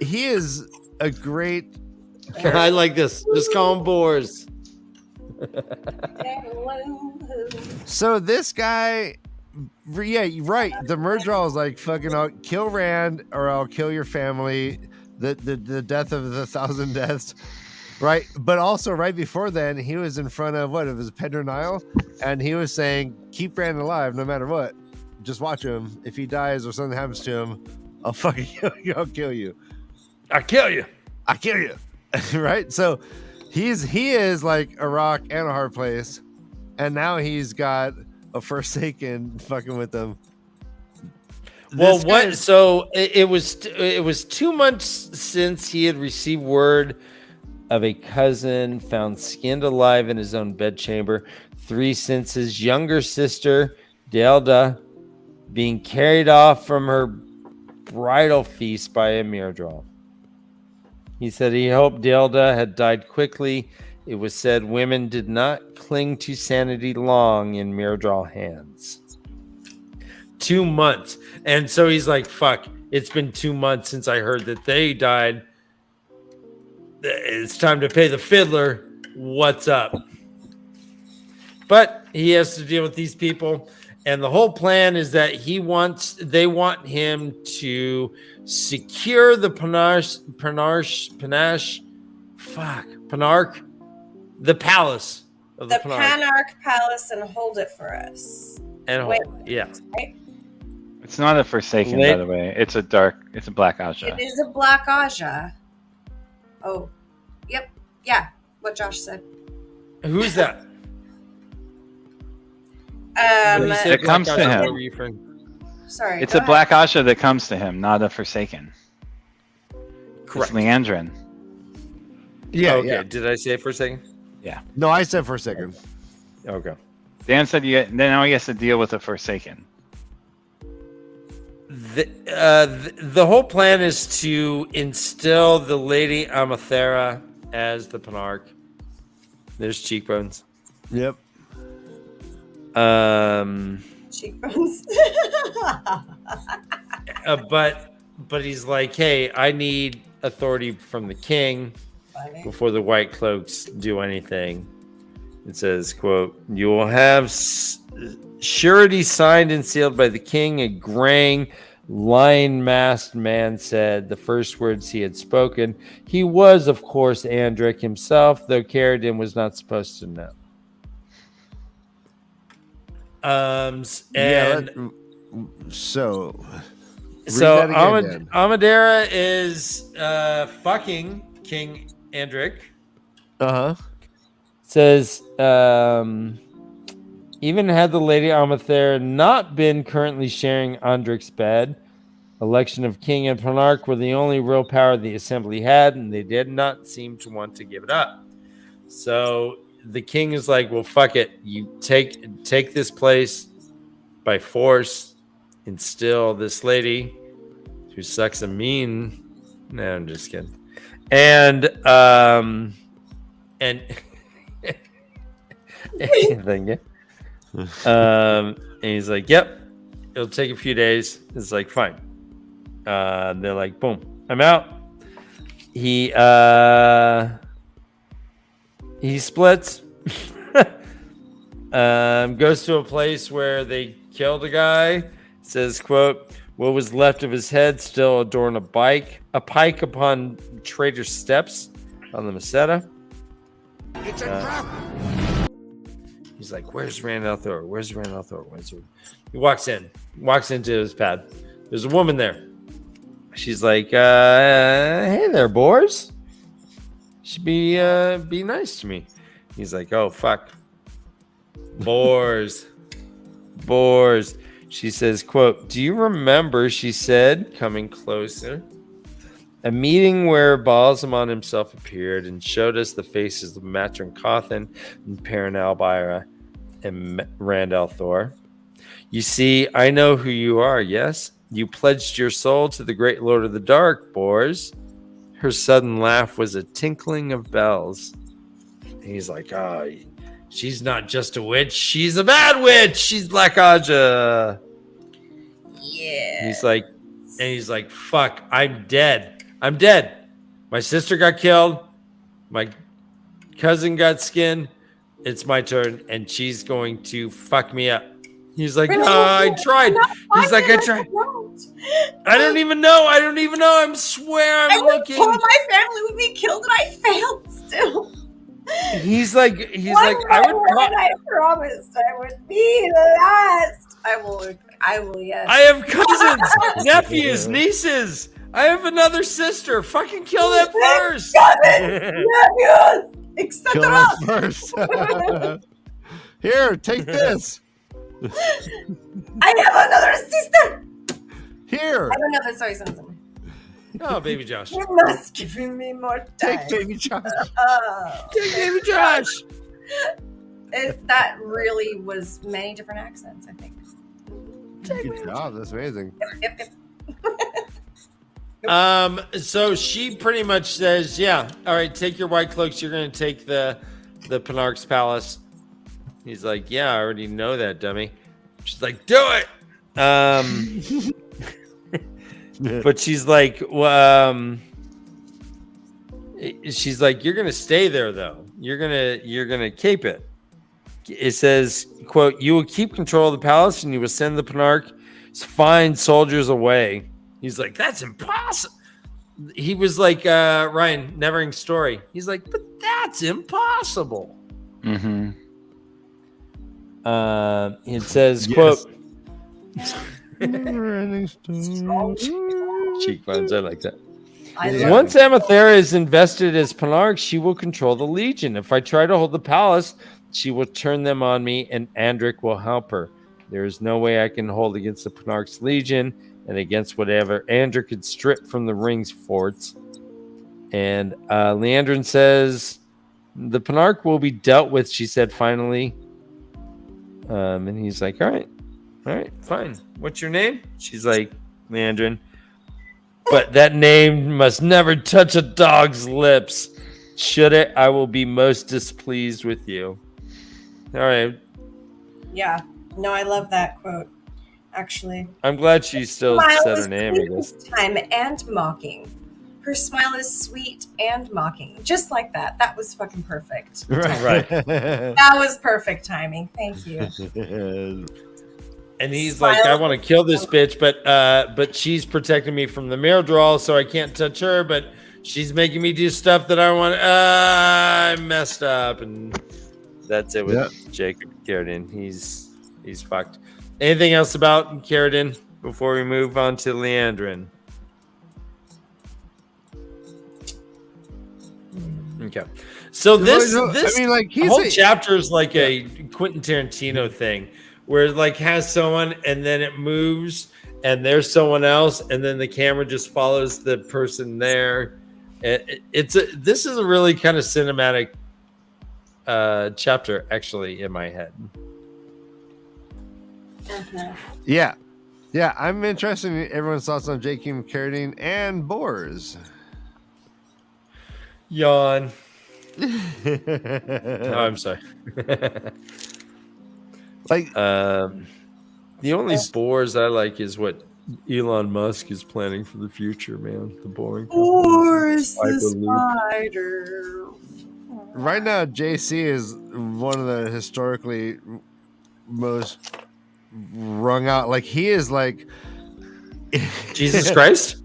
he is a great. I like this. Just call him Boars. So this guy, yeah, right. The Murdral is like fucking. I'll kill Rand or I'll kill your family. The death of the 1,000 deaths. Right, but also right before then, he was in front of what? It was Pedro Nile, and he was saying, "Keep Rand alive, no matter what. Just watch him. If he dies or something happens to him, I'll fucking kill you. I'll kill you. I kill you. I kill you." Right. So he is like a rock and a hard place, and now he's got a Forsaken fucking with them. Well, what? So it was 2 months since he had received word of a cousin found skinned alive in his own bedchamber. 3 since his younger sister, Delda, being carried off from her bridal feast by a Myrddraal. He said he hoped Delda had died quickly. It was said women did not cling to sanity long in Myrddraal hands. 2 months. And so he's like, fuck, it's been 2 months since I heard that they died. It's time to pay the fiddler. What's up? But he has to deal with these people, and the whole plan is that they want him to secure the Panarch, the palace of the Panarch Palace, and hold it for us. And yeah. Right? It's not a Forsaken, by the way. It's a Black Aja. It is a Black Aja. Oh, yep. Yeah, what Josh said. Who's that? It comes to him. Sorry. It's a Black Aja that comes to him, not a Forsaken. Correct. It's Leandrin. Yeah. Okay. Yeah. Did I say it for a second? Yeah. No, I said Forsaken. Okay. Dan said now he has to deal with a Forsaken. The whole plan is to instill the Lady Amathera as the Panarch. There's cheekbones. Yep. Cheekbones. But he's like, hey, I need authority from the king before the White Cloaks do anything. It says, quote, "You will have surety signed and sealed by the king." A graying, lion-masked man said the first words he had spoken. He was, of course, Andric himself, though Carradine was not supposed to know. So Amadera is fucking King Andric. Says even had the Lady Amathera not been currently sharing Andric's bed, election of king and Panarch were the only real power the assembly had, and they did not seem to want to give it up. So the king is like, well, fuck it. You take this place by force, instill this lady who sucks a mean. No, I'm just kidding. And thank you. And he's like, yep, it'll take a few days. It's like, fine. They're like, boom, I'm out. He splits. Goes to a place where they killed a guy. Says, quote, "What was left of his head still adorned a pike upon traitor's steps on the Meseta." It's a trap. He's like, "Where's Randall Thor? Where's Randall Thor? He walks into his pad. There's a woman there. She's like, "Hey there, boars. Should be nice to me." He's like, "Oh fuck, boars." She says, quote, "Do you remember?" She said, coming closer. "A meeting where Balsamon himself appeared and showed us the faces of Matron Cawthon and Perrin Albira and Randall Thor. You see, I know who you are, yes? You pledged your soul to the great Lord of the Dark, boars." Her sudden laugh was a tinkling of bells. And he's like, "Oh, she's not just a witch. She's a bad witch. She's Black Aja." Yeah. He's like, And he's like, fuck, I'm dead. I'm dead. My sister got killed. My cousin got skinned. It's my turn. And she's going to fuck me up. He's like, I tried. He's like, I tried. I don't even know. I swear I'm looking. My family would be killed and I failed still. He's like, I promised I would be the last. I will, yes. I have cousins, nephews, nieces. I have another sister. Fucking kill that first. Cousins, nephews, Kill etc. that first. Here, take this. I have another sister. Here. I have another. Sorry, something. Oh, baby Josh. You must give me more time. Take baby Josh. Take baby Josh. That really was many different accents, I think. Good job. That's amazing. Yep. So she pretty much says, yeah, all right, take your white cloaks. You're going to take the Penarch's palace. He's like, yeah, I already know that, dummy. She's like, do it. But she's like, she's like, you're gonna stay there though. You're gonna keep it. It says, quote, you will keep control of the palace and you will send the Penarch's fine soldiers away. He's like, that's impossible. He was like, Ryan, Neverending Story. He's like, but that's impossible. Mm-hmm. It says, Yes. quote, Never-ending story. cheekbones, I like that. I Once Amathera is invested as Penarch, she will control the Legion. If I try to hold the palace, she will turn them on me, and Andric will help her. There is no way I can hold against the Penarch's Legion and against whatever Andric could strip from the Ring's forts. And Leandrin says, the Penarch will be dealt with, she said finally. And he's like, all right, fine. What's your name? She's like, Leandrin. But that name must never touch a dog's lips. Should it, I will be most displeased with you. All right. Yeah. No, I love that quote, actually. I'm glad she still said her name, I guess. Time and mocking. Her smile is sweet and mocking. Just like that. That was fucking perfect. Right. That was perfect timing. Thank you. And he's like, I want to kill this bitch, but she's protecting me from the mirror draw, so I can't touch her, but she's making me do stuff that I want. I messed up, and that's it with Jacob Carradine. He's fucked. Anything else about Carradine before we move on to Leandrin? Okay. So this I mean, like, whole chapter is like a Quentin Tarantino thing, where it like has someone and then it moves and there's someone else and then the camera just follows the person there. This is a really kind of cinematic chapter actually in my head. Yeah. I'm interested in everyone's thoughts on Jacob Carradine and Boars. Yawn. Oh, I'm sorry. Like, the only Boars I like is what Elon Musk is planning for the future, man. The boring. Boars the spider. Right now, JC is one of the historically most wrung out. Like, he is like Jesus Christ.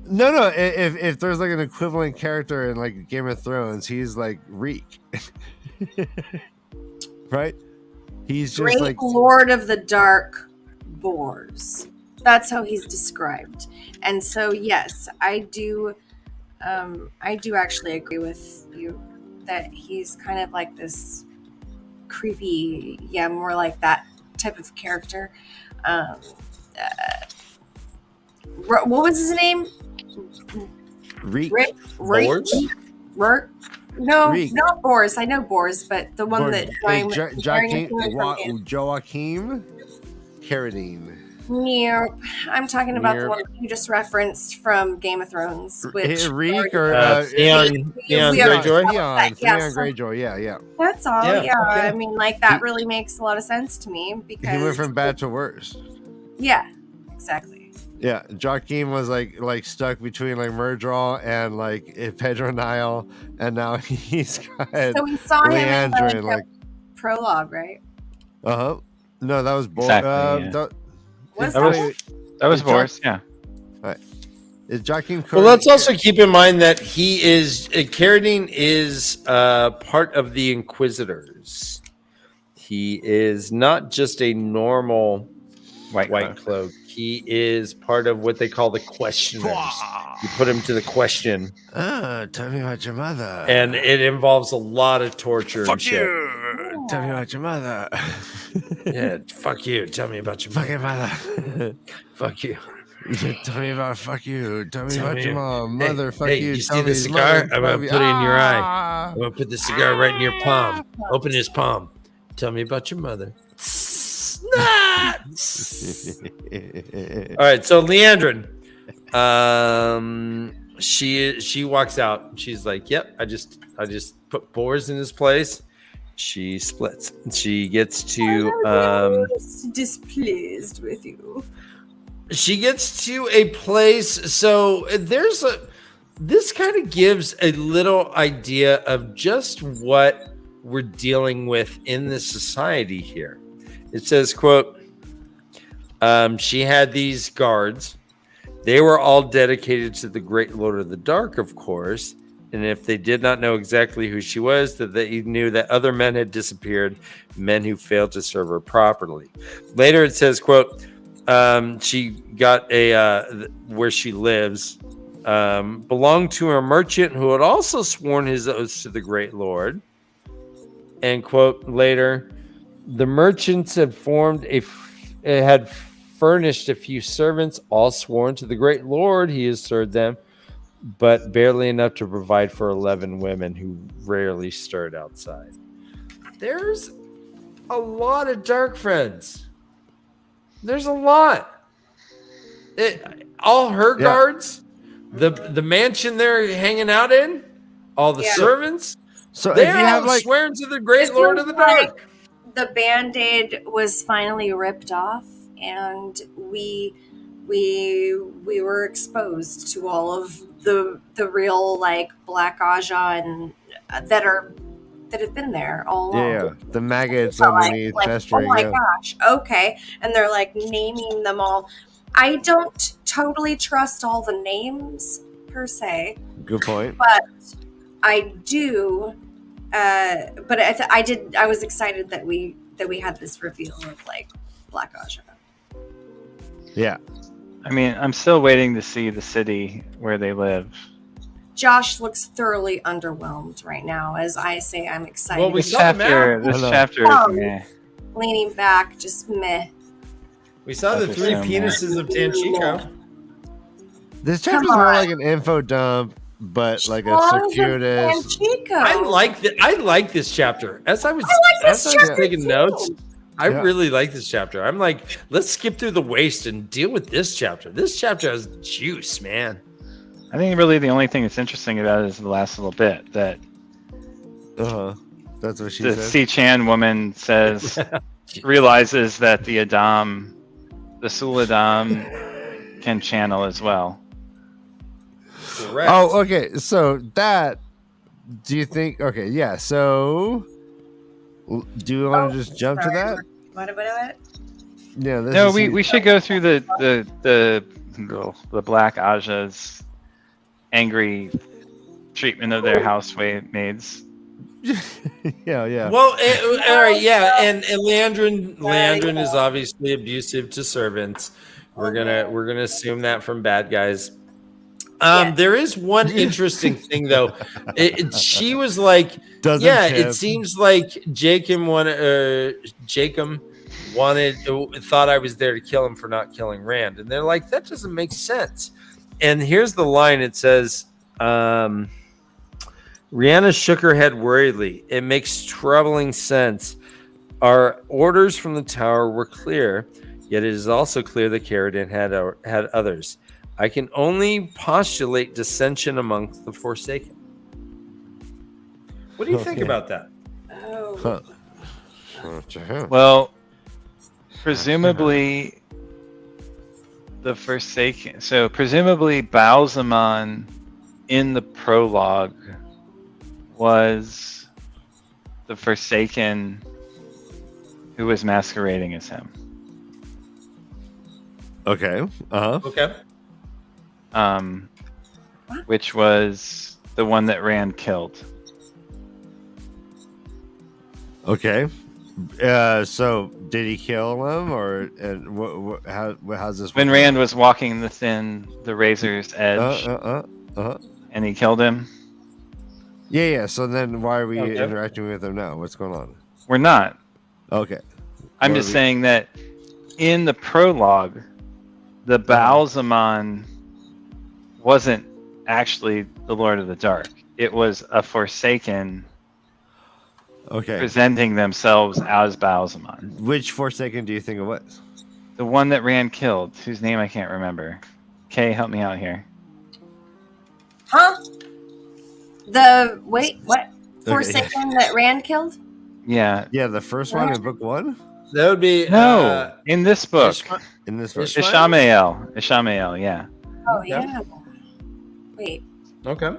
No. If there's like an equivalent character in like Game of Thrones, he's like Reek, right? He's just Great like Lord of the Dark Boars. That's how he's described. And so, yes, I do actually agree with you that he's kind of like this creepy, more like that type of character. What was his name? Reek. Boars? No, Reek. not Boris. I know Boris, but the one that Joachim Carradine. Nope. I'm talking about the one that you just referenced from Game of Thrones. Which Reek or Theon Greyjoy? Theon Greyjoy, yeah. That's all. Yeah. Yeah. I mean, like, that really makes a lot of sense to me because He went from bad to worse. Yeah, exactly. Yeah, Joaquin was like stuck between like Murdraw and like Pedro Nile, and now he's got So we saw him in Leandrin. like prologue, right? No, that was Exactly, yeah. That was Boris. Yeah. Right. Is Joaquin? Well, let's also keep in mind that he is Carradine is part of the Inquisitors. He is not just a normal white cloak. He is part of what they call the Questioners. You put him to the question. Tell me about your mother. And it involves a lot of torture. Fuck and shit. you. Tell me about your mother. Yeah, fuck you. Tell me about your fucking mother. Fuck you. Tell me about fuck you. Tell me about your mom. Mother, fuck you. You see the cigar? I'm going to put it in your eye. I'm going to put the cigar right in your palm. Open his palm. Tell me about your mother. All right, so Leandrin, she walks out. She's like, "Yep, I just put Boris in his place." She splits. She gets to displeased with you. She gets to a place. So this kind of gives a little idea of just what we're dealing with in this society here. It says, quote, she had these guards. They were all dedicated to the Great Lord of the Dark, of course. And if they did not know exactly who she was, that they knew that other men had disappeared, men who failed to serve her properly. Later it says, quote, she got where she lives, belonged to a merchant who had also sworn his oaths to the Great Lord. And quote, later, the merchants had furnished a few servants, all sworn to the Great Lord. He has served them, but barely enough to provide for 11 women who rarely stirred outside. There's a lot of dark friends. There's a lot. All her guards, the mansion they're hanging out in, all the servants. So they're if you have all like swearing to the Great Lord of the Dark. The Band-Aid was finally ripped off, and we were exposed to all of the real like Black Aja and that have been there all along. Yeah, the maggots underneath festering. Oh my gosh, okay. And they're like naming them all. I don't totally trust all the names per se. Good point. But I do. But I was excited that we had this reveal of like Black Aja. Yeah. I mean, I'm still waiting to see the city where they live. Josh looks thoroughly underwhelmed right now as I say I'm excited. Well, This chapter is meh. Leaning back, just meh. We saw the three penises of Tanchico. This chapter's more like an info dump, but like a circuitous. I like this chapter. As I was taking notes, I really like this chapter. I'm like, let's skip through the waste and deal with this chapter. This chapter has juice, man. I think really the only thing that's interesting about it is the last little bit that that's what she the said. C-Chan woman says, realizes that the Sul Adam can channel as well. Correct. Oh, okay. So do you think? Okay, yeah. So, do you want to just jump to that? What? Yeah. No, we should go through the Black Aja's angry treatment of their housemaids. yeah. Well, all right, yeah, and Leandrin is obviously abusive to servants. We're gonna assume that from bad guys. There is one interesting thing though. She was like, it seems like Jacob thought I was there to kill him for not killing Rand, and they're like, that doesn't make sense. And here's the line. It says, Rihanna shook her head worriedly. It makes troubling sense. Our orders from the tower were clear, yet it is also clear that Carradine had others. I can only postulate dissension amongst the Forsaken. What do you think about that? Well, presumably the Forsaken. So presumably Baalzamon in the prologue was the Forsaken who was masquerading as him. Okay. Okay. Which was the one that Rand killed. Okay. So did he kill him, or how's this? When Rand was walking the razor's edge, and he killed him. Yeah. So then, why are we interacting with him now? What's going on? We're not. Okay. I'm just saying that in the prologue, the Baalzamon wasn't actually the Lord of the Dark. It was a Forsaken. Okay. Presenting themselves as Baalzamon. Which Forsaken do you think it was? The one that Rand killed, whose name I can't remember. Kay, help me out here. Huh? What? Forsaken that Rand killed? Yeah. Yeah, the first one in book 1? That would be in this book. In this book. Ishamael, yeah. Oh yeah. Wait. Okay.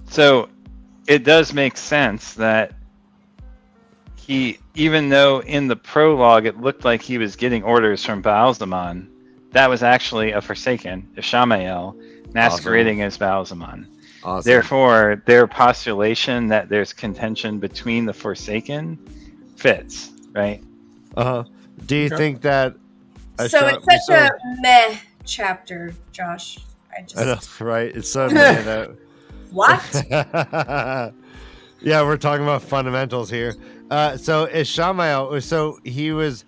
So it does make sense that even though in the prologue it looked like he was getting orders from Baalzamon, that was actually a Forsaken, Ishamael, masquerading as Baalzamon. Awesome. Therefore, their postulation that there's contention between the Forsaken fits, right? Do you think that? So it's such a meh chapter, Josh. I know, right? It's so meh that. What? Yeah, we're talking about fundamentals here. So Ishamael, so he was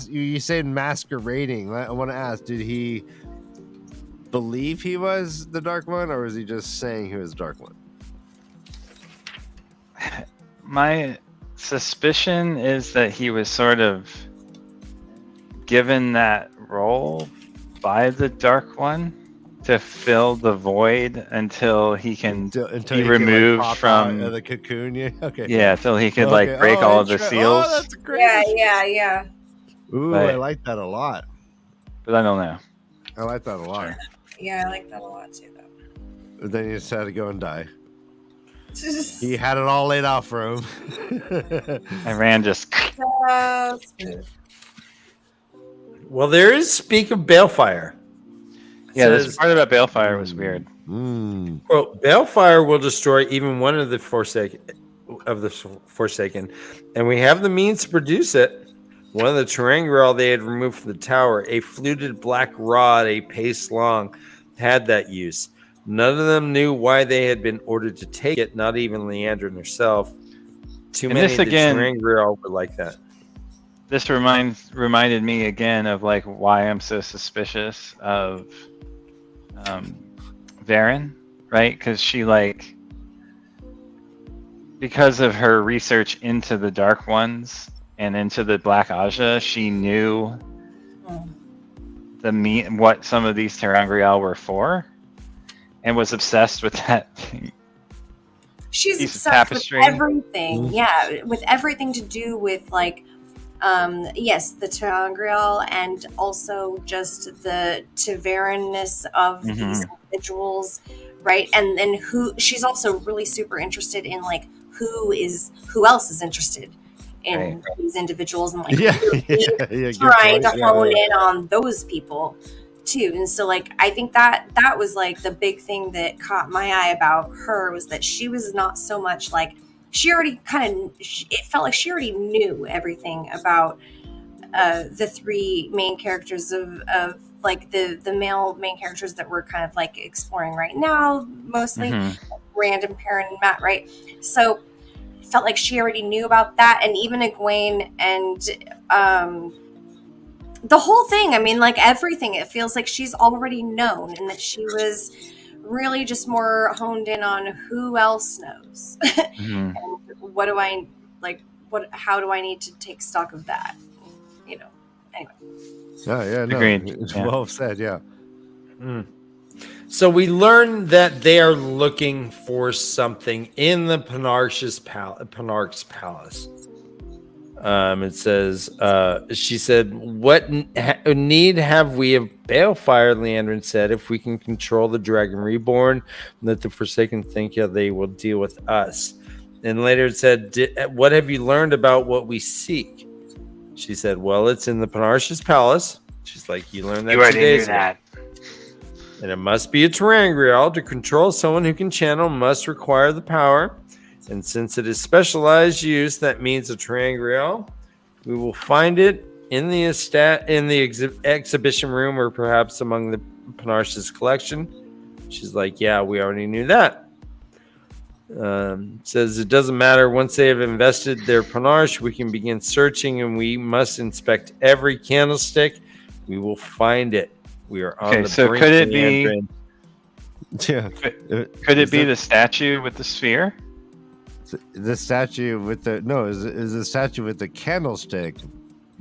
you said masquerading. I want to ask, did he believe he was the Dark One, or was he just saying he was the Dark One? My suspicion is that he was sort of given that role by the Dark One to fill the void until he can be removed from the cocoon. Yeah, okay. Yeah, until he could break all of the seals. Oh, that's great. Yeah. Ooh, I like that a lot. But I don't know. I like that a lot. Yeah, I like that a lot too, though. But then he just had to go and die. He had it all laid out for him. And Rand just. Well, there is speak of Balefire. Yeah, this part about Balefire was weird. Quote, Balefire will destroy even one of the Forsaken, and we have the means to produce it. One of the terangrial they had removed from the tower, a fluted black rod, a pace long, had that use. None of them knew why they had been ordered to take it, not even Leandrin herself. Too many of the terangrial were like that. This reminded me again of why I'm so suspicious of Varen, right? Because she because of her research into the Dark Ones and into the Black Aja, she knew what some of these terangrial were for, and was obsessed with that thing. She's obsessed with everything. Yeah, with everything to do with yes, the terangrial, and also just the Tavernness of these individuals, right? And then she's also really super interested in who else is interested in these individuals, and trying to hone in on those people too. And so I think that was the big thing that caught my eye about her, was that she was not so much she already it felt like she already knew everything about the three main characters of the male main characters that we're kind of exploring right now, mostly Rand and Perrin and Mat, right? So it felt like she already knew about that, and even Egwene and the whole thing. I mean, everything, it feels like she's already known, and that she was really just more honed in on who else knows. And what do I how do I need to take stock of that, anyway. Agreed. It's well said. So we learned that they are looking for something in the Panarch's palace. It says, she said, what need have we of balefire, Leandrin said, if we can control the Dragon Reborn, let the Forsaken think how they will deal with us. And later it said, what have you learned about what we seek? She said, well, it's in the Panarsh's palace. She's like, you learned that You 2 already days knew ago. that. And it must be a terangrial. To control someone who can channel must require the power. And since it is specialized use, that means a terangrial. We will find it in the exhibition room or perhaps among the Panarsh's collection. She's like, yeah, we already knew that. Says it doesn't matter. Once they have invested their Panarsh, we can begin searching and we must inspect every candlestick. We will find it. We are on the so brink. Could it be? Yeah. Could it be the statue with the sphere? The statue with the is the statue with the candlestick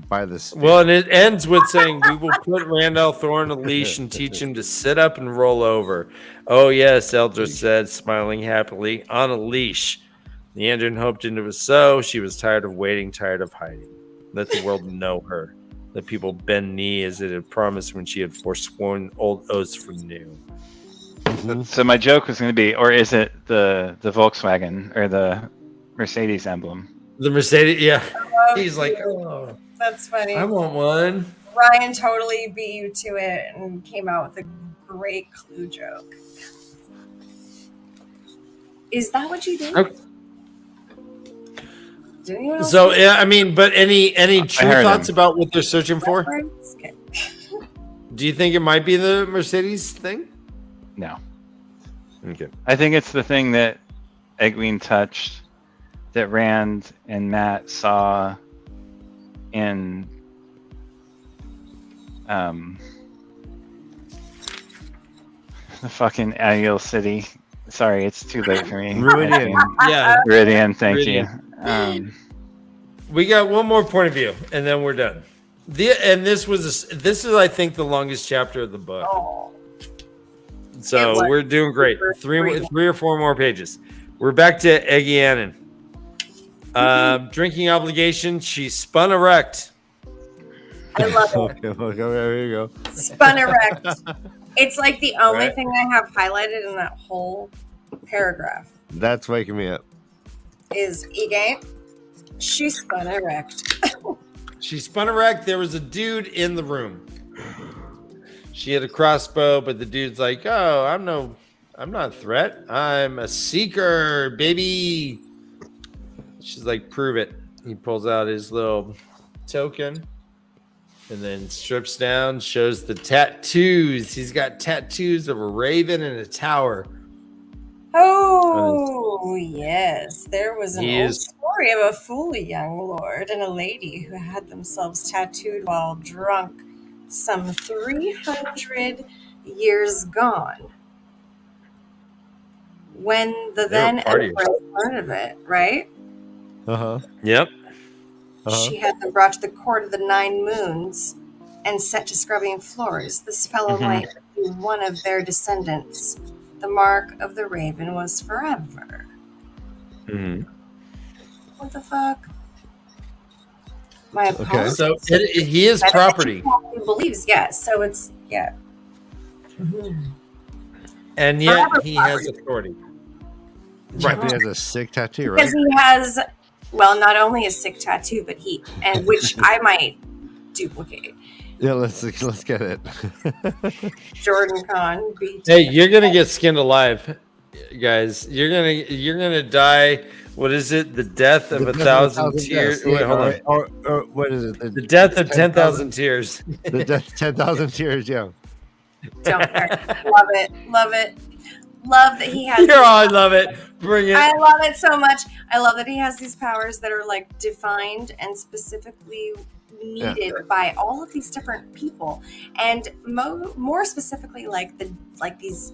by the sphere. Well, and it ends with saying, we will put Randall Thor on a leash and teach him to sit up and roll over. Oh, yes, Eldra said, smiling happily, on a leash. Leandrin hoped it was so. She was tired of waiting, tired of hiding. Let the world know her. Let people bend knee as it had promised when she had forsworn old oaths for new. So my joke was going to be, or is it the Volkswagen or the Mercedes emblem? The Mercedes, yeah. He's like, oh, that's funny. I want one. Ryan totally beat you to it and came out with a great clue joke. Is that what you did? Okay. So yeah, I mean, but any true thoughts about what they're searching for? Do you think it might be the Mercedes thing? No. Okay. I think it's the thing that Egwene touched, that Rand and Matt saw in the fucking Aiel City. Sorry, it's too late for me. Ruidian. Yeah. Ruidian, thank you. We got one more point of view, and then we're done. This is, I think, the longest chapter of the book. Oh. So we're doing great. Three or four more pages. We're back to Eggianan. Drinking obligation. She spun erect. I love it. Okay, there you go. Spun erect. It's like the only thing I have highlighted in that whole paragraph. That's waking me up. Is Egate. She spun erect. She spun erect. There was a dude in the room. She had a crossbow, but the dude's like, "Oh, I'm not a threat. I'm a seeker, baby." She's like, "Prove it." He pulls out his little token and then strips down, shows the tattoos. He's got tattoos of a raven and a tower. Oh, yes. There was an old story of a fully young lord and a lady who had themselves tattooed while drunk some 300 years gone. When the then empress learned of it, right? Yep. She had them brought to the court of the 9 moons and set to scrubbing floors. This fellow might be one of their descendants. The mark of the raven was forever. What the fuck? My apologies. So he is property. He believes, yes. So it's, yeah. And yet he has authority. Right. He has a sick tattoo, right? Because he has, well, not only a sick tattoo, but which I might duplicate. Yeah, let's get it. Jordan Kahn. Hey, you're gonna get skinned alive, guys. You're gonna die. What is it? The death of 1,000 tears. Wait, hold on. Or what is it? The death of 10,000 tears. The death of 10,000 tears. Yeah. Don't care. Love it. Love it. Love that he has. I love it. Bring it. I love it so much. I love that he has these powers that are like defined and specifically needed by all of these different people, and more specifically, like these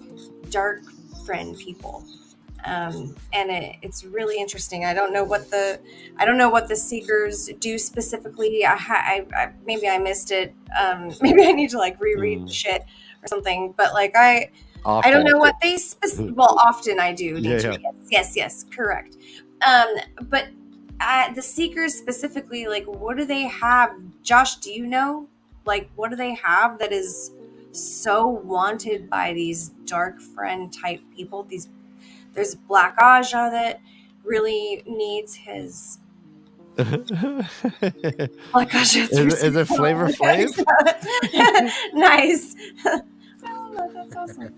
dark friend people. And it's really interesting. I don't know what the seekers do specifically. I maybe I missed it. Maybe I need to like reread shit or something. But like I don't know what they well, often I do. Yes, correct. But The Seekers specifically, like, what do they have? Josh, do you know? Like, what do they have that is so wanted by these dark friend type people? There's Black Aja that really needs his. Black Aja. Is it Flavor Flav? Nice. Oh, that's awesome.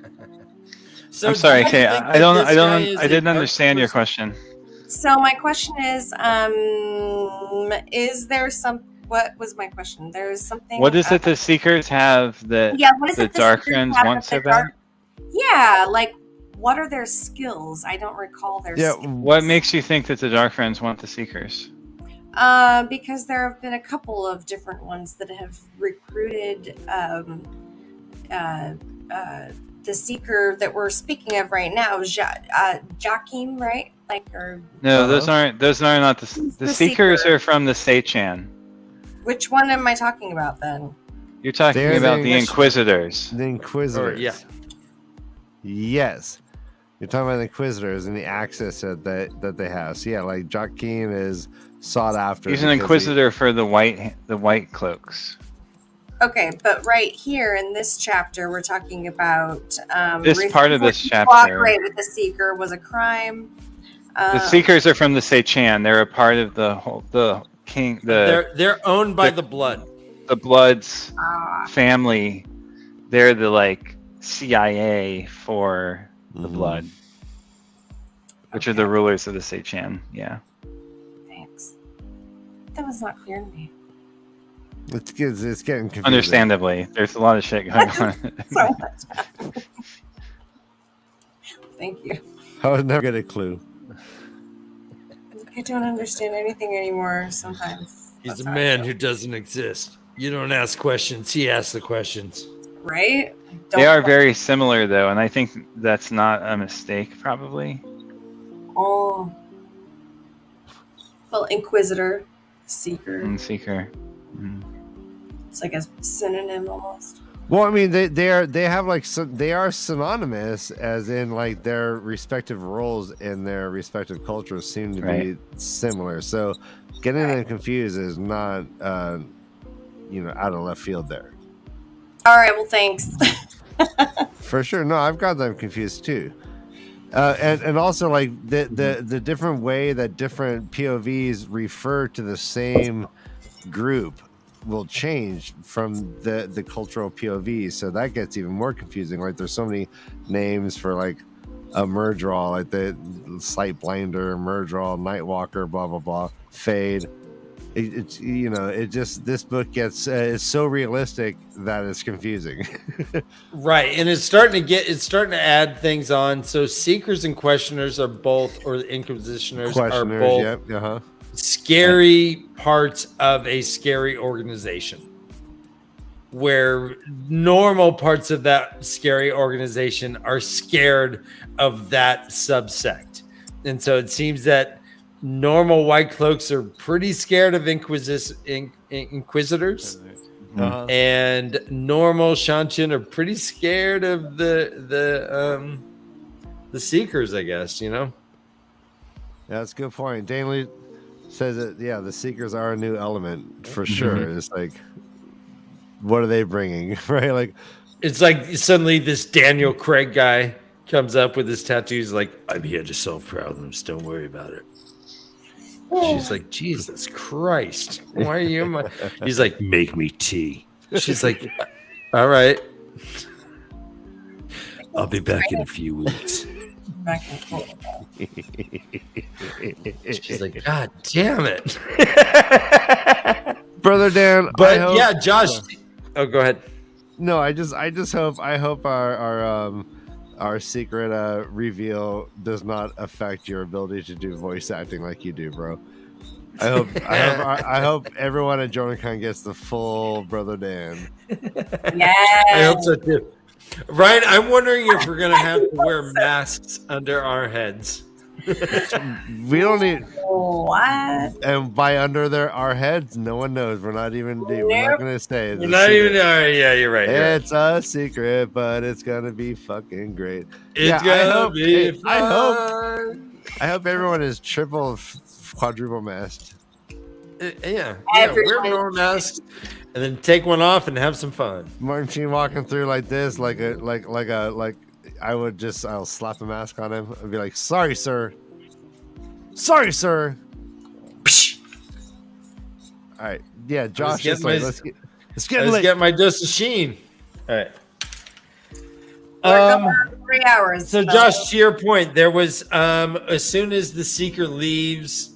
So I'm sorry, Kay. I didn't understand your question. So my question is there some? What was my question? There's something. What is it the Seekers have that the Dark Friends want so bad? Yeah, like what are their skills? I don't recall their. skills. What makes you think that the Dark Friends want the Seekers? Because there have been a couple of different ones that have recruited the Seeker that we're speaking of right now, Jakim, right? No, those aren't not the Seekers are from the Seichan. Which one am I talking about then? You're talking about the Inquisitors. The Inquisitors. Yeah. Yes. You're talking about the Inquisitors and the access that they have. So yeah, like Jakim is sought after. He's an Inquisitor for the white cloaks. Okay, but right here in this chapter, we're talking about this part of this chapter. Cooperate with the Seeker was a crime. The Seekers are from the Seichan. They're a part of the king. They're owned by the Blood. The Blood's family. They're the CIA for the Blood, which are the rulers of the Seichan. Yeah. Thanks. That was not clear to me. It's getting confusing. Understandably, there's a lot of shit going on. So much. Thank you. I would never get a clue. I don't understand anything anymore sometimes. He's a man who doesn't exist. You don't ask questions, he asks the questions. Right? They are very similar, though, and I think that's not a mistake, probably. Oh. Well, Inquisitor, Seeker. And Seeker. It's like a synonym almost. Well, I mean, they are synonymous, as in like their respective roles in their respective cultures seem to be similar. So getting them confused is not, out of left field there. All right. Well, thanks. For sure. No, I've got them confused too. And also like the different way that different POVs refer to the same group will change from the cultural POV, so that gets even more confusing. Like there's so many names for like a Murdraw, like the Sight Blinder, Murdraw, Nightwalker, blah blah blah, Fade. This book gets it's so realistic that it's confusing. Right, and it's starting to add things on. So Seekers and Questioners are both, or the Inquisitioners are both. Scary parts of a scary organization, where normal parts of that scary organization are scared of that subsect. And so it seems that normal white cloaks are pretty scared of Inquisitors, and normal Shanchin are pretty scared of the Seekers, I guess, That's a good point. Danley says that the Seekers are a new element for sure. It's like, what are they bringing? Right? Like, it's like suddenly this Daniel Craig guy comes up with his tattoos, like, I'm here to solve problems, don't worry about it. She's like, Jesus Christ, why are you he's like, make me tea. She's like, all right, I'll be back in a few weeks. She's like, God damn it. Brother Dan. But Josh. Oh, go ahead. No, I just hope our secret reveal does not affect your ability to do voice acting like you do, bro. I hope everyone at JonaCon gets the full Brother Dan. Yeah. I hope so too. Ryan, I'm wondering if we're gonna have to wear masks under our heads. We don't need what? And by under our heads, no one knows. We're not even. We're not gonna say. You're not even. Yeah, you're right. It's a secret, but it's gonna be fucking great. It's gonna be fun. I hope everyone is triple quadruple masked. Yeah, wear more masks, and then take one off and have some fun. Martin Sheen walking through like this, like I'll slap a mask on him and be like, sorry, sir. Sorry, sir. All right. Yeah, Josh is like, let's get my dose of Sheen. All right. 3 hours. So Josh, to your point, there was as soon as the seeker leaves,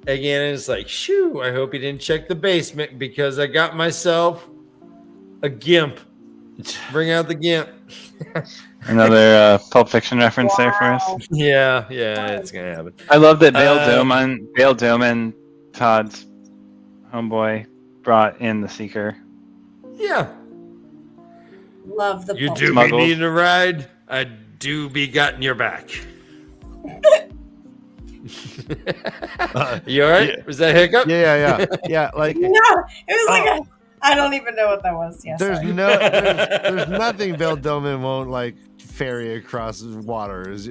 again, it's like, shoo, I hope he didn't check the basement because I got myself a gimp. Bring out the gimp. Another Pulp Fiction reference there for us. Yeah, it's gonna happen. I love that Bale Doman, Todd's homeboy, brought in the Seeker. Yeah. Love the You pulp. do be needing a ride. I do be got in your back. You all right? Yeah. Was that a hiccup? Yeah. Like No, it was like I don't even know what that was. Yeah, there's sorry. there's nothing Bill Doman won't like ferry across waters.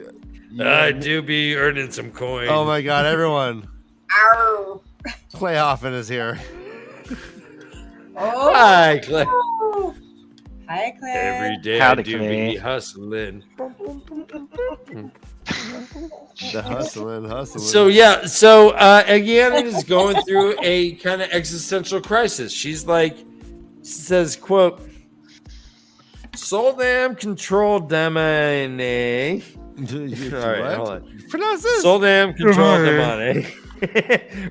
I do be earning some coin. Oh my God, everyone! Ow. Clay Hoffman is here. Oh. Hi, Clay. Hi, Clay. Every day Howdy, I do Clay. be hustling. The hustling. So again, it is going through a kind of existential crisis. She's like, says, quote, "Soul damn control demone." All right, hold on. Pronounce this. Soul damn control demone.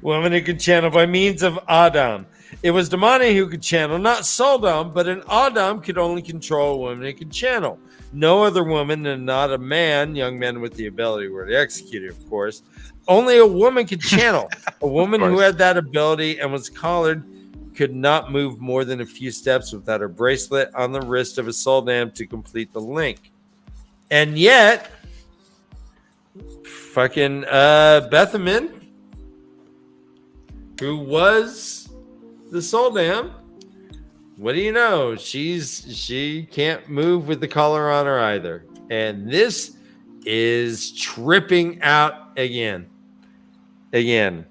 Woman who could channel by means of Adam. It was Damani who could channel, not Soldom, but an Adam could only control a woman who could channel. No other woman and not a man, young men with the ability were to execute it, of course. Only a woman could channel. A woman who had that ability and was collared could not move more than a few steps without her bracelet on the wrist of a Soldam to complete the link. And yet, fucking Bethamin, who was the Soldam, what do you know? She can't move with the collar on her either. And this is tripping out again. And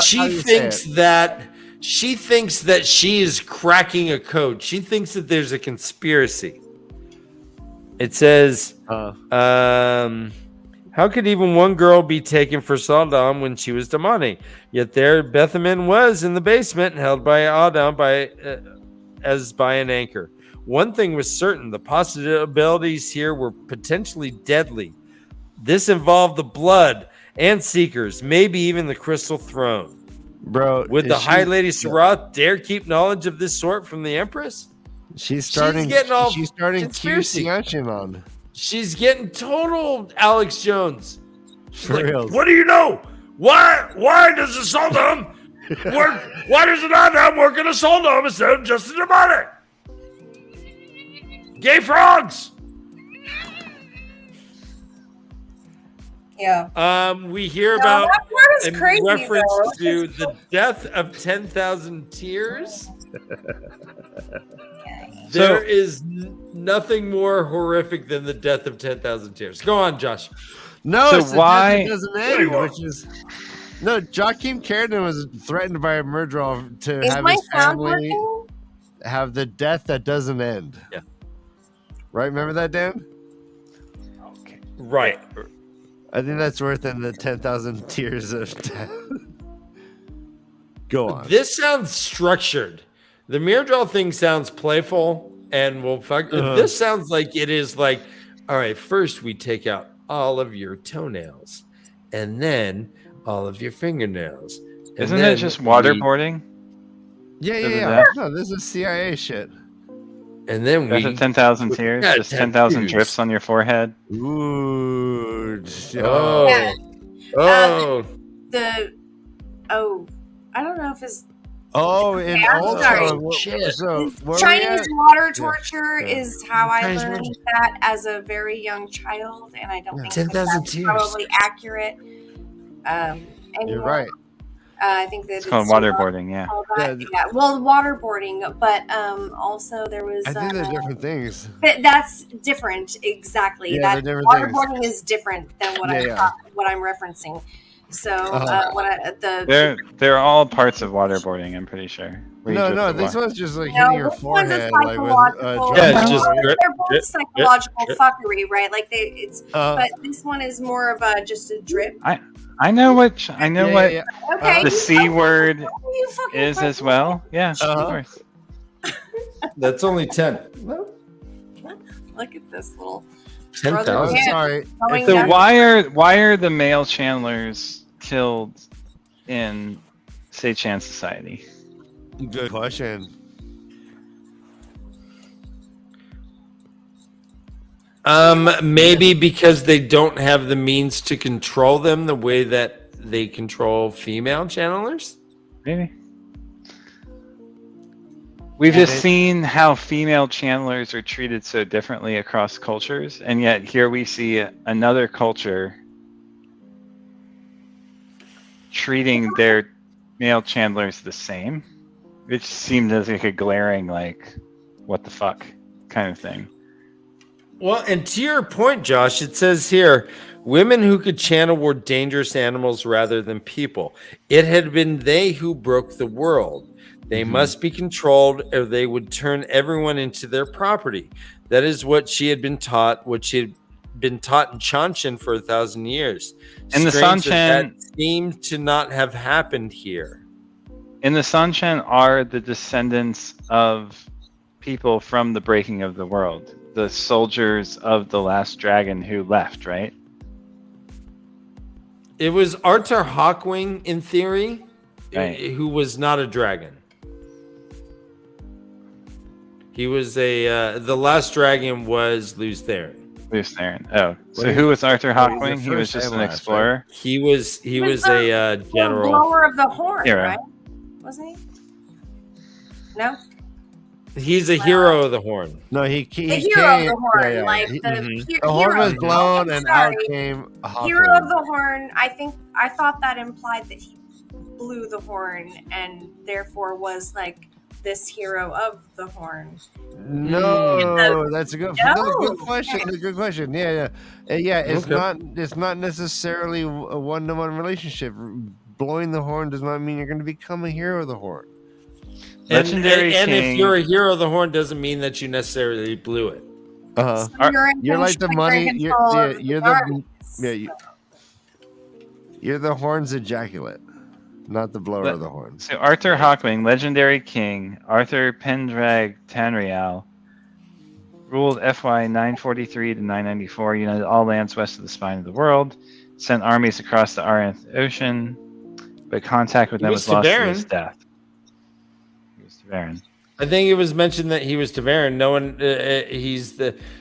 she thinks that she is cracking a code. She thinks that there's a conspiracy. It says, how could even one girl be taken for Saldam when she was Damani? Yet there Bethamin was in the basement, held by Adam as by an anchor. One thing was certain, the possibilities here were potentially deadly. This involved the blood and Seekers, maybe even the Crystal Throne. Bro, would the High Lady Sarath dare keep knowledge of this sort from the Empress? She's starting QC on. She's getting total Alex Jones. She's For real. What do you know? Why does the Soldom work? Why does an Adam work in a Soldom instead of just a demonic? Gay frogs. Yeah. We hear about that part is crazy, reference to the death of 10,000 tears. There is nothing more horrific than the death of 10,000 tears. Go on, Josh. No, so it's why the death that doesn't end, which is no. Joaquin Carradine was threatened by a murderer to have his family have the death that doesn't end. Yeah. Right? Remember that, Dan? Okay. Right. I think that's worth than the 10,000 tears of death. Go on. This sounds structured. The Myrddraal thing sounds playful, and this sounds like it is like, all right, first we take out all of your toenails, and then all of your fingernails. Isn't it just waterboarding? Yeah. No, this is CIA shit. And then that's a 10,000 tears, just 10,000 drips on your forehead. Ooh. Yeah. I don't know if it's. And also, Chinese water torture is how I learned that as a very young child, and I don't think that's probably accurate. You're right. I think that it's called waterboarding. Yeah. Yeah. Well, waterboarding, but also there was. I think they're different things. That's different, exactly. Yeah, that they're different waterboarding things. is different than what what I'm referencing. So they're all parts of waterboarding. I'm pretty sure. No, this one's just like hitting your forehead, like with it's just they're both psychological fuckery, right? Like but this one is more of just a drip. I know what Okay, the C word is as well. Yeah, of course. That's only 10. Look at this little 10,000. Sorry. So why are the male channelers killed in Seichan society? Good question. Maybe because they don't have the means to control them the way that they control female channelers. Maybe. We've just seen how female channelers are treated so differently across cultures, and yet here we see another culture treating their male channelers the same, which seemed as like a glaring, like, what the fuck kind of thing. Well, and to your point, Josh, it says here, women who could channel were dangerous animals rather than people. It had been they who broke the world. They must be controlled or they would turn everyone into their property. That is what she had been taught, what she had been taught in Chanshan for 1,000 years. And the Sanshan seemed to not have happened here. And the Sanshan are the descendants of people from the breaking of the world. The soldiers of the last dragon who left, right? It was Arthur Hawkwing, in theory, who was not a dragon. He was the last dragon was Lews Therin. Lews Therin. Oh, so who was Arthur Hawkwing? He was just an explorer. Right? He was a general. The blower of the horn, hero. Right? Wasn't he? No. He's a hero of the horn. No, the hero of the horn, like the horn was blown and out came Hawkwing. Hero of the horn. I thought that implied that he blew the horn and therefore was like this hero of the horn. No, that's a good question. A good question. Yeah. It's not necessarily a one-to-one relationship. Blowing the horn does not mean you're going to become a hero of the horn. Legendary and if you're a hero of the horn, doesn't mean that you necessarily blew it. So you're like the money. You're the horn's ejaculate, not the blower of the horn. So Arthur Hawkwing, legendary king, Arthur Pendrag Tanreal, ruled FY 943 to 994, united all lands west of the spine of the world, sent armies across the Aranth Ocean, but contact with them was lost to his death. I think it was mentioned that he was TAVERN. No one,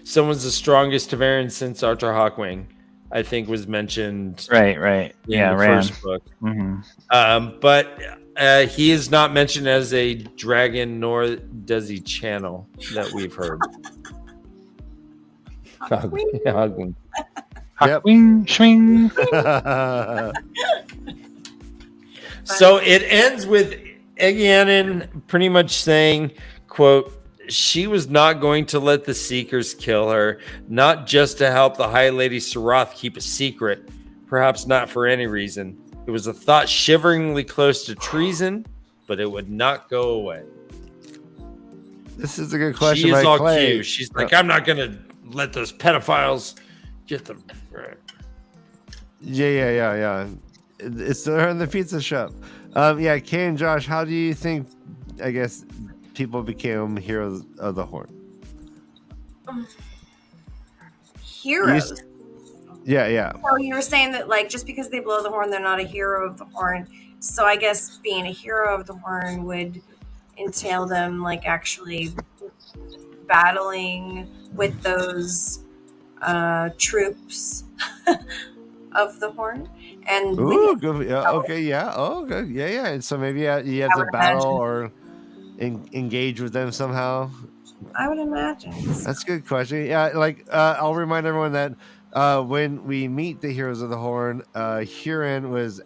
someone's the strongest TAVERN since Arthur Hawkwing. I think was mentioned. Right. In the first book. But he is not mentioned as a dragon, nor does he channel that we've heard. Hawkwing. Hawkwing, swing. So it ends with Egyanin pretty much saying, quote, she was not going to let the Seekers kill her, not just to help the High Lady Sarath keep a secret, perhaps not for any reason. It was a thought shiveringly close to treason, but it would not go away. This is a good question. She is all cute. She's like, I'm not going to let those pedophiles get them. Right. Yeah. It's her in the pizza shop. Kay and Josh, how do you think, I guess, people became heroes of the horn? Heroes? Yeah. So you were saying that, like, just because they blow the horn, they're not a hero of the horn. So I guess being a hero of the horn would entail them, like, actually battling with those troops of the horn. And And so maybe you have to battle or engage with them somehow. I would imagine. That's a good question. Yeah, like I'll remind everyone that when we meet the Heroes of the Horn, Huron was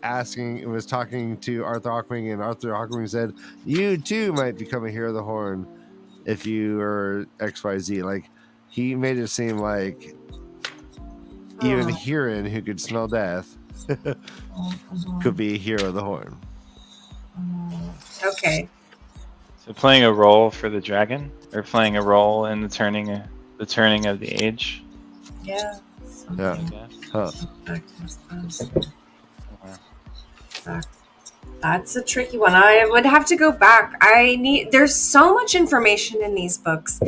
talking to Arthur Hawkwing, and Arthur Hawkwing said, "You too might become a Hero of the Horn if you are XYZ." Like, he made it seem like even Huron, who could smell death, could be a Hero of the Horn. Okay. So playing a role for the dragon, or playing a role in the turning of the age. Yeah. Yeah. Huh. That's a tricky one. I would have to go back. There's so much information in these books.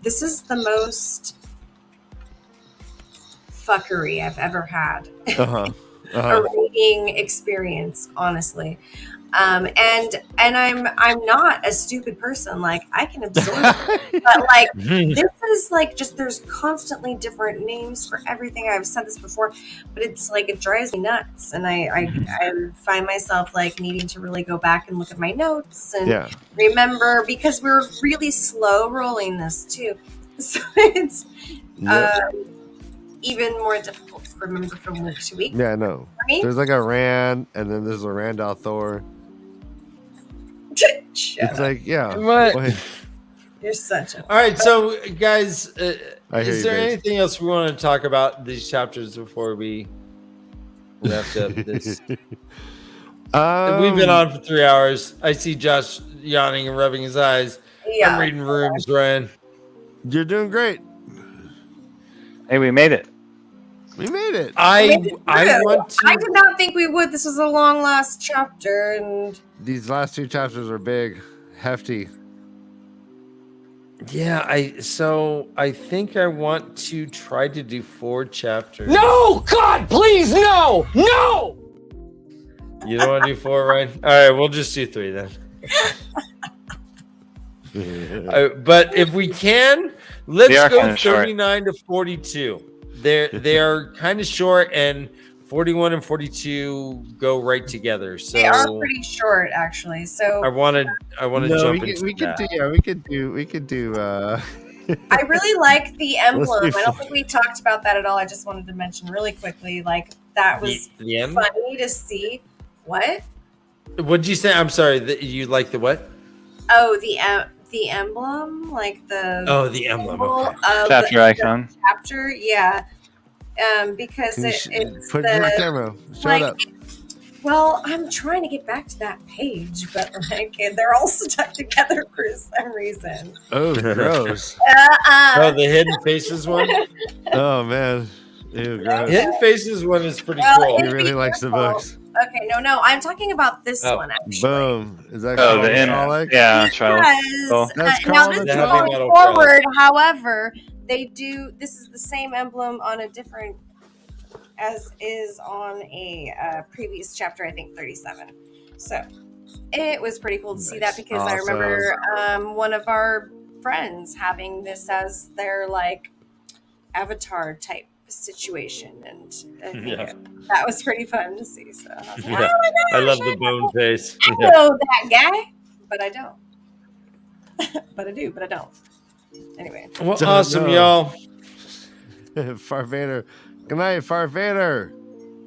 This is the most fuckery I've ever had. A reading experience, honestly. And I'm not a stupid person. Like, I can absorb it. But like this is like just there's constantly different names for everything. I've said this before, but it's like it drives me nuts. And I find myself like needing to really go back and look at my notes and remember, because we're really slow rolling this too. So it's even more difficult to remember from week to week. Yeah, I know. There's like a Rand, and then there's a Randall Thor. It's like, what? You're such a. All right, so guys, is there anything else we want to talk about these chapters before we wrap up this? We've been on for 3 hours. I see Josh yawning and rubbing his eyes. Yeah. I'm reading rooms, Ryan. You're doing great. Hey, we made it. We made it. I want to. I did not think we would. This was a long last chapter, and these last 2 chapters are big, hefty. Yeah, I think I want to try to do 4 chapters. No, God, please, no. You don't want to do 4, Ryan? All right, we'll just do 3 then. But if we can, let's go 39 to 42. They are kind of short, and 41 and 42 go right together. So they are pretty short, actually. So I want to jump into that. We could do. I really like the emblem. I don't think we talked about that at all. I just wanted to mention really quickly, like that was funny to see. What? What'd you say? I'm sorry. You like the what? Oh, the emblem, like the the emblem. Okay. Chapter icon. Chapter, yeah. Because it's put it on camera. Show it up. Well, I'm trying to get back to that page, but like they're all stuck together for some reason. Oh, gross. The Hidden Faces one. Oh man, ew, gross. Hidden Faces one is pretty cool. He really likes the books. Okay, no, I'm talking about this one actually. Boom! Is that the end? Yeah, now this is going forward. However, they do. This is the same emblem on a different, as is on a previous chapter. I think 37. So it was pretty cool to see that, because I remember one of our friends having this as their like avatar type situation, and that was pretty fun to see. So I was like, oh my gosh, I love the bone face. I know that guy, but I don't. But I do, but I don't. Anyway. Well, awesome, y'all. FartVader. Good night, FartVader.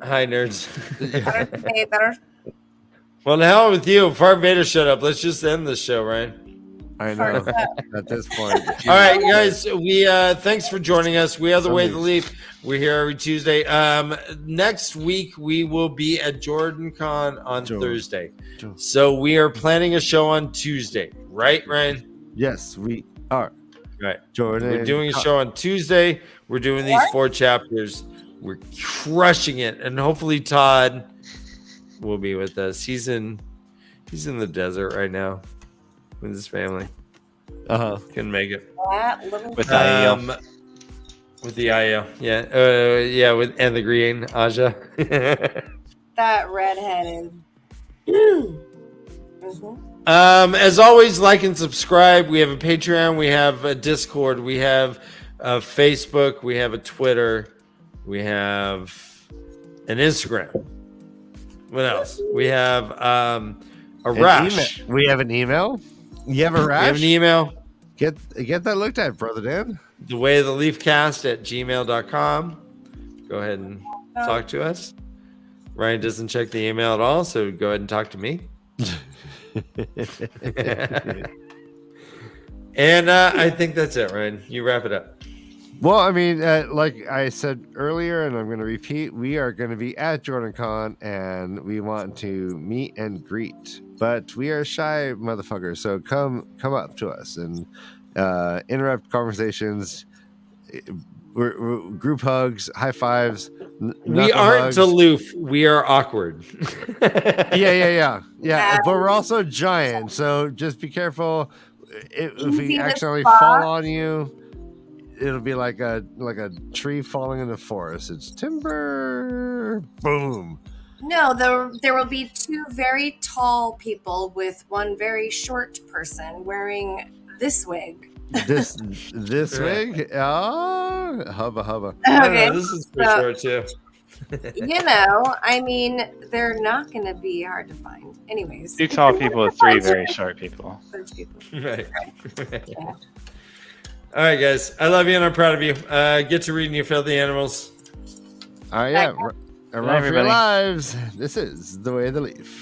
Hi, nerds. Better. Well, the hell with you. FartVader shut up. Let's just end this show, Ryan. I know. At this point. All right, guys. We thanks for joining us. We are the Way of the Leaf. We're here every Tuesday. Next week we will be at JordanCon on Thursday. So we are planning a show on Tuesday, right, Ryan? Yes, we are. Right. Jordan. We're doing a show on Tuesday. We're doing these 4 chapters. We're crushing it, and hopefully Todd will be with us. He's in the desert right now with his family. Couldn't make it. With IEL. With the IEL. Yeah. And the green Aja. That redheaded. As always, like and subscribe. We have a Patreon, we have a Discord, we have a Facebook, we have a Twitter, we have an Instagram. What else? We have a Rash. We have an email. You have a Rash? We have an email. Get that looked at, brother Dan. The Way of the LeafCast at gmail.com. go ahead and talk to us. Ryan doesn't check the email at all, so go ahead and talk to me. And I think that's it, Ryan. You wrap it up. Well, I mean, like I said earlier, and I'm going to repeat, we are going to be at JordanCon, and we want to meet and greet. But we are shy motherfuckers, so come up to us and interrupt conversations. We're group hugs, high fives. We aren't aloof. We are awkward. Yeah. But we're also giant, so just be careful. If we accidentally fall on you, it'll be like a tree falling in the forest. It's timber. Boom. No, there will be two very tall people with one very short person wearing this wig. This wig? Oh, hubba. Okay, this is for sure too. I mean, they're not going to be hard to find. Anyways. 2 tall people with 3 very short people. Right. Yeah. All right, guys. I love you and I'm proud of you. Get to reading, you filthy animals. All right, yeah. Run for your lives. This is the way of the leaf.